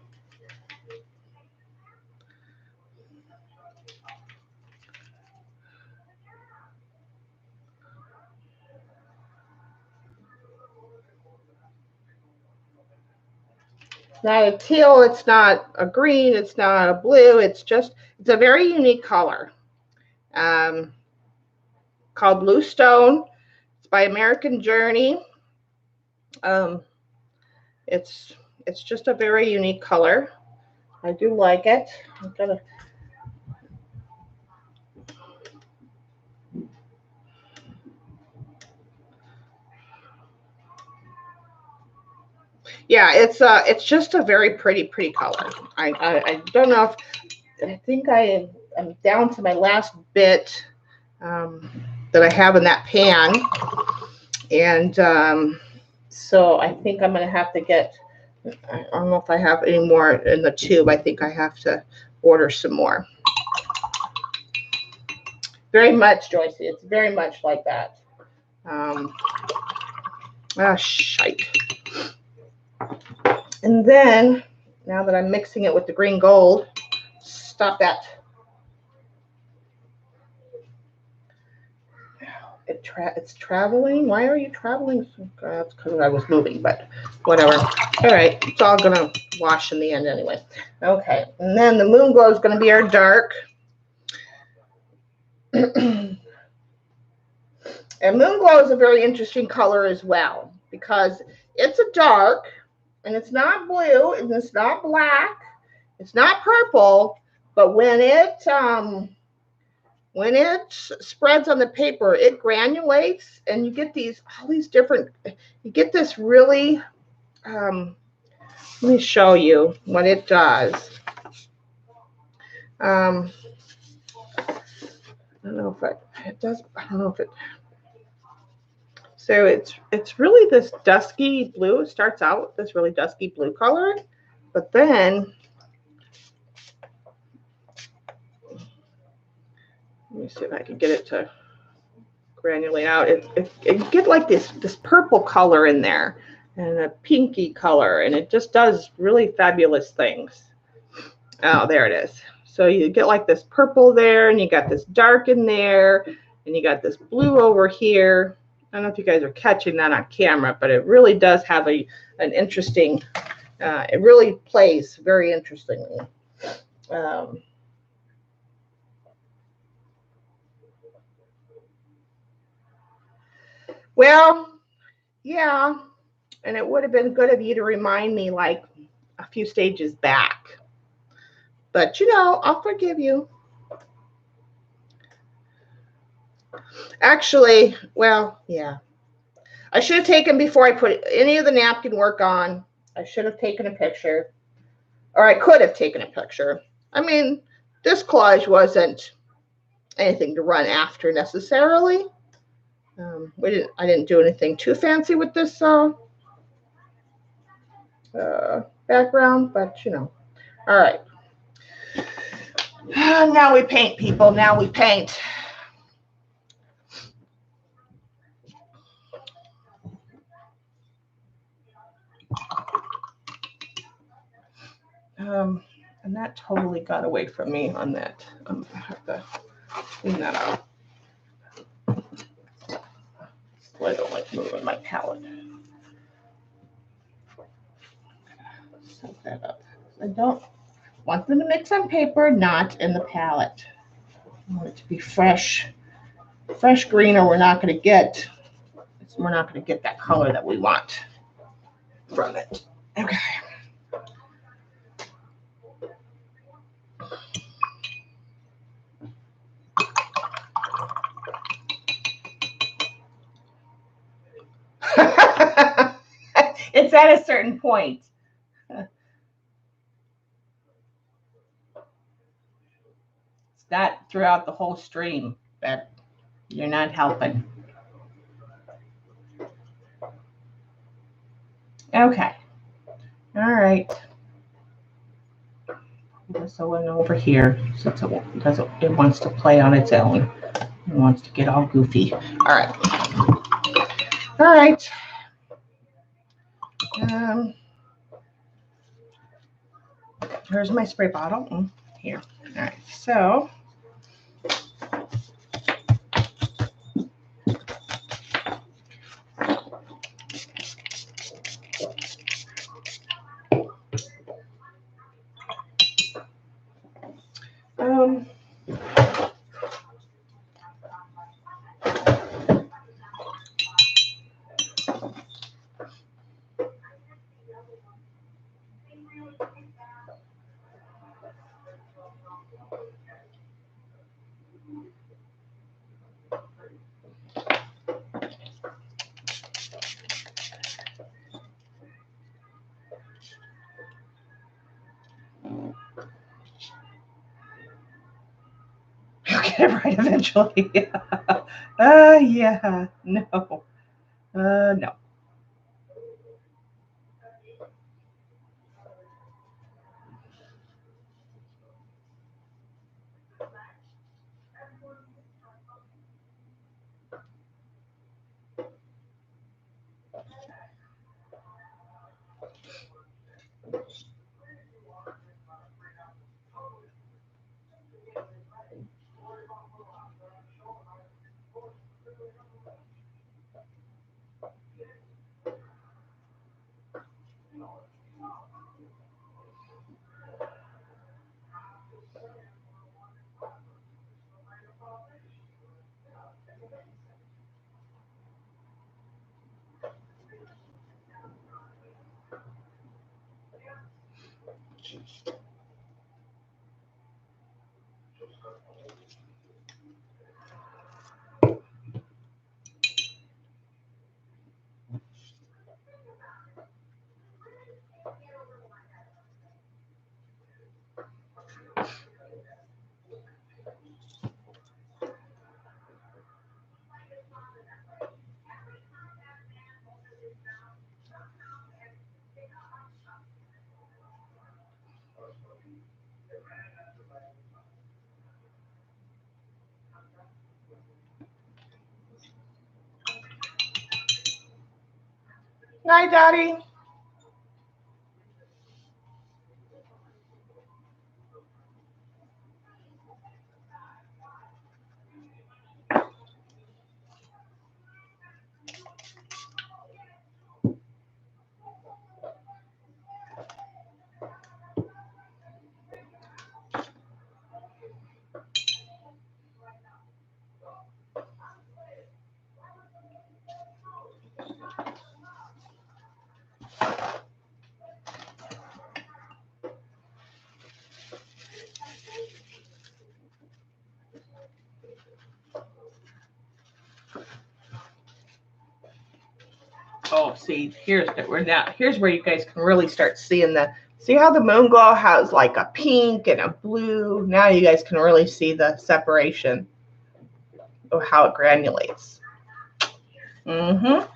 It's not a teal, it's not a green, it's not a blue, it's a very unique color. Called Bluestone. It's by American Journey. It's just a very unique color. I do like it. I'm gonna... Yeah, it's just a very pretty color. I don't know if I think I'm down to my last bit that I have in that pan, and so I think I'm gonna have to get. I don't know if I have any more in the tube. I think I have to order some more. Very much, Joyce. It's very much like that. Shite. And then, now that I'm mixing it with the green gold, stop that. It's traveling. Why are you traveling? That's because I was moving, but whatever. All right, it's all gonna wash in the end anyway. Okay, and then the moon glow is gonna be our dark. And moon glow is a very interesting color as well because it's a dark, and it's not blue, and it's not black, it's not purple, but when it when it spreads on the paper, it granulates, and you get all these different, you get this really, let me show you what it does. I don't know if it does, I don't know if it, so it's really this dusky blue. It starts out with this really dusky blue color, but then, let me see if I can get it to granulate out. It get like this purple color in there and a pinky color, and it just does really fabulous things. Oh, there it is. So you get like this purple there, and you got this dark in there, and you got this blue over here. I don't know if you guys are catching that on camera, but it really does have an interesting, it really plays very interestingly. Well, yeah, and it would have been good of you to remind me like a few stages back. But, I'll forgive you. Actually, well, yeah. I should have taken, before I put any of the napkin work on, I should have taken a picture. Or I could have taken a picture. I mean, this collage wasn't anything to run after necessarily. I didn't do anything too fancy with this background, but all right. Now we paint, people. Now we paint. And that totally got away from me on that. I have to clean that out. So I don't like moving my palette. Set that up. I don't want them to mix on paper, not in the palette. I want it to be fresh green, or we're not going to get that color that we want from it. Okay. It's at a certain point. It's not throughout the whole stream that you're not helping. Okay. All right. This one over here, since it wants to play on its own. It wants to get all goofy. All right. All right. Here's my spray bottle. Here. All right. So you'll get it right eventually. Yeah. No. No. Night, Daddy. Oh, see, here's where you guys can really start seeing see how the moon glow has like a pink and a blue. Now you guys can really see the separation of how it granulates. Mm-hmm.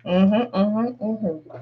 Mm-hmm. Mm-hmm. Mm-hmm.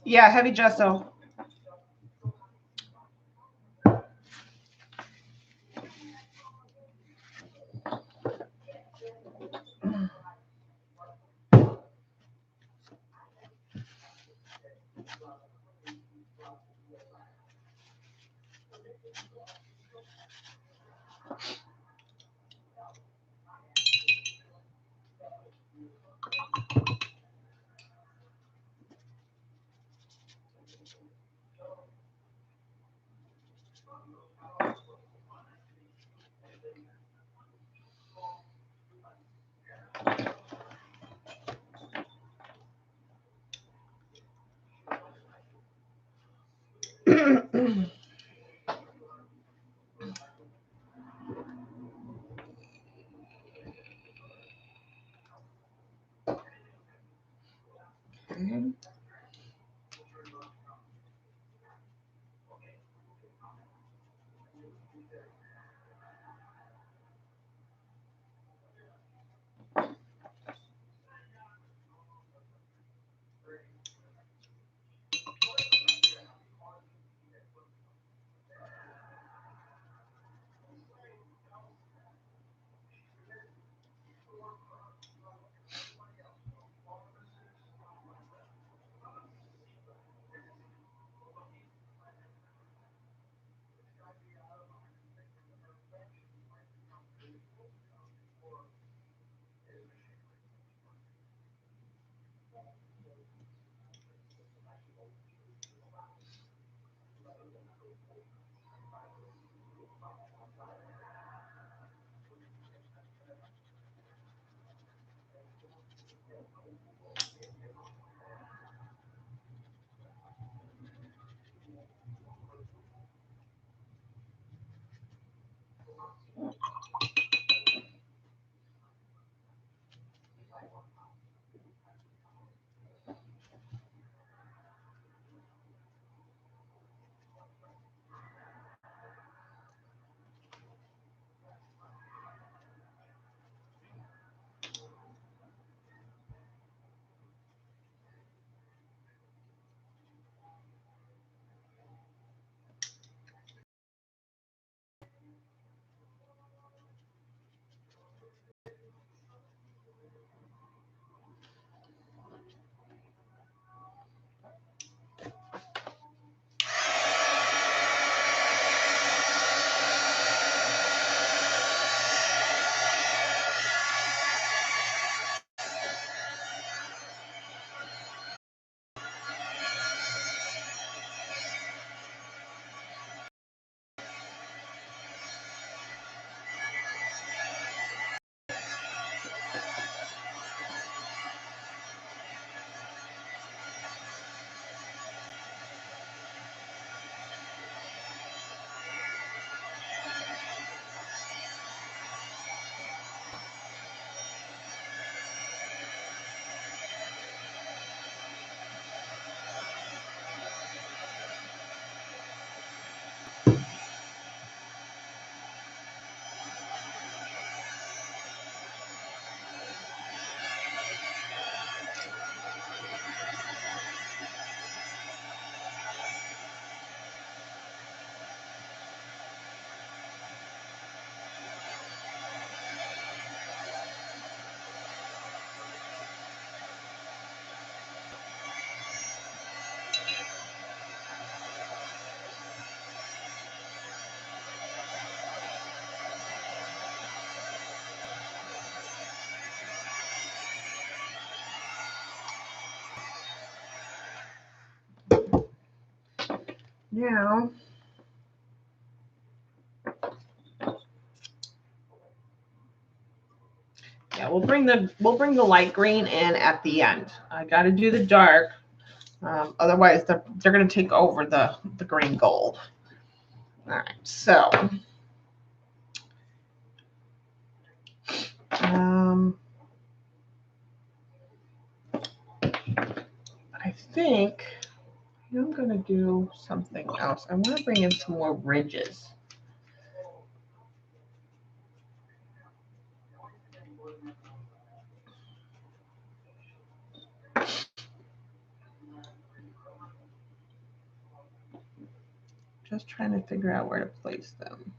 Yeah, heavy gesso. Okay. Now, yeah, we'll bring the light green in at the end. I got to do the dark, otherwise they're going to take over the green gold. All right, so I think I'm going to do something else. I want to bring in some more ridges. Just trying to figure out where to place them.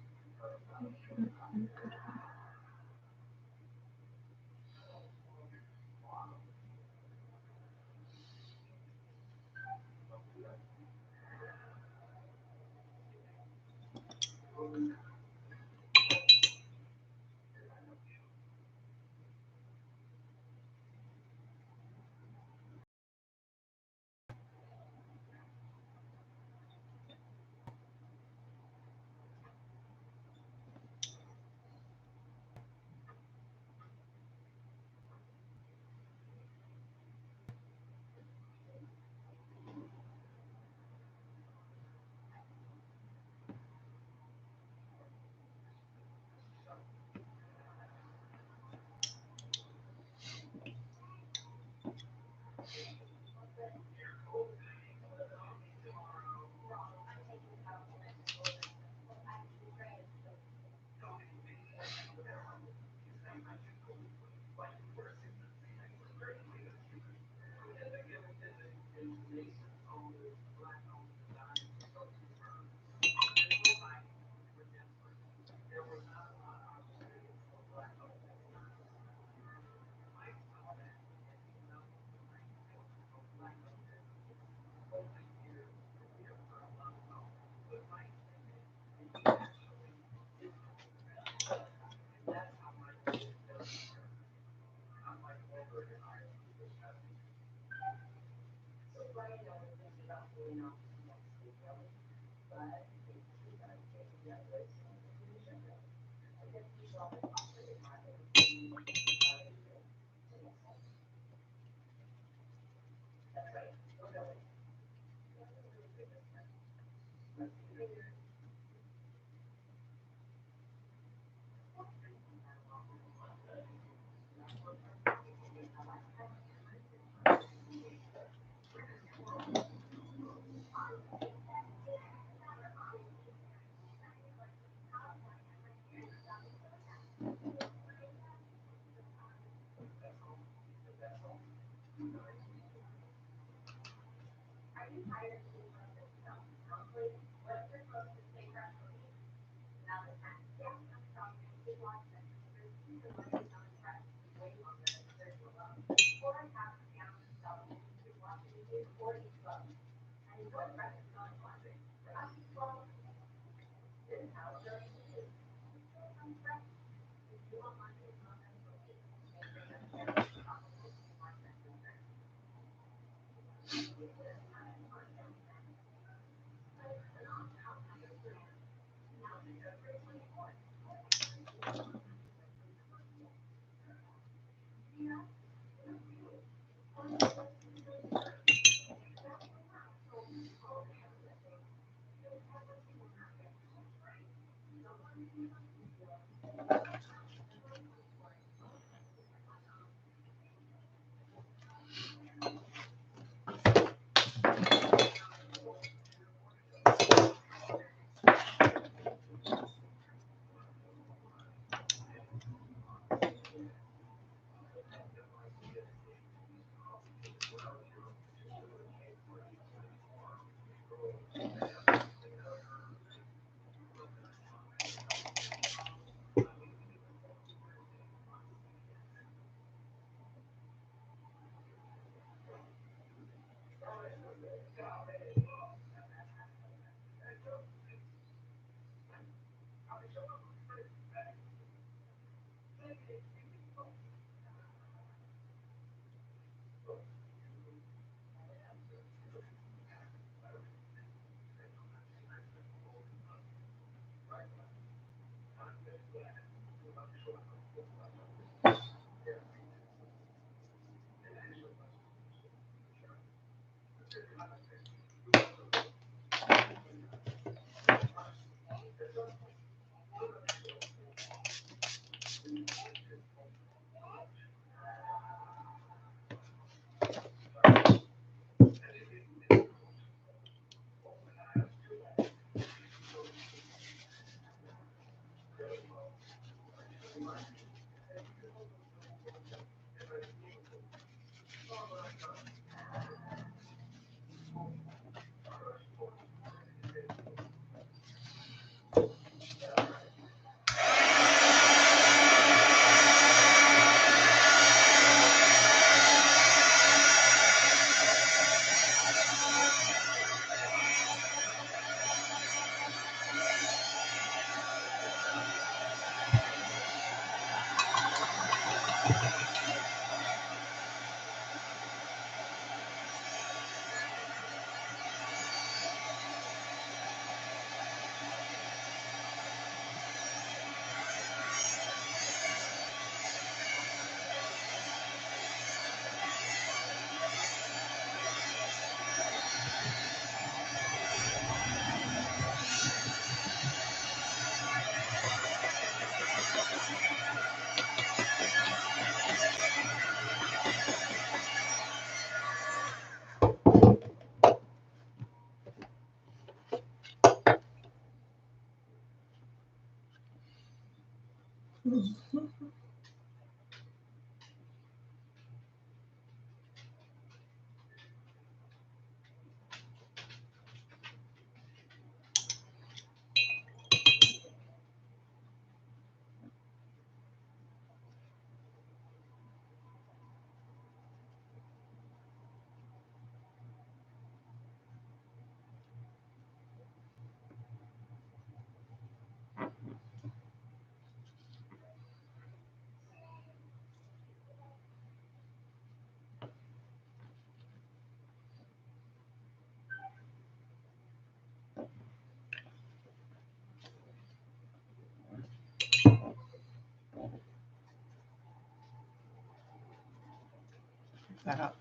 that up.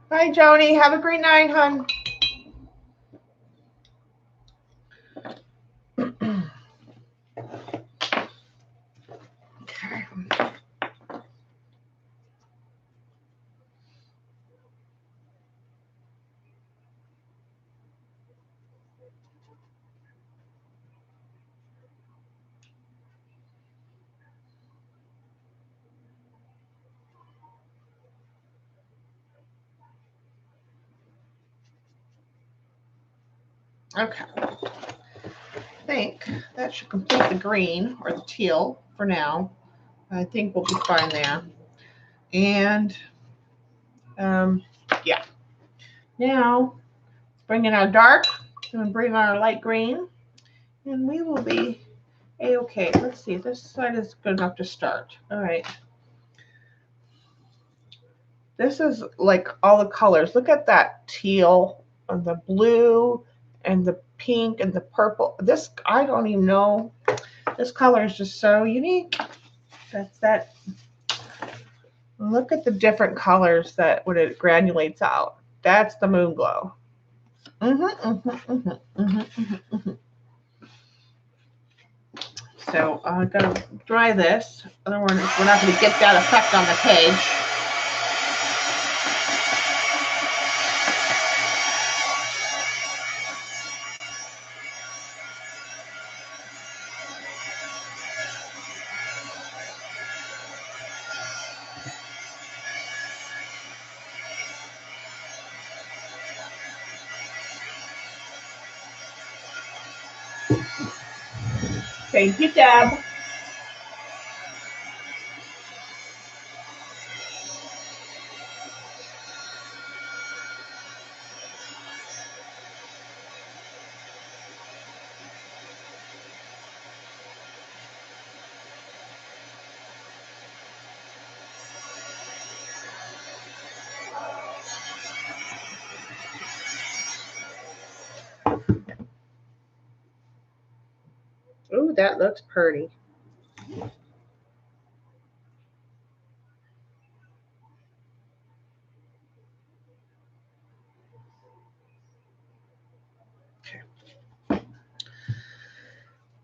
Bye, Joni. Have a great night, hon. Okay. Okay. I think that should complete the green or the teal for now. I think we'll be fine there. And yeah. Now, let's bring in our dark and bring our light green. And we will be A-okay. Let's see. This side is good enough to start. All right. This is like all the colors. Look at that teal and the blue and the pink and the purple. This, I don't even know. This color is just so unique. That's that. Look at the different colors that when it granulates out. That's the moon glow. So I'm going to dry this. Otherwise, we're not going to get that effect on the page. Thank you, Deb. Ooh, that looks pretty. Okay.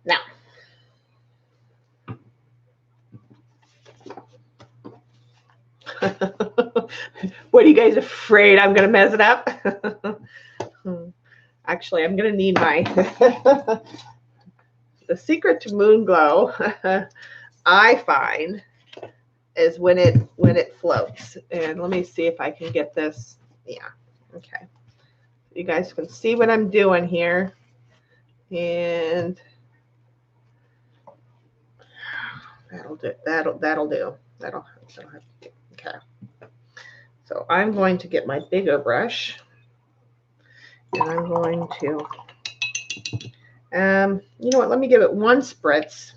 Now, what are you guys afraid I'm going to mess it up? Actually, I'm going to need my the secret to moon glow. I find is when it floats. And let me see if I can get this. Yeah. Okay. You guys can see what I'm doing here. And that'll do. That'll do. That'll have to do. Okay. So I'm going to get my bigger brush. And I'm going to you know what, let me give it one spritz.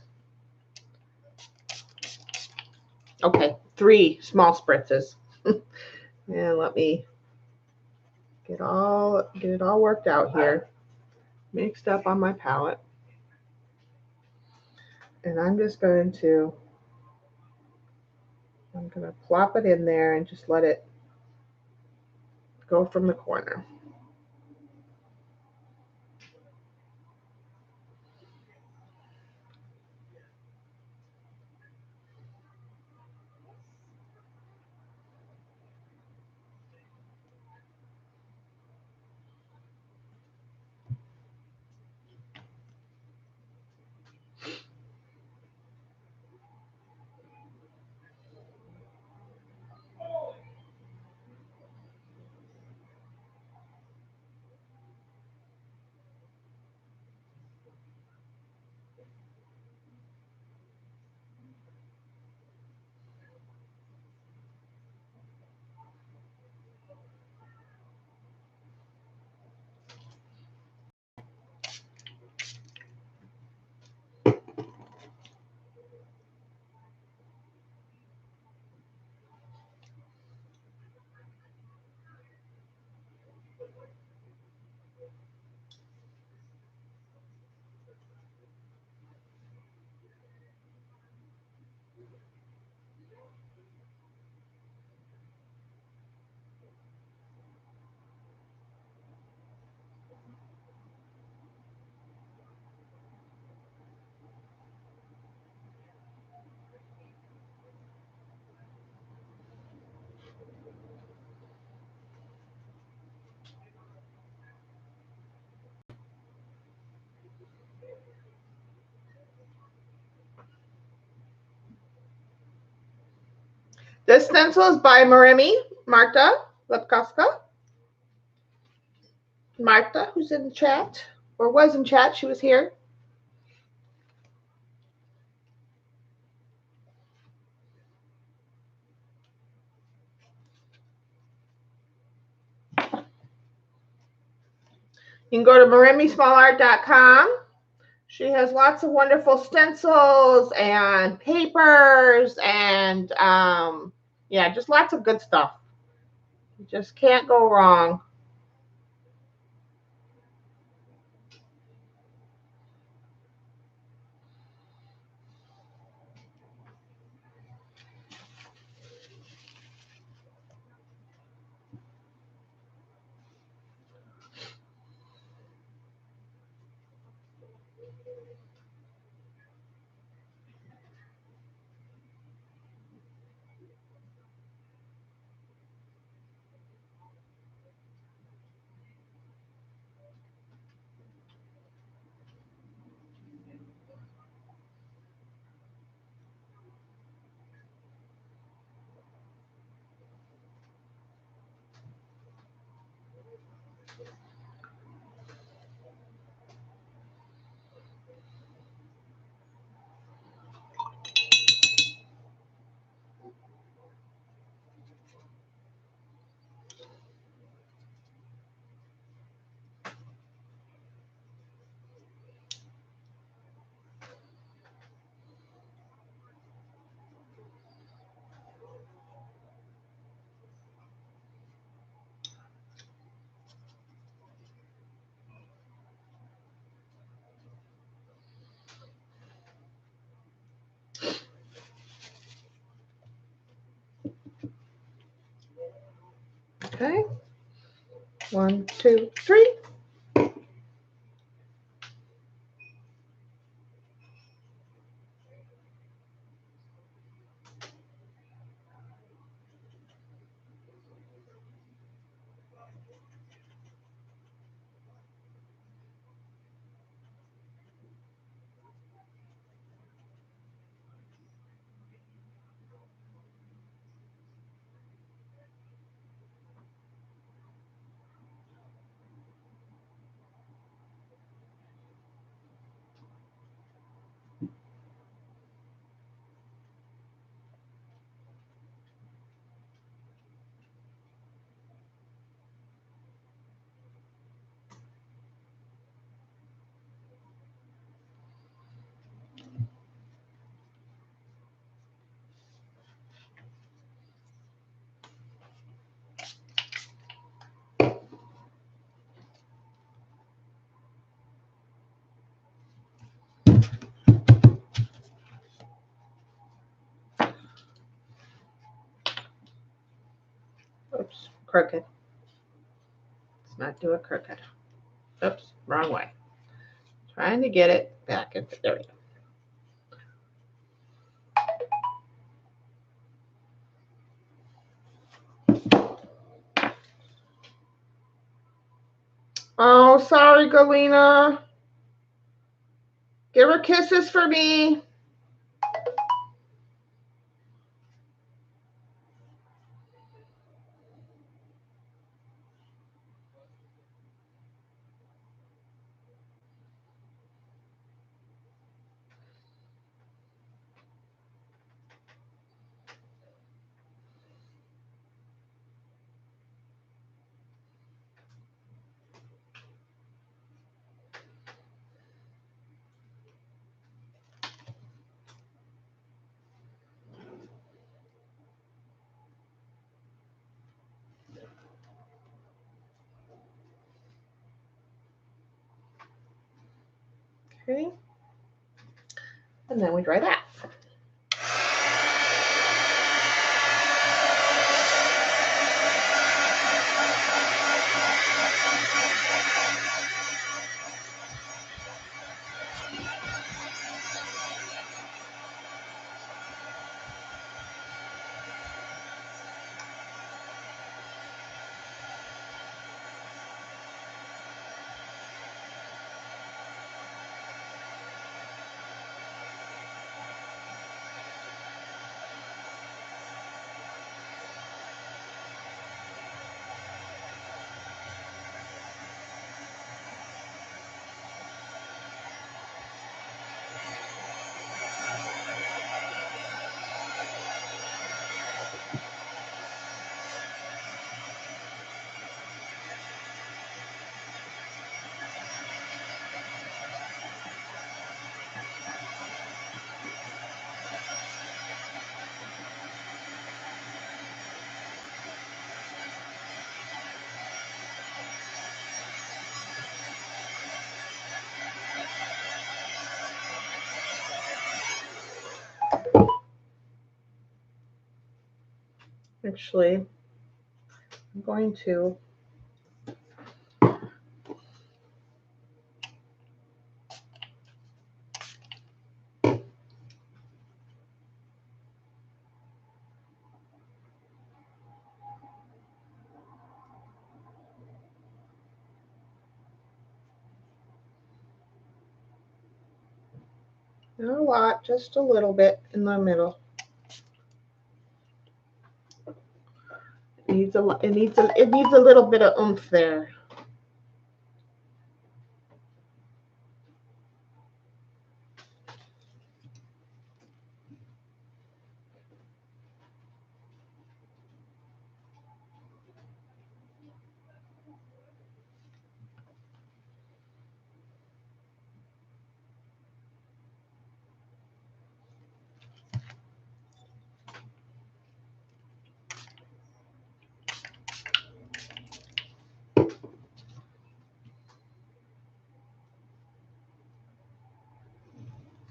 Okay, 3 small spritzes. And let me get it all worked out here, mixed up on my palette. And I'm going to plop it in there and just let it go from the corner. This stencil is by Marta Lepkowska. Marta, who's in the chat, or was in chat, she was here. You can go to maremismallart.com. She has lots of wonderful stencils and papers and yeah, just lots of good stuff. You just can't go wrong. Okay. 1, 2, 3. Oops, crooked. Let's not do it crooked. Oops, wrong way. Trying to get it back. There we go. Oh, sorry, Galena. Give her kisses for me. Okay. And then we dry that. Actually, I'm going to. Not a lot, just a little bit in the middle. It needs a little bit of oomph there.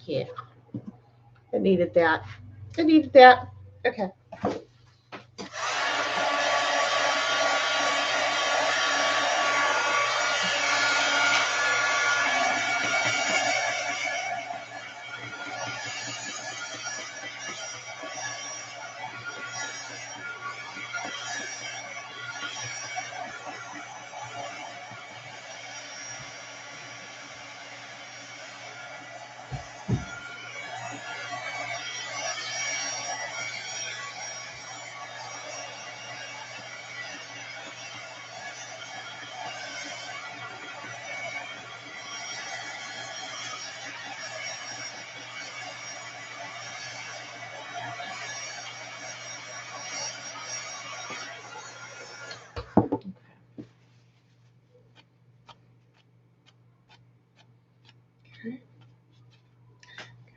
Yeah, I needed that. I needed that. Okay.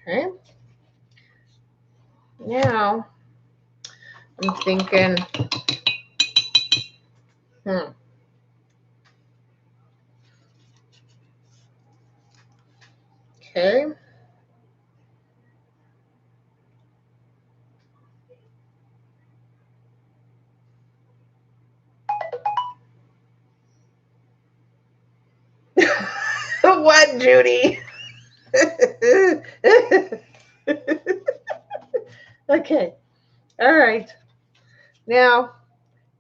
Okay. Now I'm thinking, Okay. What, Judy? Okay. All right. Now,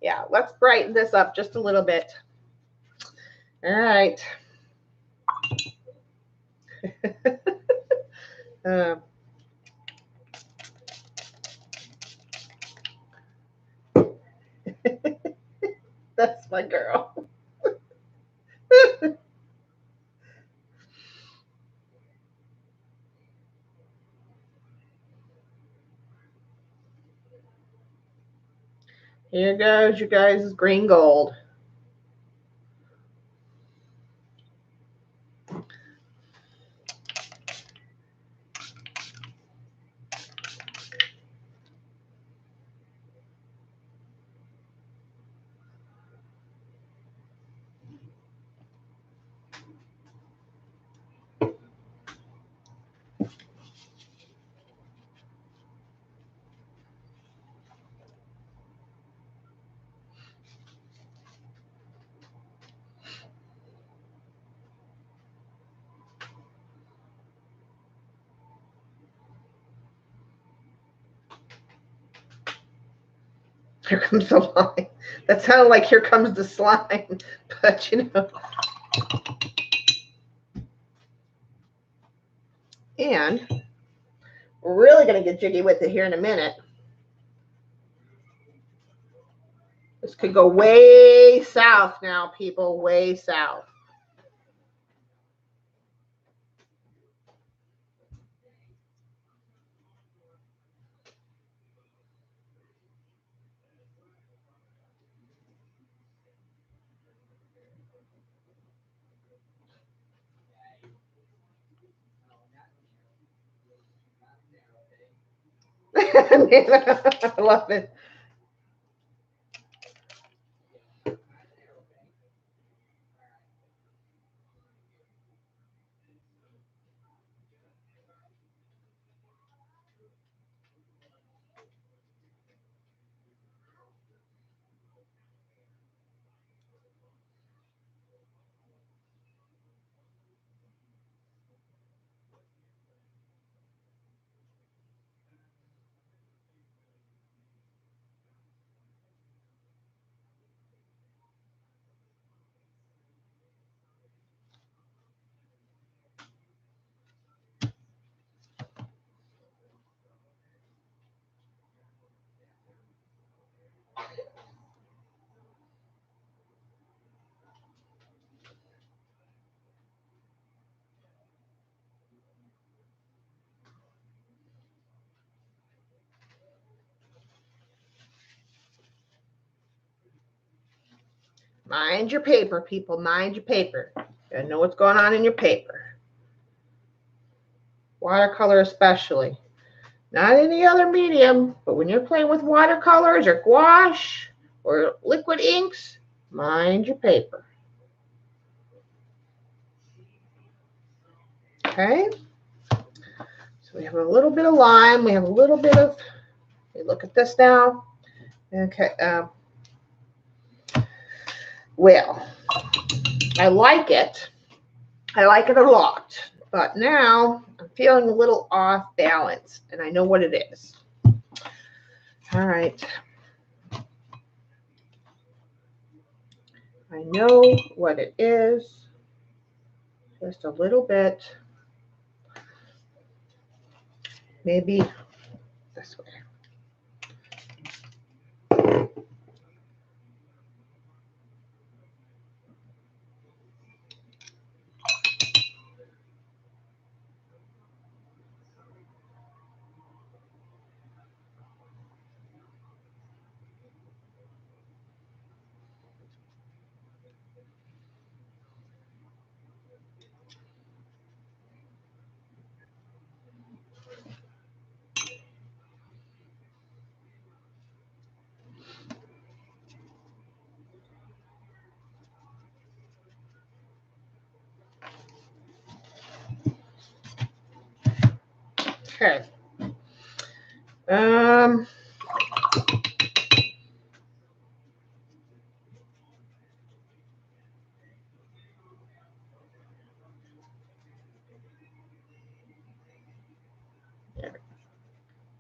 yeah, let's brighten this up just a little bit. All right. uh, that's my girl. Here goes you guys' green gold. Here comes the line. That sounded like here comes the slime, but you know. And we're really going to get jiggy with it here in a minute. This could go way south now, people, way south. I love it. Mind your paper, people. Mind your paper. You gotta know what's going on in your paper. Watercolor especially. Not any other medium, but when you're playing with watercolors or gouache or liquid inks, mind your paper. Okay? So we have a little bit of lime. We have a little bit of, look at this now. Okay. Well, I like it. I like it a lot. But now I'm feeling a little off balance, and I know what it is. All right. I know what it is. Just a little bit. Maybe this way. Okay. There.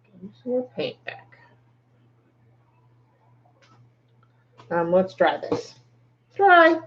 Give me some more paint back. Let's try this. Try.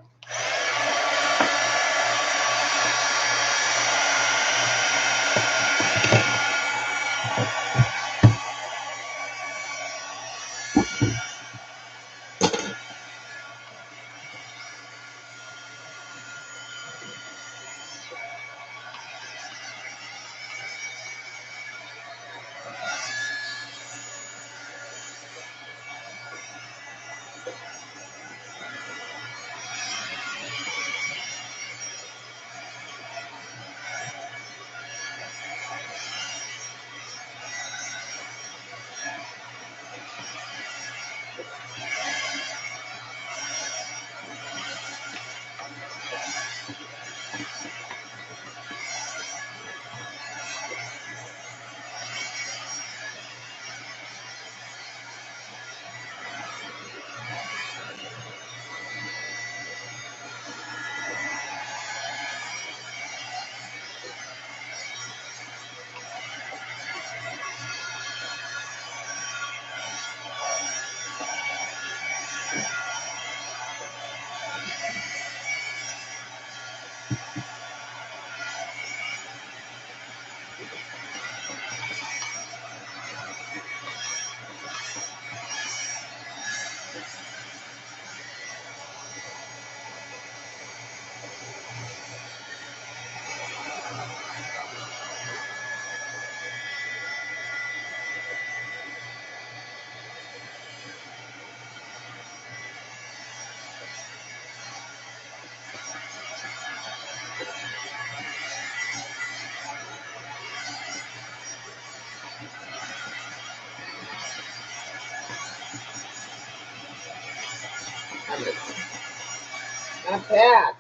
Not bad.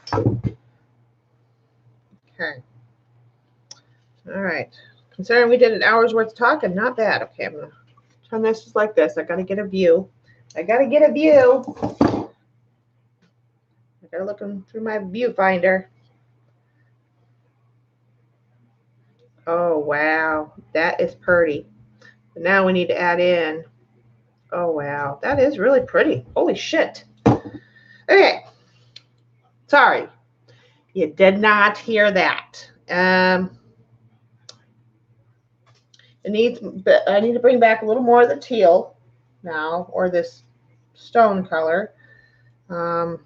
Okay. All right. Considering we did an hour's worth of talking, not bad. Okay, I'm gonna turn this just like this. I gotta get a view. I gotta get a view. I gotta look through my viewfinder. Oh wow, that is pretty. But now we need to add in. Oh wow, that is really pretty. Holy shit. Okay. Sorry, you did not hear that. I need to bring back a little more of the teal now, or this stone color. Where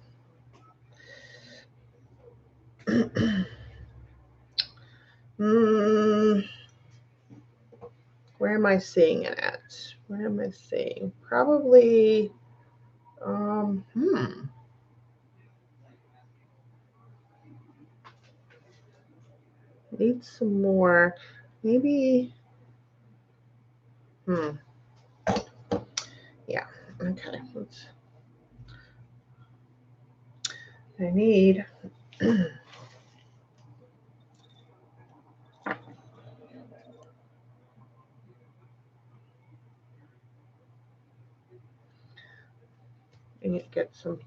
am I seeing it at? Where am I seeing? Probably. Need some more. Maybe. Yeah. Okay. I need. I need to get some.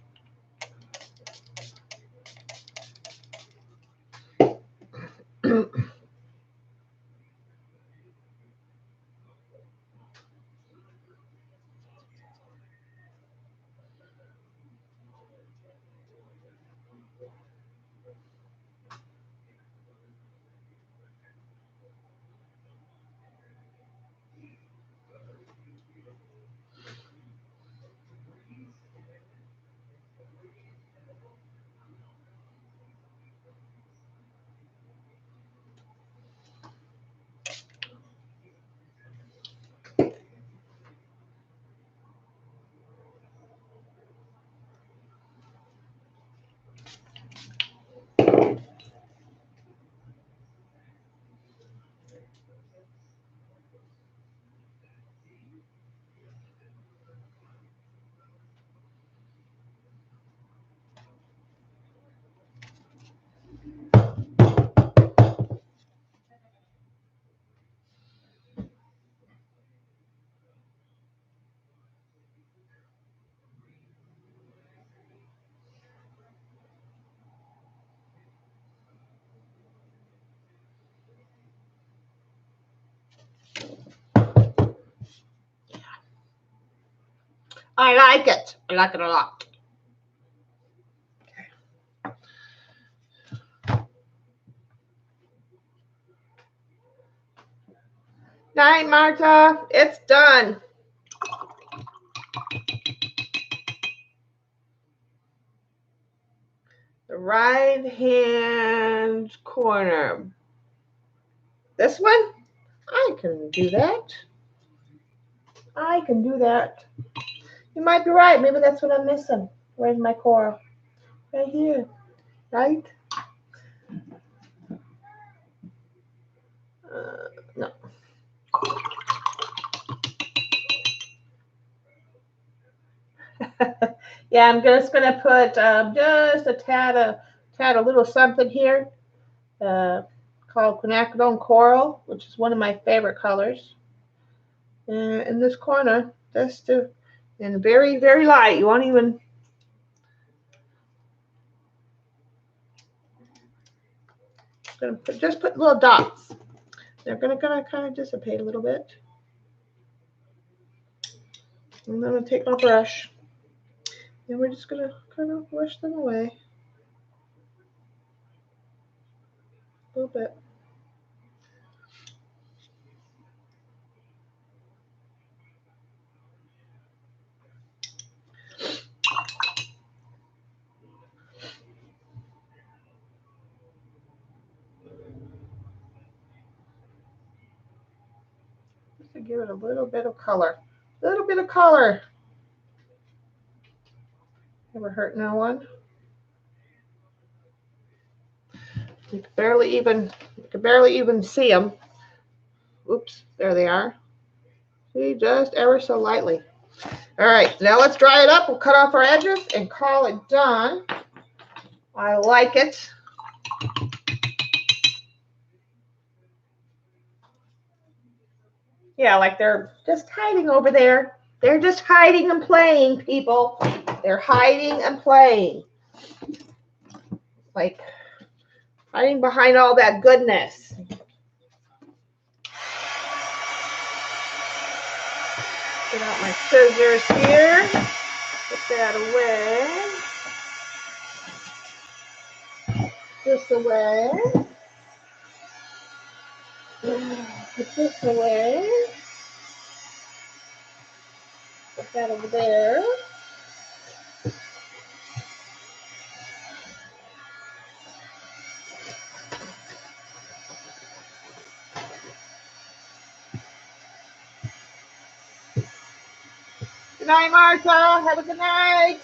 I like it. I like it a lot. Night, Marta. It's done. The right hand corner. This one? I can do that. I can do that. You might be right. Maybe that's what I'm missing. Where's my coral? Right here. Right? No. Yeah, I'm just gonna put just a tad a little something here, called quinacridone coral, which is one of my favorite colors. In this corner, just to, and very very light. You won't even. Gonna just put little dots. They're gonna kind of dissipate a little bit. I'm gonna take my brush, and we're just gonna kind of brush them away a little bit. Just to give it a little bit of color. A little bit of color. Never hurt no one. You can barely even see them. Oops, there they are. See, just ever so lightly. All right, now let's dry it up. We'll cut off our edges and call it done. I like it. Yeah, like they're just hiding over there. They're just hiding and playing, people. They're hiding and playing. Like hiding behind all that goodness. Get out my scissors here. Put that away. This away. Put this away. Put that over there. Good night, Martha. Have a good night.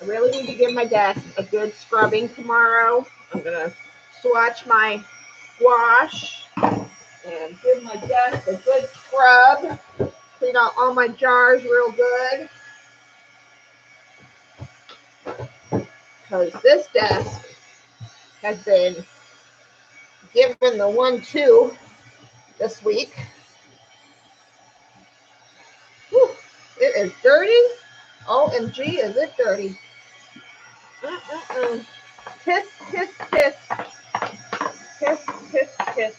I really need to give my desk a good scrubbing tomorrow. I'm going to swatch my wash and give my desk a good scrub. Clean out all my jars real good. Because this desk has been given the 1-2 this week. Whew, it is dirty. OMG, is it dirty? Piss, piss, piss. Piss, piss, piss.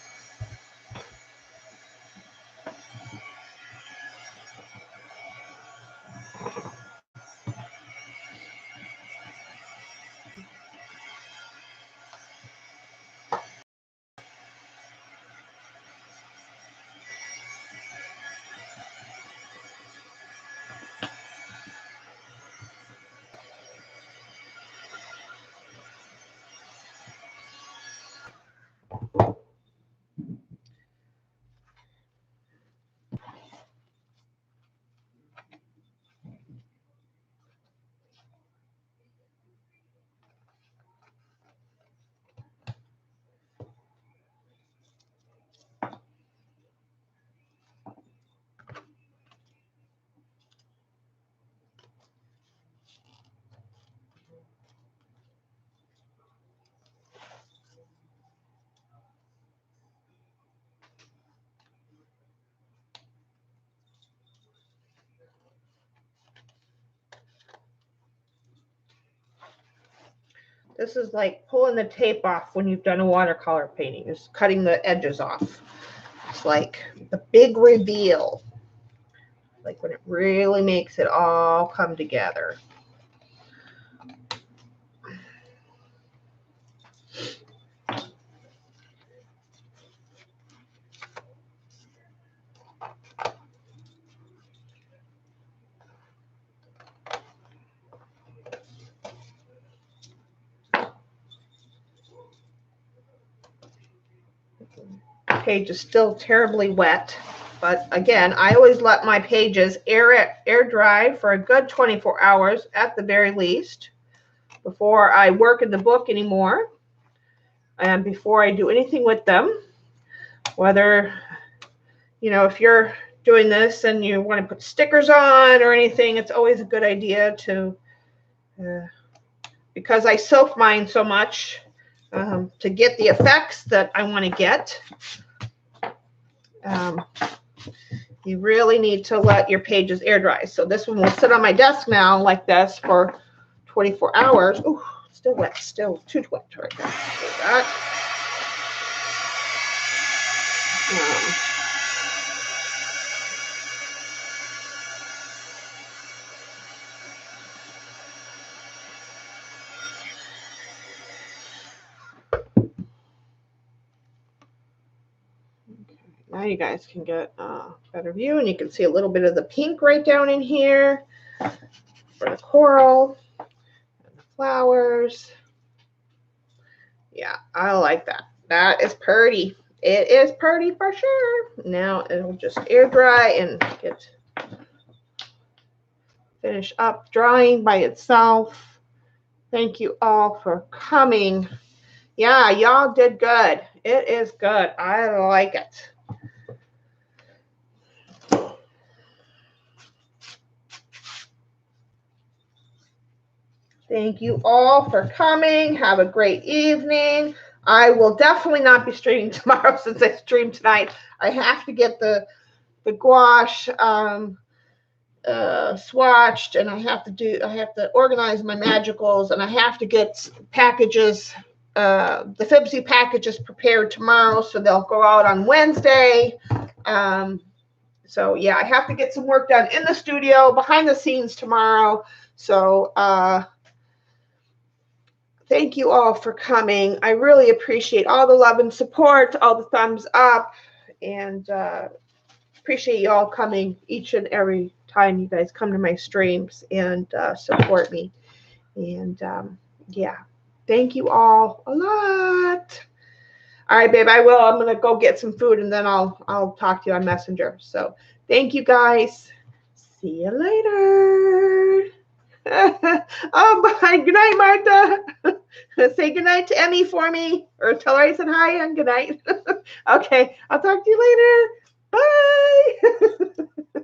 This is like pulling the tape off when you've done a watercolor painting, just cutting the edges off. It's like the big reveal, like when it really makes it all come together. Page is still terribly wet, but again, I always let my pages air dry for a good 24 hours at the very least before I work in the book anymore and before I do anything with them. Whether, you know, if you're doing this and you want to put stickers on or anything, it's always a good idea to, because I soak mine so much, to get the effects that I want to get. You really need to let your pages air dry. So this one will sit on my desk now like this for 24 hours. Ooh, still wet, still too wet right now. Like that. Now you guys can get a better view, and you can see a little bit of the pink right down in here for the coral and the flowers. Yeah, I like that. That is pretty. It is pretty for sure. Now it'll just air dry and get finish up drying by itself. Thank you all for coming. Yeah, y'all did good. It is good. I like it. Thank you all for coming. Have a great evening. I will definitely not be streaming tomorrow since I streamed tonight. I have to get the gouache swatched, and I have to organize my magicals, and I have to get packages, the Fibsy packages prepared tomorrow, so they'll go out on Wednesday. So yeah, I have to get some work done in the studio behind the scenes tomorrow. So thank you all for coming. I really appreciate all the love and support, all the thumbs up, and appreciate you all coming each and every time you guys come to my streams and support me. And yeah, thank you all a lot. All right, babe, I will. I'm going to go get some food, and then I'll talk to you on Messenger. So thank you, guys. See you later. Oh, bye. Good night, Martha. Say good night to Emmy for me, or tell her I said hi and good night. Okay, I'll talk to you later. Bye.